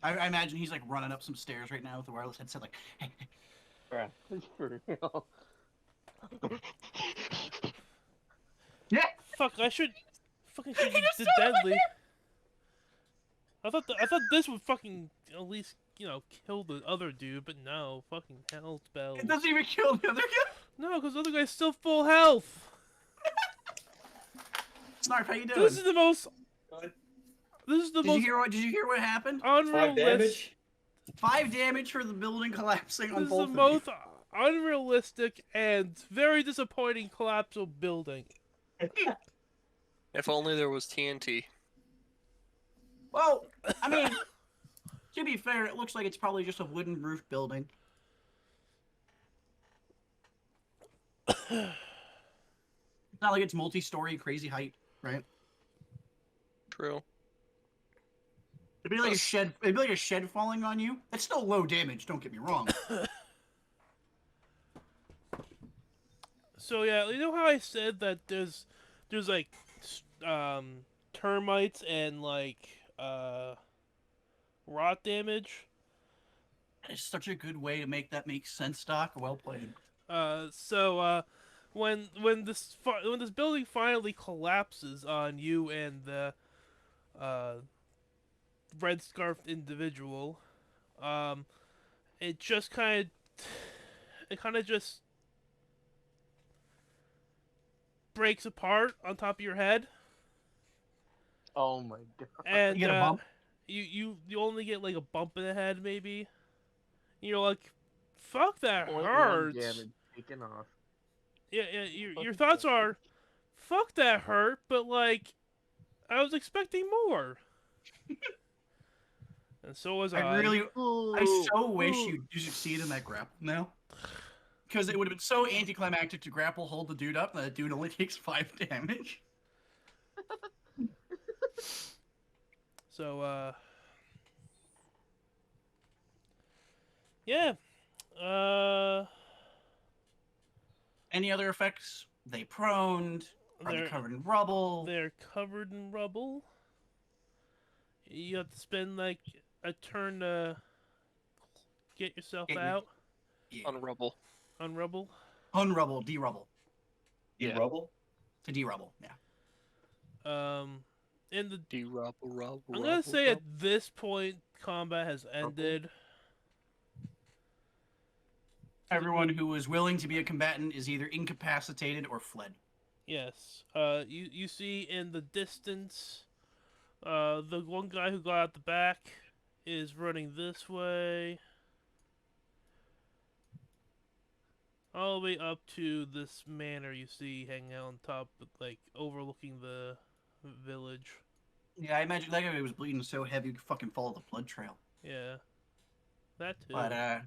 I imagine he's like running up some stairs right now with a wireless headset, like, hey. Bruh, for real. Yeah. Fuck! I should use deadly. I thought this would fucking at least kill the other dude, but no, fucking hell spells. It doesn't even kill the other guy. No, because the other guy's still full health. Snarf, how you doing? This is the most. This is the Did most. you hear what happened? 5 damage. 5 damage for the building collapsing on This is both the of most you. unrealistic and very disappointing collapse of building. If only there was TNT. Well, I mean, to be fair, it looks like it's probably just a wooden roof building. It's not like it's multi-story crazy height, right? True. It'd be like a shed. It'd be like a shed falling on you. It's still low damage. Don't get me wrong. So yeah, you know how I said that there's like termites and like rot damage. It's such a good way to make that make sense, Doc. Well played. So when this building finally collapses on you and the red scarfed individual, it kind of just breaks apart on top of your head. Oh my god. And You get a bump? You only get like a bump in the head, maybe. And you're like, "Fuck, that 0.1 hurts." damage taken off. Yeah. Your thoughts are, "Fuck, that hurt," but like, I was expecting more. And so was I. I so wish you succeed in that grapple now. Because it would have been so anticlimactic to grapple hold the dude up, and that dude only takes 5 damage. So, yeah. Any other effects? They proned. Are they covered in rubble? They're covered in rubble. You have to spend like a turn to get yourself out. Yeah. On rubble. On rubble. Unrubble, derubble. Yeah. Rubble? To derubble, yeah. In the Rubble. I'm gonna say at this point, combat has ended. Everyone who was willing to be a combatant is either incapacitated or fled. Yes. You see in the distance, the one guy who got out the back is running this way. All the way up to this manor you see hanging out on top, like overlooking the village. Yeah, I imagine that guy was bleeding so heavy he could fucking follow the blood trail. Yeah. That too. But,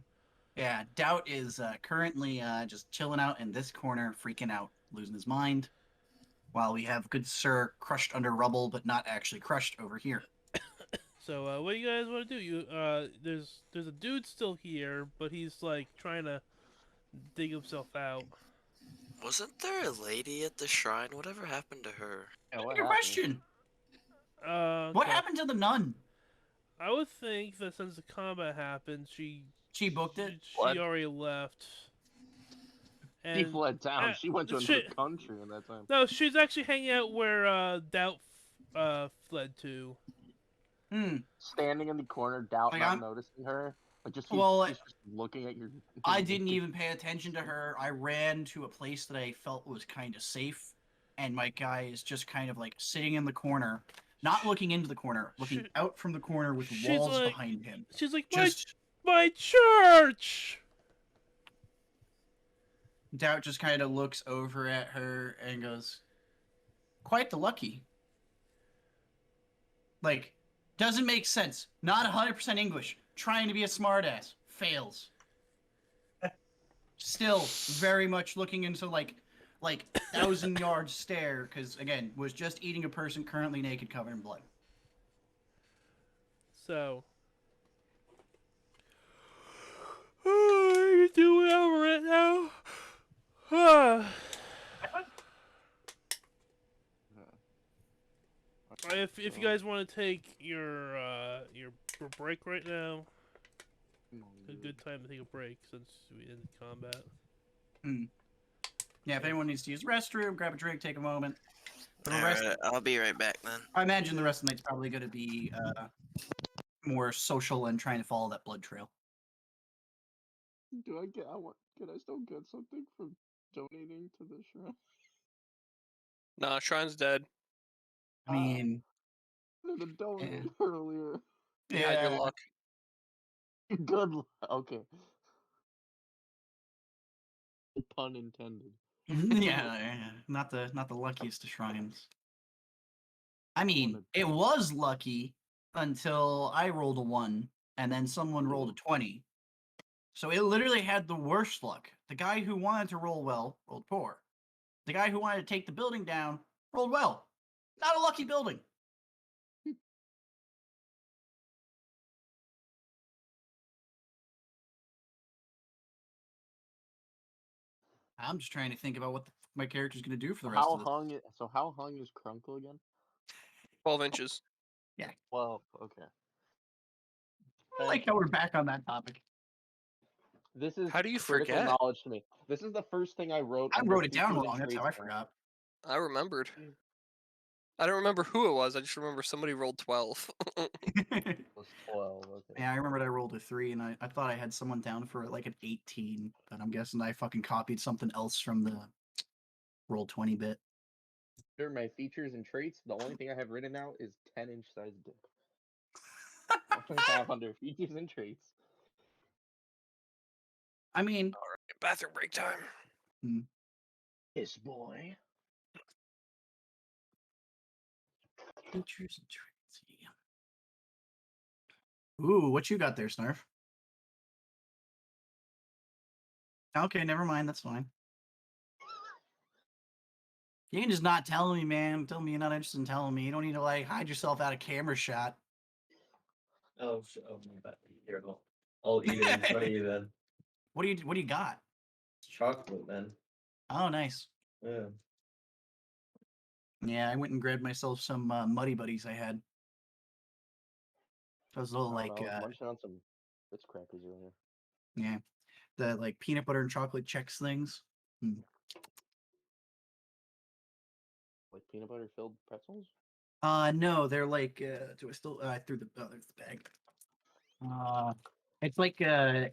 yeah, Doubt is currently just chilling out in this corner, freaking out, losing his mind. While we have good Sir crushed under rubble, but not actually crushed over here. So, what do you guys want to do? There's a dude still here, but he's like trying to dig himself out. Wasn't there a lady at the shrine? Whatever happened to her? Yeah, Good question. Okay. What happened to the nun? I would think that since the combat happened, she booked it? She already left. And She fled town. She went to another country in that time. No, she's actually hanging out where Doubt fled to. Standing in the corner, Doubt Like, not I'm- noticing her. Like just, Well, she's just looking at your. I didn't even pay attention to her. I ran to a place that I felt was kind of safe, and my guy is just kind of like sitting in the corner, not looking into the corner, looking out from the corner with walls like, behind him. She's like, Just my church! Doubt just kind of looks over at her and goes, quite the lucky. Like, doesn't make sense. Not 100% English. Trying to be a smartass. Fails. Still very much looking into like 1,000-yard stare, because again, was just eating a person currently naked, covered in blood. So. You can do whatever right now. If you guys want to take your break right now, a good time to take a break since we ended combat. Yeah, if anyone needs to use the restroom, grab a drink, take a moment. For the All rest, right, I'll be right back then. I imagine the rest of the night's probably going to be more social and trying to follow that blood trail. Can I still get something from donating to the shrine? Nah, Shrine's dead. I mean, I wanted to donate earlier. You had your luck. Good luck. Okay. Pun intended. yeah, not the luckiest of shrines. I mean, it was lucky until I rolled a 1 and then someone rolled a 20. So it literally had the worst luck. The guy who wanted to roll well rolled poor. The guy who wanted to take the building down rolled well. Not a lucky building. I'm just trying to think about what my character's going to do for the rest of this. How hung is Crunkle again? 12 inches. Yeah. 12. Okay. I like how we're back on that topic. This is How do you critical forget? knowledge to me. This is the first thing I wrote. I under wrote it down features and wrong. That's how I traits now. forgot. I remembered. I don't remember who it was. I just remember somebody rolled 12. It was 12. Okay. Yeah, I remembered I rolled a 3, and I thought I had someone down for like an 18, but I'm guessing I fucking copied something else from the roll 20 bit. Under my features and traits, the only thing I have written now is 10-inch size dick. I have under features and traits. I mean, All right, bathroom break time. Yes, boy. Features and traits. Yeah. Ooh, what you got there, Snarf? Okay, never mind. That's fine. You can just not tell me, man. Tell me you're not interested in telling me. You don't need to like hide yourself out of camera shot. Oh, my bad. Here, I'll eat it in front of you then. What do you got? It's chocolate, man. Oh, nice. Yeah. Yeah, I went and grabbed myself some Muddy Buddies I had. Those little I was munching on some Ritz crackers earlier. yeah, the like peanut butter and chocolate Chex things. Like peanut butter filled pretzels? No, they're like do I still I threw the there's the bag. It's like yeah,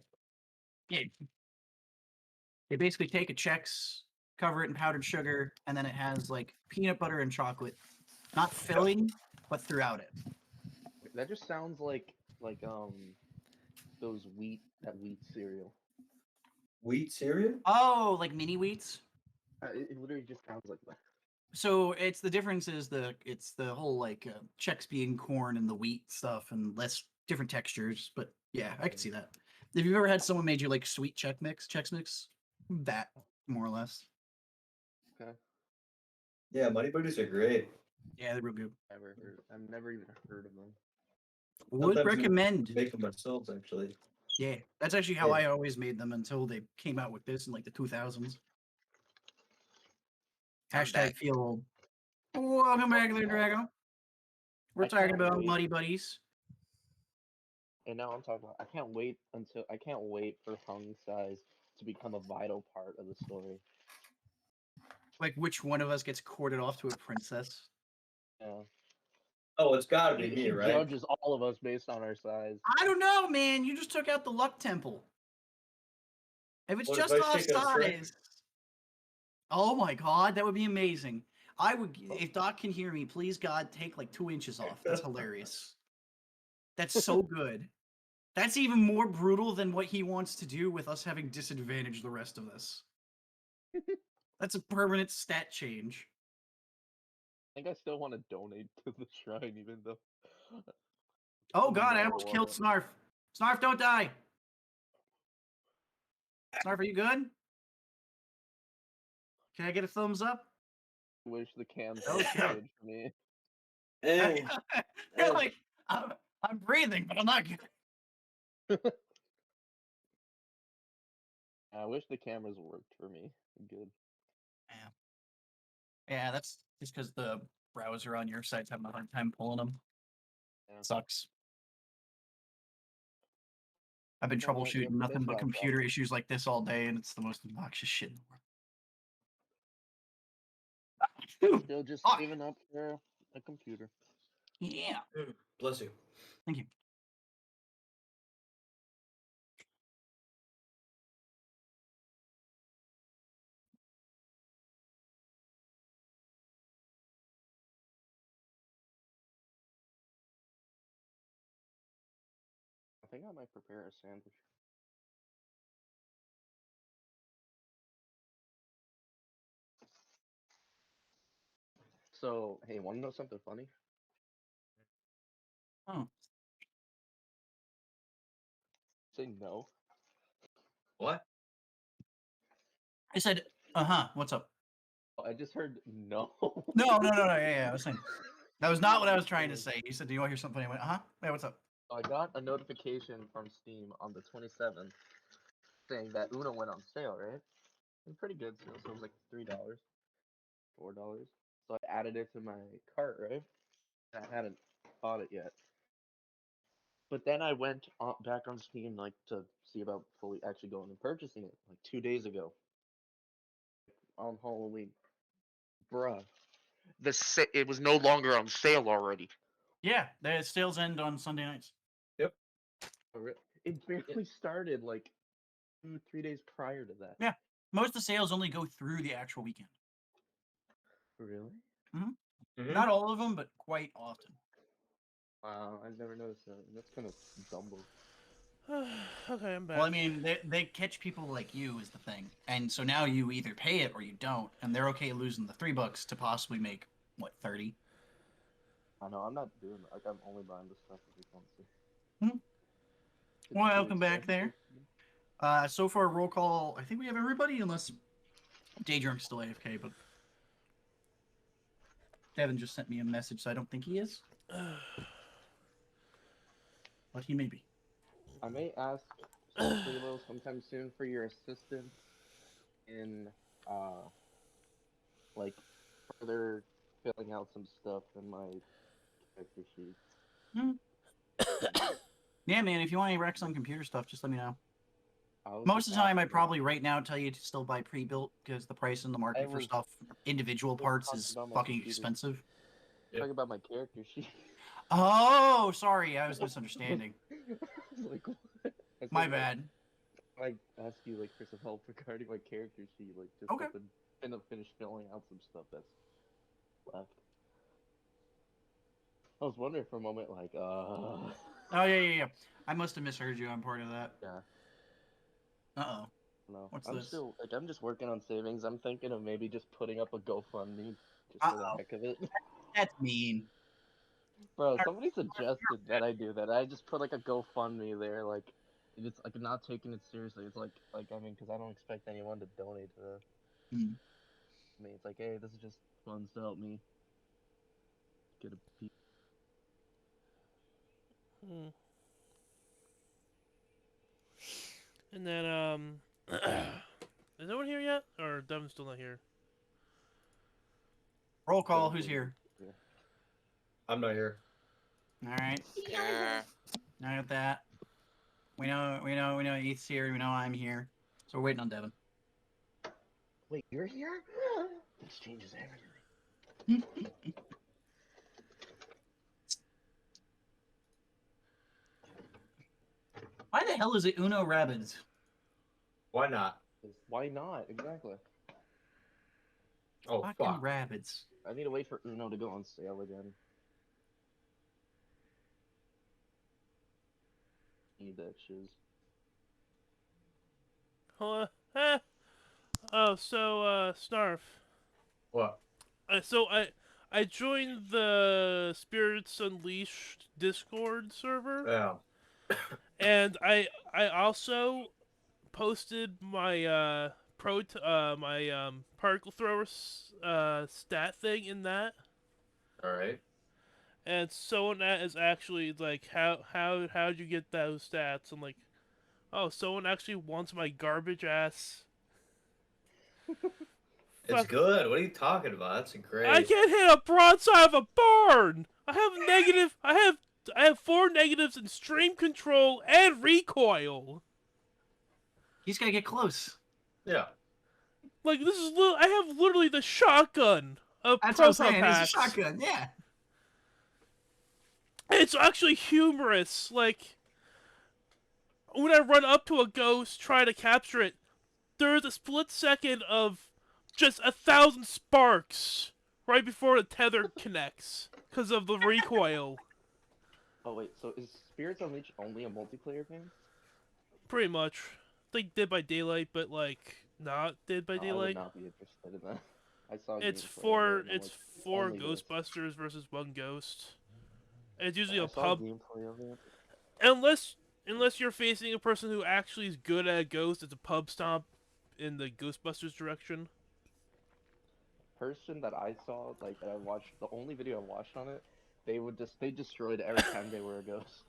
they basically take a Chex, cover it in powdered sugar, and then it has like peanut butter and chocolate, not filling, but throughout it. That just sounds like those wheat cereal. Wheat cereal? Oh, like mini wheats. It literally just sounds like that. So it's the difference is it's the whole like Chex being corn and the wheat stuff and less different textures. But yeah, I can see that. If you've ever had someone made you like sweet Chex mix, that more or less. Okay. Yeah, Money Buddies are great. Yeah, they're real good. I've never even heard of them. Would Sometimes we recommend. make them ourselves, actually. Yeah, that's actually how I always made them until they came out with this in like the 2000s. Hashtag feel old. Welcome back, there, Drago. We're talking about Muddy Buddies. And now I'm talking about. I can't wait for hung size to become a vital part of the story. Like which one of us gets courted off to a princess? Yeah. Oh, it's gotta be me, He right? judges all of us based on our size. I don't know, man. You just took out the luck temple. If it's What just if I our take a strike? size. Oh my god, that would be amazing. I would, if Doc can hear me, please God, take like 2 inches off. That's hilarious. That's so good. That's even more brutal than what he wants to do with us having disadvantage the rest of this. That's a permanent stat change. I think I still want to donate to the shrine, even though. Oh god, I almost killed Snarf. Snarf, don't die. Snarf, are you good? Can I get a thumbs up? Wish the cams Oh, were shit. good for me. You're like, I'm breathing, but I'm not good. I wish the cameras worked for me. Good. Yeah, that's just because the browser on your site's having a hard time pulling them. Yeah. Sucks. I've been Oh, well, troubleshooting yeah, nothing that's but not a computer problem. issues like this all day, and it's the most obnoxious shit in the world. Still just Fuck. saving up for a computer. Yeah. Bless you. Thank you. I think I might prepare a sandwich. So, hey, want to know something funny? Oh. Say no. What? I said, what's up? Oh, I just heard no. No. Yeah, I was saying. That was not what I was trying to say. You said, do you want to hear something? I went, yeah, what's up? I got a notification from Steam on the 27th saying that Uno went on sale, right? It's pretty good sale, so it was like $3, $4. So I added it to my cart, right? I hadn't bought it yet. But then I went back on Steam like to see about fully actually going and purchasing it like 2 days ago on Halloween. Bruh, it was no longer on sale already. Yeah, the sales end on Sunday nights. Yep. It barely started like 2-3 days prior to that. Yeah. Most of the sales only go through the actual weekend. Really? Mhm. Not all of them, but quite often. Wow, I've never noticed that. That's kind of dumbo. Okay, I'm back. Well, I mean, they catch people like you is the thing, and so now you either pay it or you don't, and they're okay losing the $3 to possibly make what 30. I know, I'm not doing that. Like, I'm only buying the stuff that we want to see. Well, welcome back there. So far, roll call. I think we have everybody, unless Daydrunk's still AFK, but Devin just sent me a message, so I don't think he is. But he may be. I may ask Freelo sometime soon for your assistance in, like, further filling out some stuff in my character sheet. Yeah, man, if you want any recs on computer stuff, just let me know. was Most of just the time, I asking, probably right now tell you to still buy pre-built because the price in the market for was- stuff, individual was parts, talking is about my fucking computer. expensive. Yep. Talking about my character sheet. Oh, sorry, I was misunderstanding. I was like, what? I said, My like, bad. I asked you like for some help regarding my character sheet, like just Okay. to finish filling out some stuff that's left. I was wondering for a moment, like, Oh yeah. I must have misheard you. I'm part of that. yeah, Uh-oh. no, What's I'm this? still like, I'm just working on savings. I'm thinking of maybe just putting up a GoFundMe just for the heck of it. That's mean. Bro, somebody suggested that I do that. I just put like a GoFundMe there, like it's like not taking it seriously. It's like I mean, because I don't expect anyone to donate to that. Hmm. I mean, it's like, hey, this is just funds to help me get a piece. And then, is no one here yet? Or Devin's still not here? Roll call. Who's here? Yeah. I'm not here. All right. Here. Now with that, we know Eth's here. We know I'm here. So we're waiting on Devin. Wait, you're here? This changes everything. Why the hell is it Uno Rabbids? Why not? Why not? Exactly. Oh, Fucking fuck. Rabbids. I need to wait for Uno to go on sale again. Need that shiz. Oh, so, Snarf. What? So I joined the Spirits Unleashed Discord server, Yeah. and I also posted my particle thrower stat thing in that, All right. and someone that is actually like, how'd you get those stats? I'm like, oh, someone actually wants my garbage ass. It's Fuck. good. What are you talking about? That's I great. can't hit a broadside of a barn. I have negative. I have 4 negatives in stream control and recoil. He's gotta get close. Yeah. Like, this is I have literally the shotgun of That's what I'm proton saying. It's a packs. shotgun. Yeah. It's actually humorous. Like, when I run up to a ghost, try to capture it, there's a split second of just 1,000 sparks right before the tether connects because of the recoil. Oh wait, so is Spirits Unleashed only a multiplayer game? Pretty much. Like Dead by Daylight, but like not Dead by I would Daylight. not be interested in that. I saw. It's gameplay of four. it, and I'm It's like, 4 only this. Ghostbusters versus 1 ghost. And it's usually I a saw pub. gameplay of it. Unless you're facing a person who actually is good at a ghost, it's a pub stomp in the Ghostbusters direction. Person that I saw, like that I watched, the only video I watched on it, they destroyed every time they were a ghost.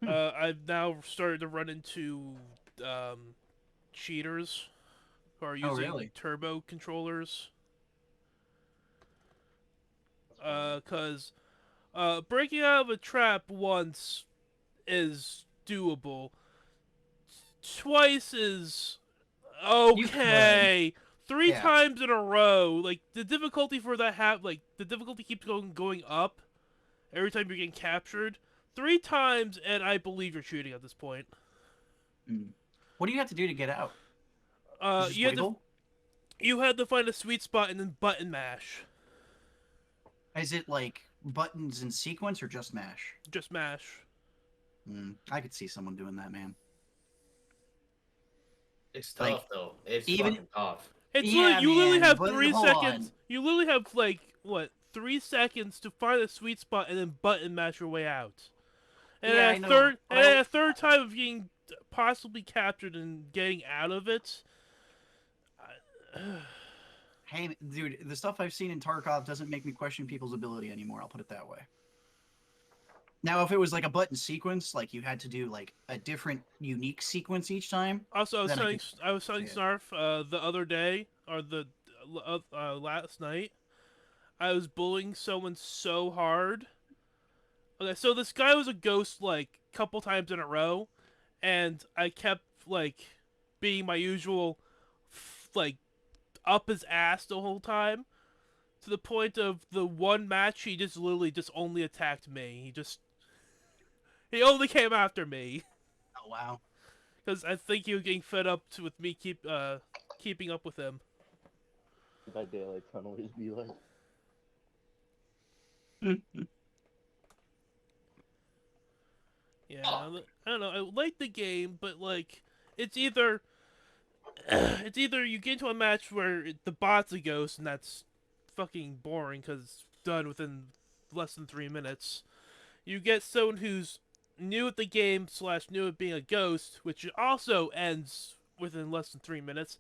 I've now started to run into cheaters who are using really? turbo controllers. Cause breaking out of a trap once is doable. Twice is okay. 3 Yeah. times in a row, like the difficulty for that the difficulty keeps going up every time you're getting captured. 3 times, and I believe you're cheating at this point. What do you have to do to get out? You had to find a sweet spot and then button mash. Is it like buttons in sequence or just mash? Just mash. I could see someone doing that, man. It's tough though. It's even- fucking tough. It's Yeah, you literally man, have but 3 hold seconds. on. You literally have like what 3 seconds to find a sweet spot and then button mash your way out. And Yeah, then I a know, third, but and then a third time of being possibly captured and getting out of it. Hey, dude, the stuff I've seen in Tarkov doesn't make me question people's ability anymore. I'll put it that way. Now, if it was like a button sequence, like you had to do like a different, unique sequence each time. Also, Then I was telling see it. Snarf the other day or the last night. I was bullying someone so hard. Okay, so this guy was a ghost like couple times in a row, and I kept like being my usual like up his ass the whole time, to the point of the one match he just literally just only attacked me. He only came after me. Oh wow. Because I think he was getting fed up with me keeping up with him. By Daylight Tunnel is be like. Yeah, I don't know. I like the game, but like, it's either you get into a match where the bot's a ghost, and that's fucking boring because it's done within less than 3 minutes. You get someone who's new at the game / new at being a ghost, which also ends within less than 3 minutes.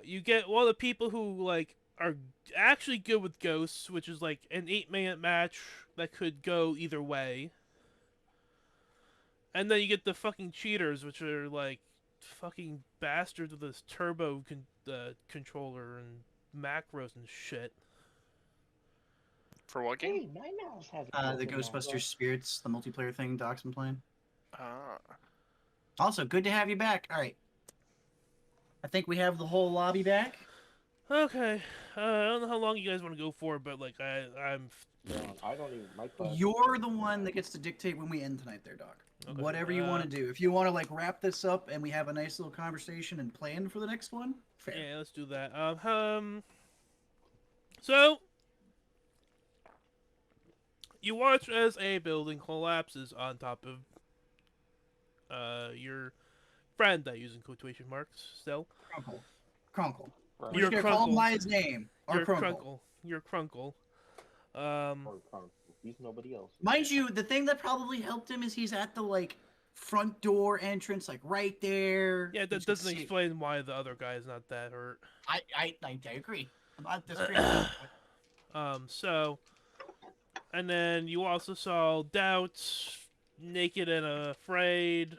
You get one of the people who like are actually good with ghosts, which is like an 8-minute match that could go either way. And then you get the fucking cheaters, which are like fucking bastards with this turbo controller and macros and shit. For what game? Hey, my mouse has. The Ghostbusters Spirits, the multiplayer thing Doc's been playing. Ah. Also, good to have you back. All right. I think we have the whole lobby back. Okay, I don't know how long you guys want to go for, but like I'm. I don't even. My class. You're the one that gets to dictate when we end tonight, there, Doc. Okay, Whatever you want to do. If you want to like wrap this up and we have a nice little conversation and plan for the next one, fair. Yeah, let's do that. So you watch as a building collapses on top of your friend. I use in quotation marks still. Crunkle. Right. We're Your just gonna call him Crunkle. by his name. Or Your Crunkle. Your Crunkle. Or Crunkle. He's nobody else. Mind you, the thing that probably helped him is he's at the like front door entrance, like right there. Yeah, You that just can doesn't see it. explain why the other guy is not that hurt. I agree. I'm not disagreeing with that. So, and then you also saw Doubts, naked and afraid,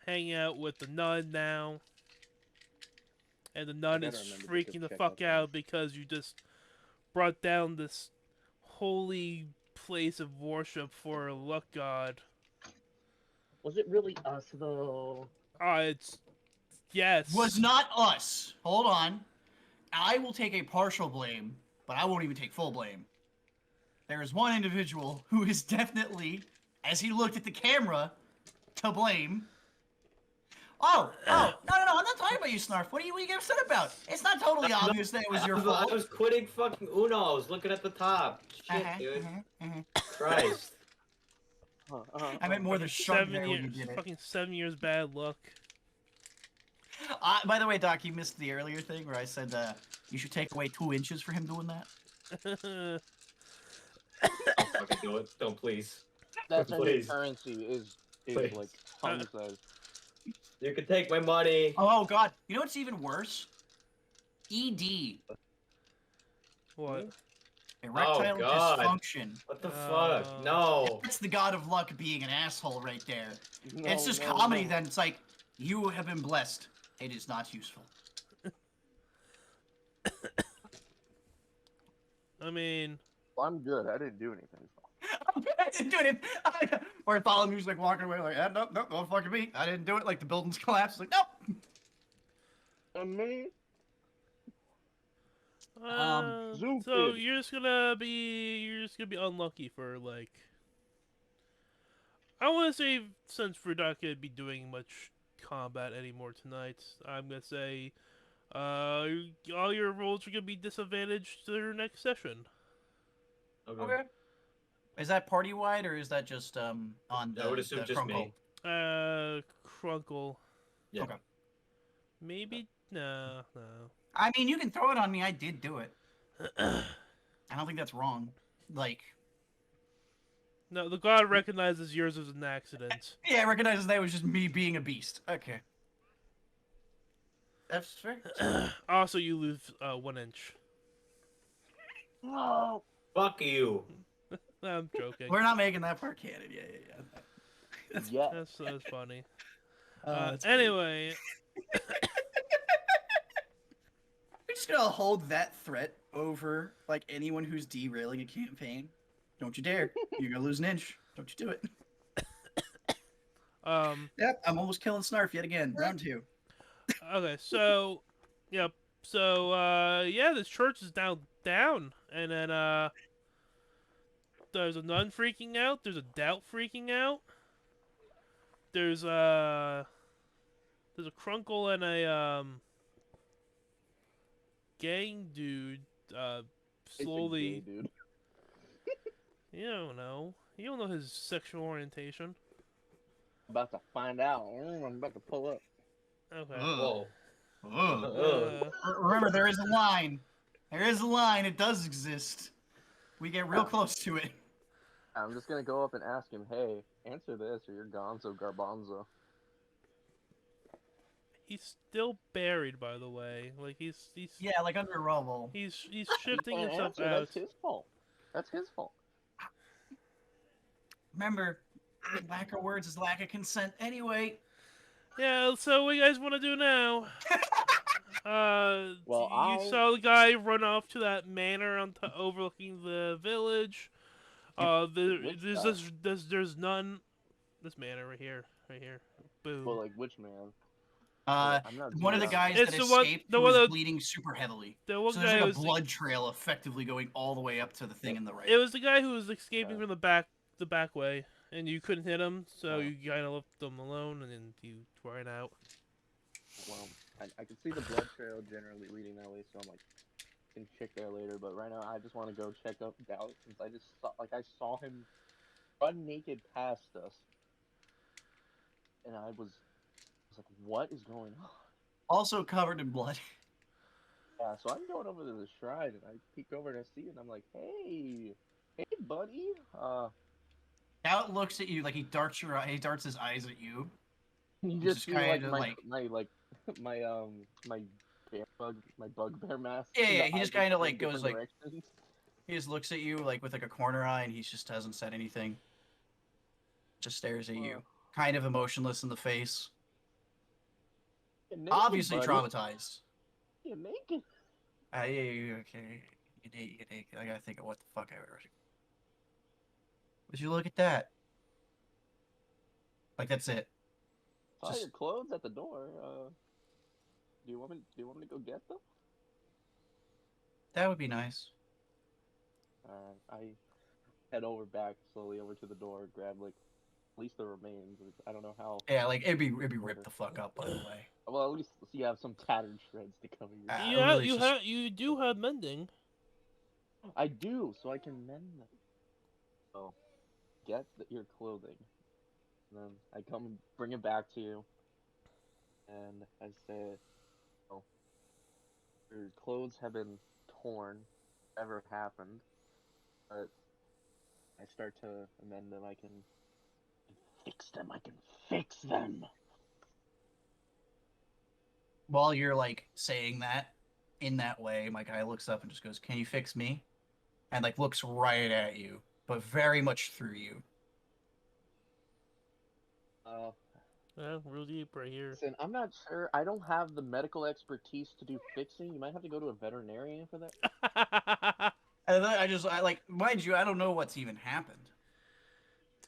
hanging out with the nun now. And the nun is better remember to go freaking the check fuck out the- out because you just brought down this holy place of worship for a luck god. Was it really us though? It's yes. Was not us. Hold on. I will take a partial blame, but I won't even take full blame. There is one individual who is definitely, as he looked at the camera, to blame. No, I'm not talking about you, Snarf. What are you getting upset about? It's not totally obvious that it was your fault. I was quitting fucking Uno. I was looking at the top. Shit, dude. Christ. I meant more the shark there when you did it. Fucking 7 years bad luck. By the way, Doc, you missed the earlier thing where I said you should take away 2 inches for him doing that. Don't fucking do it. Don't, please. That's Please. currency is Please. like Tom says. You can take my money. Oh God! You know what's even worse? ED. What? Erectile God. dysfunction. What the fuck? No. It's the god of luck being an asshole right there. No, It's just no, comedy no. then. It's like, you have been blessed. It is not useful. I mean, Well, I'm good. I didn't do anything. I didn't do it. Or Bartholomew's like walking away like, nope, don't fucking me. I didn't do it. Like the building's collapsed. Like, nope. And me? so Zoopid. you're just gonna be unlucky for like. I want to say since we're not gonna be doing much combat anymore tonight, I'm gonna say, all your rolls are gonna be disadvantaged to your next session. Okay. Is that party wide or is that just on the? I would assume the just Crunkle? me. Crunkle. Yeah. Okay. Maybe no. I mean, you can throw it on me. I did do it. I don't think that's wrong. Like, No, the god recognizes yours as an accident. yeah, it recognizes that was just me being a beast. Okay. That's fair. Also, you lose 1 inch. No. Fuck you. I'm joking. We're not making that part canon. Yeah. Yeah. That's funny. That's Anyway, we're just gonna hold that threat over like anyone who's derailing a campaign. Don't you dare! You're gonna lose an inch. Don't you do it. Yep, I'm almost killing Snarf yet again. Round 2. okay, so, yep, so, yeah, this church is now down, and then, there's a nun freaking out, there's a doubt freaking out, there's a Crunkle and a, gang dude, slowly, Gay, dude. you don't know his sexual orientation. About to find out. I'm about to pull up. Okay. Whoa. Remember, there is a line. There is a line. It does exist. We get real close to it. I'm just gonna go up and ask him, hey, answer this or you're gonzo garbanzo. He's still buried, by the way. Like he's Yeah, like under rubble. he's He shifting can't himself answer, out. That's his fault. That's his fault. Remember, lack of words is lack of consent. Anyway. Yeah. So what you guys want to do now? Well, you saw the guy run off to that manor overlooking the village. There's none. This manor right here. Boom. Well, like which man? I'm not One of the too guys It's that the one- escaped the who one was that- bleeding super heavily. The one So guy there's like a was blood trail effectively going all the way up to the thing in the right. It was the guy who was escaping from the back way, and you couldn't hit him, so you kind of left him alone, and then you ran out. Well, I can see the blood trail generally leading that way, so I'm like, can check there later. But right now, I just want to go check up Doubt since I saw him run naked past us, and I was like, what is going on? Also covered in blood. Yeah, so I'm going over to the shrine, and I peek over and I see it, and I'm like, hey, buddy, Scout looks at you like he darts his eyes at you. You He's just see like kinda my bugbear mask. Yeah, and yeah, the he eyes just are kinda going like goes different like directions. he just looks at you like with like a corner eye and he just hasn't said anything. Just stares at you. Kind of emotionless in the face. You're naked, Obviously buddy. traumatized. You're naked. Yeah, okay. You naked. I gotta think of what the fuck I would. Would you look at that? Like that's it. Saw Just your clothes at the door. Do you want me to go get them? that would be nice. I head slowly over to the door, grab like at least the remains. I don't know how. Yeah, like it'd be ripped the fuck up by the way. Well, at least you have some tattered shreds to cover your. Yeah, Really just you do have mending. I do, so I can mend them. So, get your clothing. And then I come and bring it back to you. And I say, oh, your clothes have been torn. Ever happened. But I start to amend them. I can fix them. I can fix them. while you're like saying that in that way, my guy looks up and just goes, "Can you fix me?" And like looks right at you, but very much through you. Yeah, real deep right here. Listen, I'm not sure. I don't have the medical expertise to do fixing. You might have to go to a veterinarian for that. And then I like, mind you, I don't know what's even happened.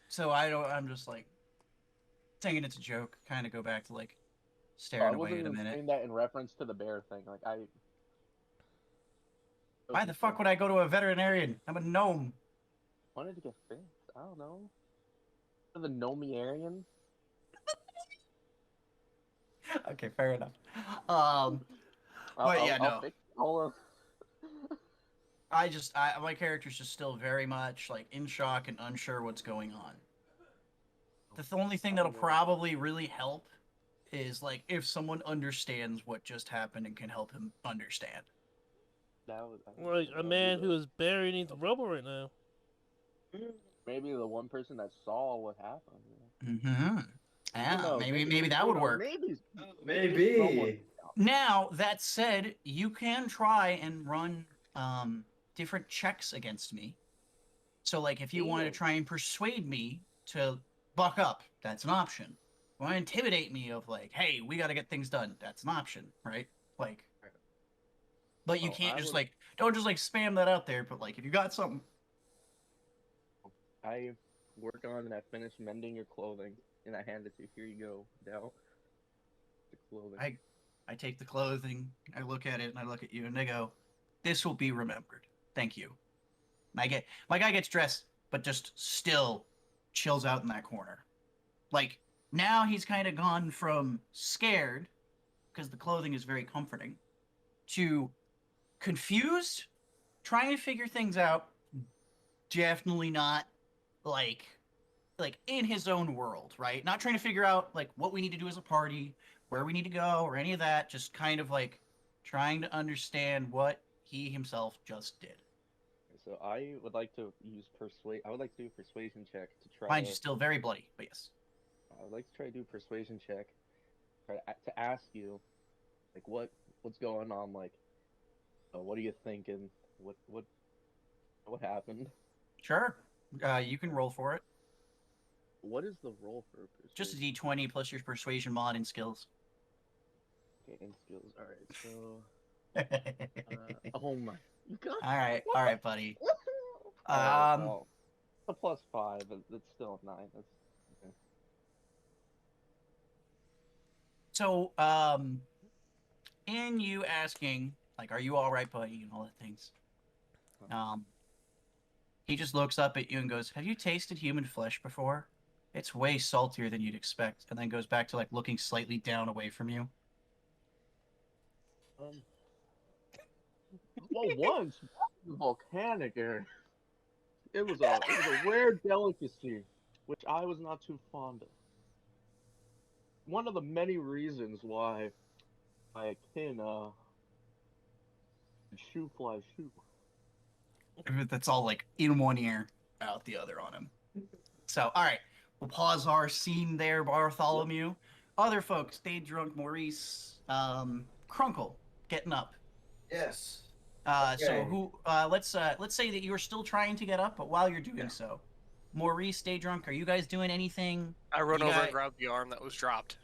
So I'm just like, thinking it's a joke. Kind of go back to like, staring I away wasn't at a even minute. saying that in reference to the bear thing. Like, Why the fuck would I go to a veterinarian? I'm a gnome. wanted to get fixed. I don't know. The Nomiarian. Okay, fair enough. But yeah, no. I'll fix all of. My character's just still very much like in shock and unsure what's going on. The only thing that'll probably really help is like if someone understands what just happened and can help him understand. Like a man who is buried beneath rubble right now. Maybe the one person that saw what happened. Mm-hmm. Yeah, maybe that would work. Maybe. Now, that said, you can try and run different checks against me. So, like, if you wanted to try and persuade me to buck up, that's an option. If you want to intimidate me of like, hey, we got to get things done, that's an option, right? Like, but you can't just like, don't just like spam that out there. But like, if you got something, I work on and I finish mending your clothing, and I hand it to you. Here you go, now. The clothing. I take the clothing, I look at it, and I look at you, and I go, "This will be remembered. Thank you." My guy gets dressed, but just still chills out in that corner. Like now he's kind of gone from scared because the clothing is very comforting to confused, trying to figure things out. Definitely not like in his own world, right? Not trying to figure out like what we need to do as a party, where we need to go, or any of that. Just kind of like trying to understand what he himself just did. So I would like to use persuade. I would like to do a persuasion check to try. Mind you, still very bloody, but yes. I would like to try to do a persuasion check, try to ask you, like what's going on, like, what are you thinking? What happened? Sure, you can roll for it. What is the roll for persuasion? Just a D20 plus your persuasion mod and skills. Okay, and skills. All right, so. Oh my god. All right, buddy. A +5, but it's still a 9. That's okay. So, in you asking, like, "Are you all right, buddy?" and all that things, he just looks up at you and goes, "Have you tasted human flesh before? It's way saltier than you'd expect." And then goes back to like looking slightly down away from you. Well, once volcanic air. It was a rare delicacy, which I was not too fond of. One of the many reasons why my kin shoe fly shoe. That's all like in one ear, out the other on him. So, all right, we'll pause our scene there, Bartholomew. Other folks, Stay Drunk, Maurice, Crunkle, getting up. Yes. So Okay. who? Let's say that you're still trying to get up, but while you're doing so, Maurice, Stay Drunk, are you guys doing anything? I run You over got- and grab the arm that was dropped.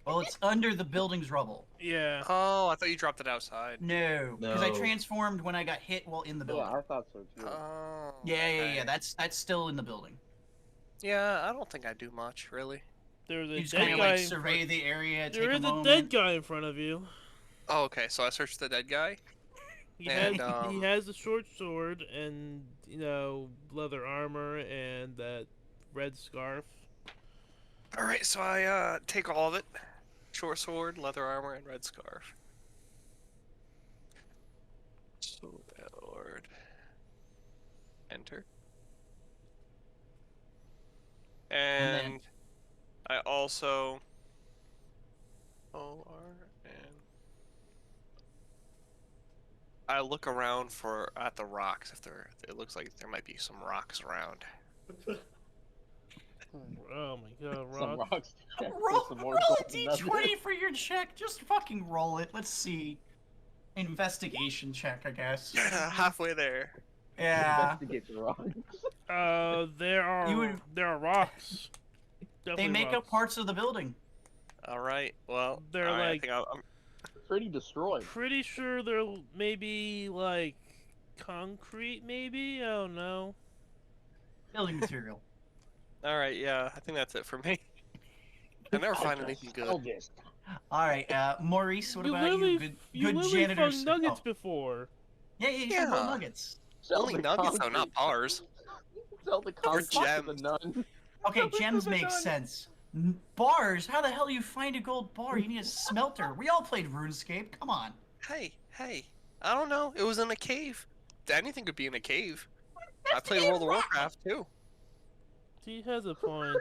Well, it's under the building's rubble. Yeah. Oh, I thought you dropped it outside. No, because I No. transformed when I got hit while in the building. Yeah, I thought so too. Oh. Yeah. okay. That's still in the building. Yeah, I don't think I do much, really. There's a You just dead kind of guy. like survey the area, There take is a a moment. dead guy in front of you. Oh, okay, so I searched the dead guy. He And, he has a short sword and leather armor and that red scarf. Alright, so I take all of it. Short sword, leather armor, and red scarf. Sword. Enter. And I also I look around at the rocks if it looks like there might be some rocks around. Oh my god, Some Rock. rocks. Yeah, Roll, some more roll a golden nuggets. d20 for your check. Just fucking roll it. Let's see. Investigation check, I guess. Yeah, halfway there. Yeah. Investigate the rocks. There are rocks. They Definitely make up rocks. parts of the building. Alright, well, They're alright, like- I think I'm Pretty destroyed. Pretty sure they're maybe like concrete, maybe? I don't know. Building material. alright, yeah, I think that's it for me. I never find anything Sell good. this. All right, Maurice, what about literally, you? Good, you good literally janitor. found nuggets Oh. before. Yeah, you should roll Yeah. nuggets. Sell Only the nuggets though, not concrete. bars. Sell the concrete to the gems. nun. Okay, Sell it to gems the make nun. sense. Bars? How the hell do you find a gold bar? You need a smelter. We all played RuneScape. Come on. Hey, I don't know. It was in a cave. Anything could be in a cave. I played World of Warcraft too. He has a point.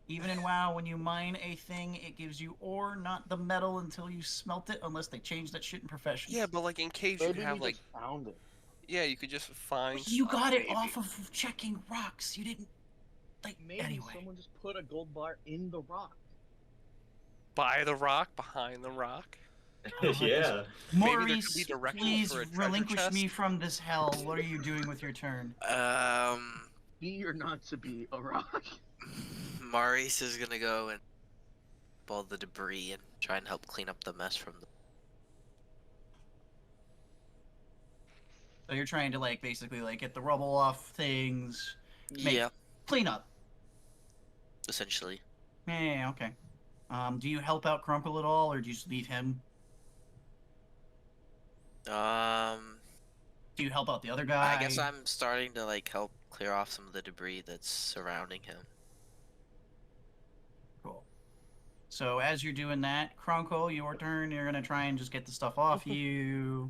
Even in WoW, when you mine a thing, it gives you ore, not the metal, until you smelt it, unless they change that shit in Professions. Yeah, but like in caves you Maybe could have we like just found it. yeah, you could just find. You stuff, got it maybe. off of checking rocks. You didn't. Like, Maybe anyway. someone just put a gold bar in the rock. By the rock, behind the rock. Yeah. Maybe there could Maurice, be directions please for a treasure relinquish me chest. from this hell. What are you doing with your turn? Be or not to be a rock. Maurice is gonna go and pull the debris and try and help clean up the mess from the. So you're trying to, like, basically, like, get the rubble off things. Make- Yeah, Clean up. essentially. Yeah, okay. Do you help out Crunkle at all, or do you just leave him? Do you help out the other guy? I guess I'm starting to like help clear off some of the debris that's surrounding him. Cool. So as you're doing that, Crunkle, your turn. You're gonna try and just get the stuff off you.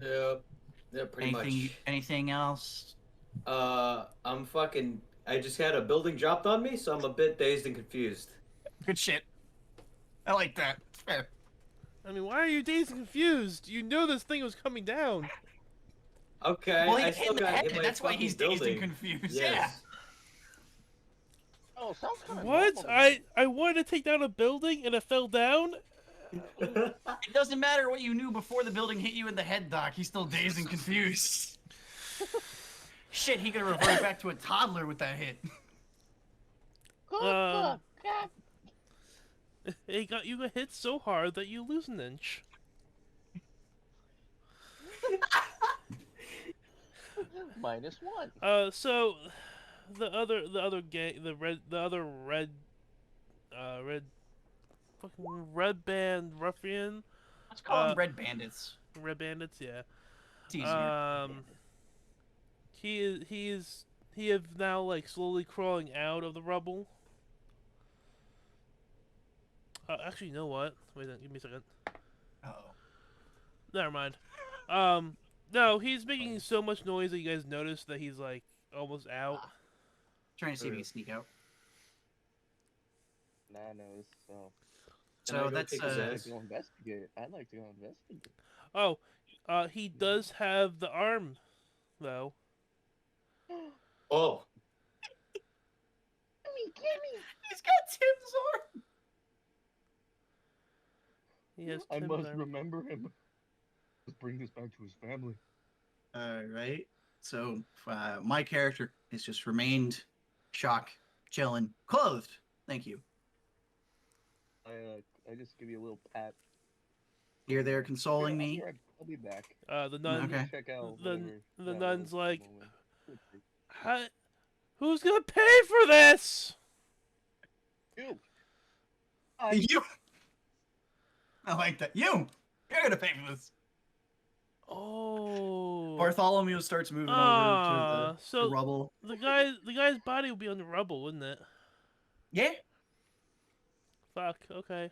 Yeah, pretty Anything else? much. I just had a building dropped on me, so I'm a bit dazed and confused. Good shit. I like that. It's fair. I mean, why are you dazed and confused? You know this thing was coming down. Okay, Well, he I hit still in the got head. hit by That's a why fucking he's dazed building. and confused. Yes. Oh, sounds kind of What? I wanted to take down a building and it fell down? Yeah. It doesn't matter what you knew before the building hit you in the head, Doc. He's still dazed and confused. Shit, he could have reverted back to a toddler with that hit. You got hit so hard that you lose an inch. -1. So the other gang, the other red fucking red band ruffian, Let's call them Red Bandits. red bandits, yeah. It's easier. He is now like slowly crawling out of the rubble. Actually, you know what? Wait, give me a second. Uh-oh. Never mind. No, he's making so much noise that you guys notice that he's like almost out. Trying to see if he can sneak out. Nanos, so. Can I So go that's kick his I'd ass? like to go investigate. I'd like to go investigate. Oh, he does have the arm, though. Oh, He has I Tim's must armor. remember him. Let's bring this back to his family. All right. So my character has just remained shock, chilling, clothed. Thank you. I just give you a little pat. You're there consoling me. I'll be back. The nun. Okay. Check out The whatever the that nun's was like, at the moment. How, who's gonna pay for this? You. You. I like that. You're gonna pay for this. Oh. Bartholomew starts moving over to the So rubble. the guy's body will be on the rubble, wouldn't it? Yeah. Fuck. Okay.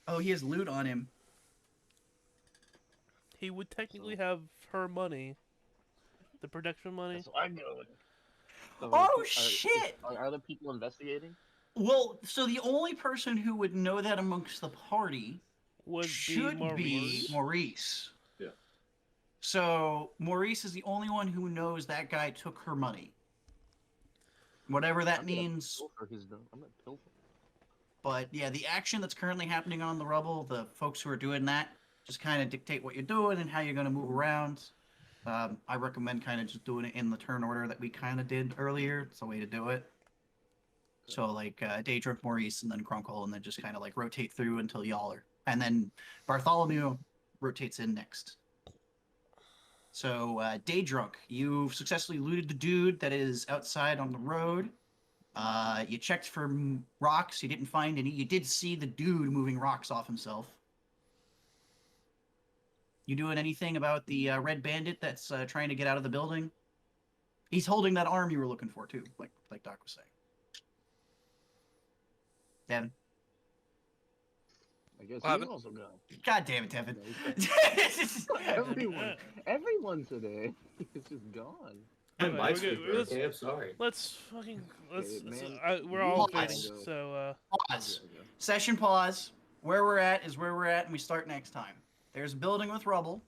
Oh, he has loot on him. He would technically have her money, the protection money. That's where I'm going. So, Oh shit! Are other people investigating? Well, so the only person who would know that amongst the party should be Maurice. Yeah. So Maurice is the only one who knows that guy took her money. Whatever that means. I'm gonna pilfer. But yeah, the action that's currently happening on the rubble, the folks who are doing that, just kind of dictate what you're doing and how you're going to move around. I recommend kind of just doing it in the turn order that we kind of did earlier. It's the way to do it. So like Daedric, Maurice, and then Crunkle, and then just kind of like rotate through until y'all are. And then Bartholomew rotates in next. So Daedrunk, you've successfully looted the dude that is outside on the road. You checked for rocks. You didn't find any. You did see the dude moving rocks off himself. You doing anything about the red bandit that's trying to get out of the building? He's holding that arm you were looking for too, like Doc was saying. Devin. I guess What you also go. God damn it, Devin. Everyone today is just gone. Anyway, My birthday, I'm sorry. Let's fucking we're You all pause. fading, so Pause. Session pause. Where we're at is where we're at, and we start next time. There's a building with rubble.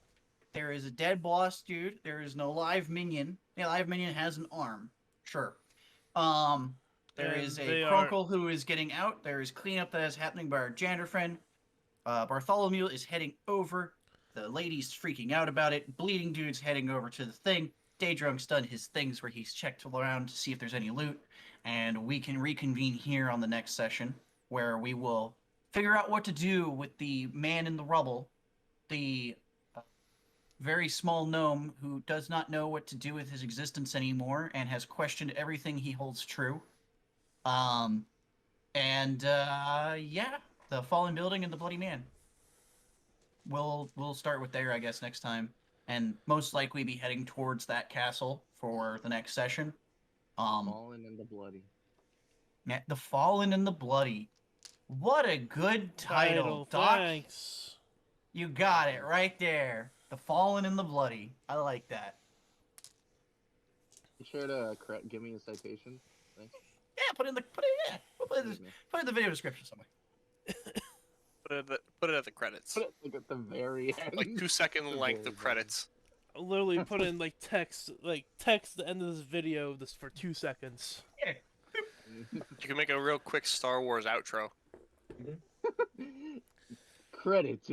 There is a dead boss dude. There is no live minion. Yeah, live minion has an arm. Sure. There And is a they Crunkle who is getting out. There is cleanup that is happening by our janitor friend. Bartholomew is heading over. The lady's freaking out about it. Bleeding dude's heading over to the thing. Daedrunk's done his things where he's checked around to see if there's any loot. And we can reconvene here on the next session where we will figure out what to do with the man in the rubble, the very small gnome who does not know what to do with his existence anymore and has questioned everything he holds true. Yeah, the fallen building and the bloody man. We'll start with there, I guess, next time, and most likely be heading towards that castle for the next session. Fallen and the bloody. Yeah, the Fallen and the Bloody. What a good title, Doc. Thanks. You got it right there. The Fallen and the Bloody. I like that. You sure to give me a citation? Thanks. Yeah, we'll put it in the video description somewhere. Put it at the credits. Put it like at the very end. Like 2-second length of credits. I'll literally put in text the end of this video for 2 seconds. Yeah. You can make a real quick Star Wars outro. Credits.